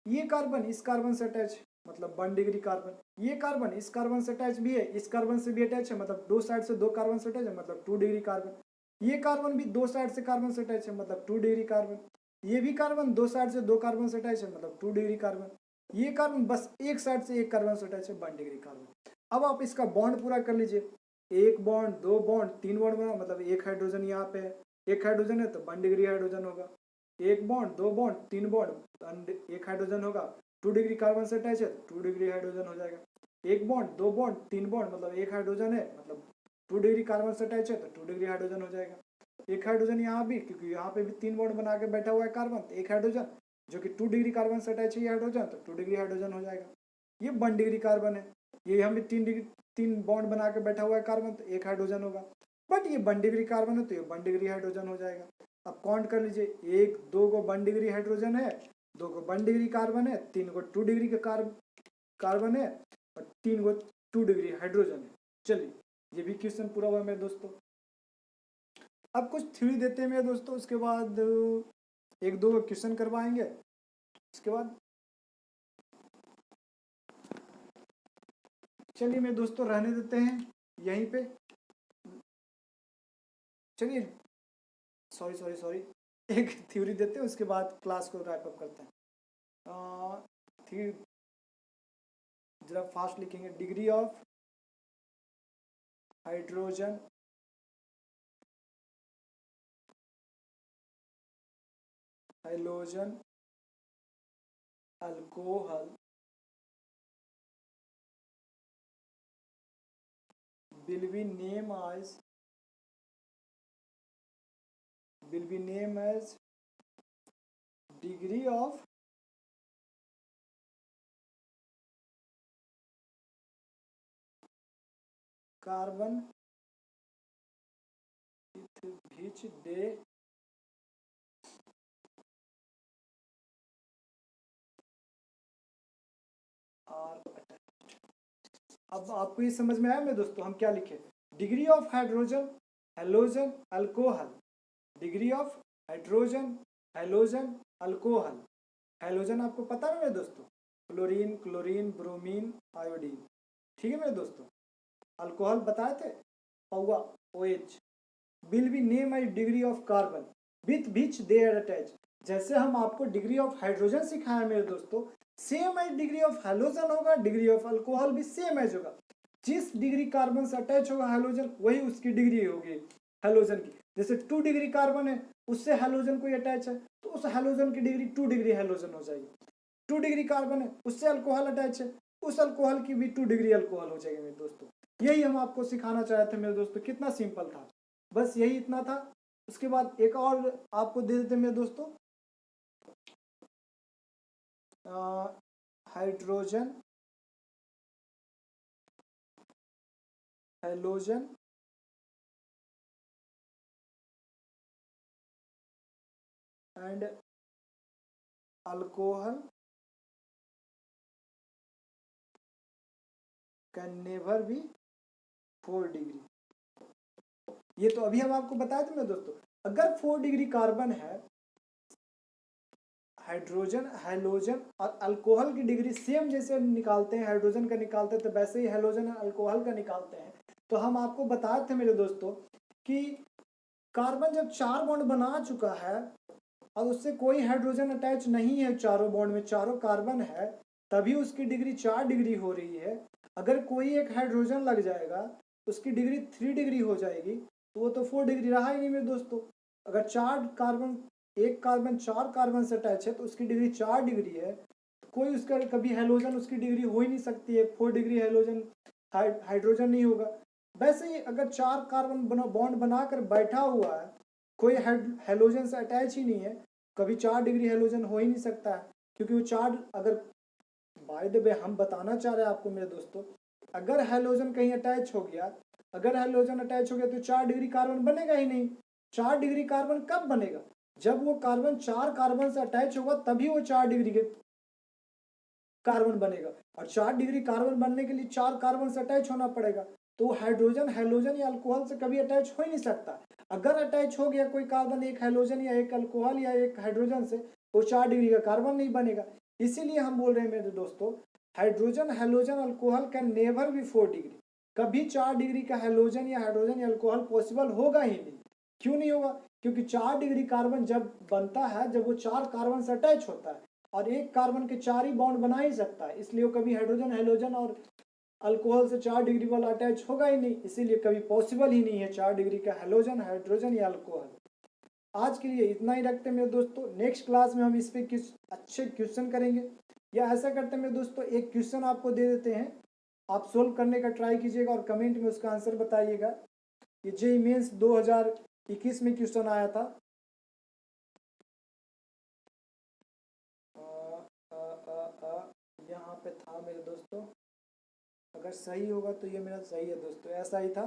ये कार्बन इस कार्बन से अटैच है मतलब 1 डिग्री कार्बन, ये कार्बन इस कार्बन से अटैच भी है, इस कार्बन से भी अटैच है मतलब दो साइड से दो कार्बन से अटैच है मतलब 2 डिग्री कार्बन, ये कार्बन भी दो साइड से कार्बन से अटैच है मतलब 2 डिग्री कार्बन, ये भी कार्बन दो साइड से दो कार्बन से अटैच है मतलब 2 डिग्री कार्बन, ये कार्बन बस एक साइड से एक कार्बन से अटैच है 1 डिग्री कार्बन। अब आप इसका बॉन्ड पूरा कर लीजिए, एक बॉन्ड, दो बॉन्ड, तीन बॉन्ड बना मतलब एक हाइड्रोजन यहाँ पे है, एक हाइड्रोजन है तो 1 डिग्री हाइड्रोजन होगा, एक बॉन्ड, दो बॉन्ड, तीन बॉन्ड, एक हाइड्रोजन होगा, 2 डिग्री कार्बन से अटैच है तो 2 डिग्री हाइड्रोजन हो जाएगा, एक बॉन्ड, दो बॉन्ड, तीन बॉन्ड मतलब एक हाइड्रोजन है मतलब 2 डिग्री कार्बन से अटैच है तो 2 डिग्री हाइड्रोजन हो जाएगा, एक हाइड्रोजन यहाँ भी, क्योंकि यहाँ पे भी तीन बॉन्ड बना के बैठा हुआ है कार्बन, तो एक हाइड्रोजन जो कि 2 डिग्री कार्बन से अटैच है ये हाइड्रोजन तो 2 डिग्री हाइड्रोजन हो जाएगा, ये 1 डिग्री कार्बन है, ये यहाँ भी 3 डिग्री, तीन बॉन्ड बना के बैठा हुआ है कार्बन तो एक हाइड्रोजन होगा, बट ये 1 डिग्री कार्बन है तो ये 1 डिग्री हाइड्रोजन हो जाएगा। अब काउंट कर लीजिए, एक दो को 1 डिग्री हाइड्रोजन है, दो को 1 डिग्री कार्बन है, तीन को 2 डिग्री का कार्बन है और तीन को 2 डिग्री हाइड्रोजन है। चलिए ये भी क्वेश्चन पूरा हुआ मेरे दोस्तों। अब कुछ थ्योरी देते हैं मेरे दोस्तों, उसके बाद एक दो क्वेश्चन करवाएंगे, उसके बाद चलिए मेरे दोस्तों रहने देते हैं यहीं पे। चलिए सॉरी एक थ्योरी देते हैं, उसके बाद क्लास को रैप अप करते हैं। थ्योरी जरा फास्ट लिखेंगे, degree of hydrogen halogen alcohol will be named as degree of carbon with which they are attached। अब आपको ये समझ में आया मेरे दोस्तों हम क्या लिखे, degree of hydrogen halogen alcohol, degree of hydrogen halogen alcohol, halogen आपको पता है मेरे दोस्तों, क्लोरीन, क्लोरीन, ब्रोमीन, आयोडीन, ठीक है मेरे दोस्तों, अल्कोहल बताए थे पौआ OH, will be name as degree of carbon with which they are attach, जैसे हम आपको डिग्री ऑफ हाइड्रोजन सिखाया मेरे दोस्तों, same as degree of halogen होगा, डिग्री ऑफ अल्कोहल भी सेम एज होगा, जिस डिग्री कार्बन से अटैच होगा हेलोजन वही उसकी डिग्री होगी हेलोजन की, जैसे 2 डिग्री कार्बन है उससे हेलोजन कोई अटैच है तो उस हेलोजन की डिग्री 2 डिग्री हेलोजन हो जाएगी, 2 डिग्री कार्बन है उससे अल्कोहल अटैच है उस अल्कोहल की भी 2 डिग्री अल्कोहल हो जाएगी मेरे दोस्तों। यही हम आपको सिखाना चाहते थे मेरे दोस्तों, कितना सिंपल था, बस यही इतना था। उसके बाद एक और आपको दे देते मेरे दोस्तों, hydrogen halogen and alcohol can never be 4 degree, ये तो अभी हम आपको बताए थे मेरे दोस्तों, अगर 4 डिग्री कार्बन है, हाइड्रोजन हेलोजन और अल्कोहल की डिग्री सेम जैसे निकालते हैं, हाइड्रोजन का निकालते हैं तो वैसे ही हेलोजन और अल्कोहल का निकालते हैं, तो हम आपको बताए थे मेरे दोस्तों कि कार्बन जब 4 बॉन्ड बना चुका है और उससे कोई हाइड्रोजन अटैच नहीं है, चारों बॉन्ड में चारों कार्बन है, तभी उसकी डिग्री 4 डिग्री हो रही है। अगर कोई एक हाइड्रोजन लग जाएगा उसकी डिग्री 3 डिग्री हो जाएगी, तो वो तो 4 डिग्री रहा ही नहीं मेरे दोस्तों। अगर एक कार्बन 4 कार्बन से अटैच है तो उसकी डिग्री 4 डिग्री है, तो कोई उसका कभी हाइड्रोजन उसकी डिग्री हो ही नहीं सकती है, 4 डिग्री हाइड्रोजन हाइड्रोजन नहीं होगा। वैसे ही अगर 4 कार्बन बॉन्ड बनाकर बैठा हुआ है, कोई हेलोजन से अटैच ही नहीं है, कभी 4 डिग्री हेलोजन हो ही नहीं सकता है, क्योंकि वो 4 अगर बाय द वे हम बताना चाह रहे हैं आपको मेरे दोस्तों, अगर हेलोजन कहीं अटैच हो गया, तो 4 डिग्री कार्बन बनेगा ही नहीं। 4 डिग्री कार्बन कब बनेगा? जब वो कार्बन 4 कार्बन से अटैच होगा तभी वो 4 डिग्री के कार्बन बनेगा, और 4 डिग्री कार्बन बनने के लिए 4 कार्बन से अटैच होना पड़ेगा। तो हाइड्रोजन हेलोजन या अल्कोहल से कभी अटैच हो ही नहीं सकता। अगर अटैच हो गया कोई कार्बन एक हेलोजन या एक अल्कोहल या एक हाइड्रोजन से, वो 4 डिग्री का कार्बन नहीं बनेगा। इसीलिए हम बोल रहे हैं मेरे दोस्तों, hydrogen halogen alcohol can never be 4 degree. कभी 4 डिग्री का हेलोजन या हाइड्रोजन या अल्कोहल पॉसिबल होगा ही नहीं। क्यों नहीं होगा? क्योंकि 4 डिग्री कार्बन जब बनता है, जब वो 4 कार्बन से अटैच होता है, और एक कार्बन के 4 ही बॉन्ड बना ही सकता है, इसलिए वो कभी हाइड्रोजन हेलोजन और अल्कोहल से 4 डिग्री वाला अटैच होगा ही नहीं, इसीलिए कभी पॉसिबल ही नहीं है 4 डिग्री का हेलोजन हाइड्रोजन या अल्कोहल। आज के लिए इतना ही रखते हैं मेरे दोस्तों। नेक्स्ट क्लास में हम इस पे कुछ अच्छे क्वेश्चन करेंगे, या ऐसा करते हैं मेरे दोस्तों, एक क्वेश्चन आपको दे देते हैं, आप सोल्व करने का ट्राई कीजिएगा और कमेंट में उसका आंसर बताइएगा। ये जेईई मेंस 2021 में क्वेश्चन आया था। यहाँ पे था मेरे दोस्तों, अगर सही होगा तो ये मेरा सही है दोस्तों, ऐसा ही था,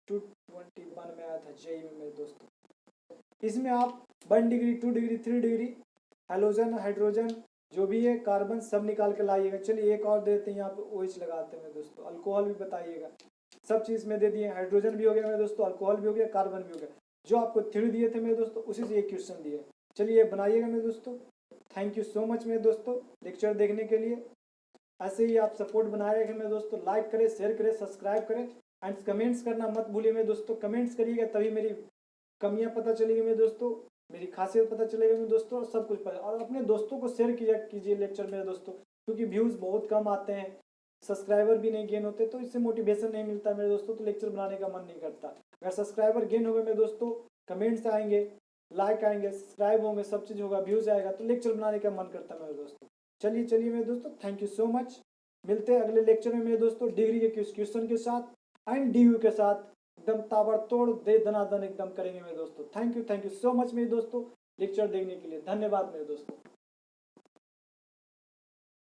221 में आया था जेईई में मेरे दोस्तों। इसमें आप 1 degree 2 degree 3 degree halogen hydrogen जो भी है कार्बन सब निकाल के लाइएगा। चलिए एक और देते हैं, यहाँ पे OH लगाते हैं मेरे दोस्तों, अल्कोहल भी बताइएगा। सब चीज़ में दे दिए, हाइड्रोजन भी हो गया मेरे दोस्तों, अल्कोहल भी हो गया, कार्बन भी हो गया। जो आपको थ्योरी दिए थे मेरे दोस्तों उसी से एक क्वेश्चन दिए। चलिए बनाइएगा मेरे दोस्तों। थैंक यू सो मच मेरे दोस्तों लेक्चर देखने के लिए। ऐसे ही आप सपोर्ट बनाए रखें मेरे दोस्तों, लाइक करें, शेयर करें, सब्सक्राइब करें, एंड कमेंट्स करना मत भूलिए मेरे दोस्तों। कमेंट्स करिएगा तभी मेरी कमियां पता चलेगी मेरे दोस्तों, मेरी खासियत पता चलेगा मेरे दोस्तों, सब कुछ पता। और अपने दोस्तों को शेयर कीजिए लेक्चर मेरे दोस्तों, क्योंकि व्यूज़ बहुत कम आते हैं, सब्सक्राइबर भी नहीं गेन होते, तो इससे मोटिवेशन नहीं मिलता मेरे दोस्तों, तो लेक्चर बनाने का मन नहीं करता। अगर सब्सक्राइबर गेन होगा मेरे दोस्तों, कमेंट्स आएंगे, लाइक आएंगे, सब्सक्राइब होंगे, सब चीज़ होगा, व्यूज़ आएगा, तो लेक्चर बनाने का मन करता है मेरे दोस्तों। चलिए मेरे दोस्तों, थैंक यू सो मच। मिलते हैं अगले लेक्चर में मेरे दोस्तों, डिग्री के क्वेश्चन के साथ एंड DU के साथ, एकदम ताबड़तोड़ दे दनादन एकदम करेंगे मेरे दोस्तों। थैंक यू सो मच मेरे दोस्तों लेक्चर देखने के लिए। धन्यवाद मेरे दोस्तों।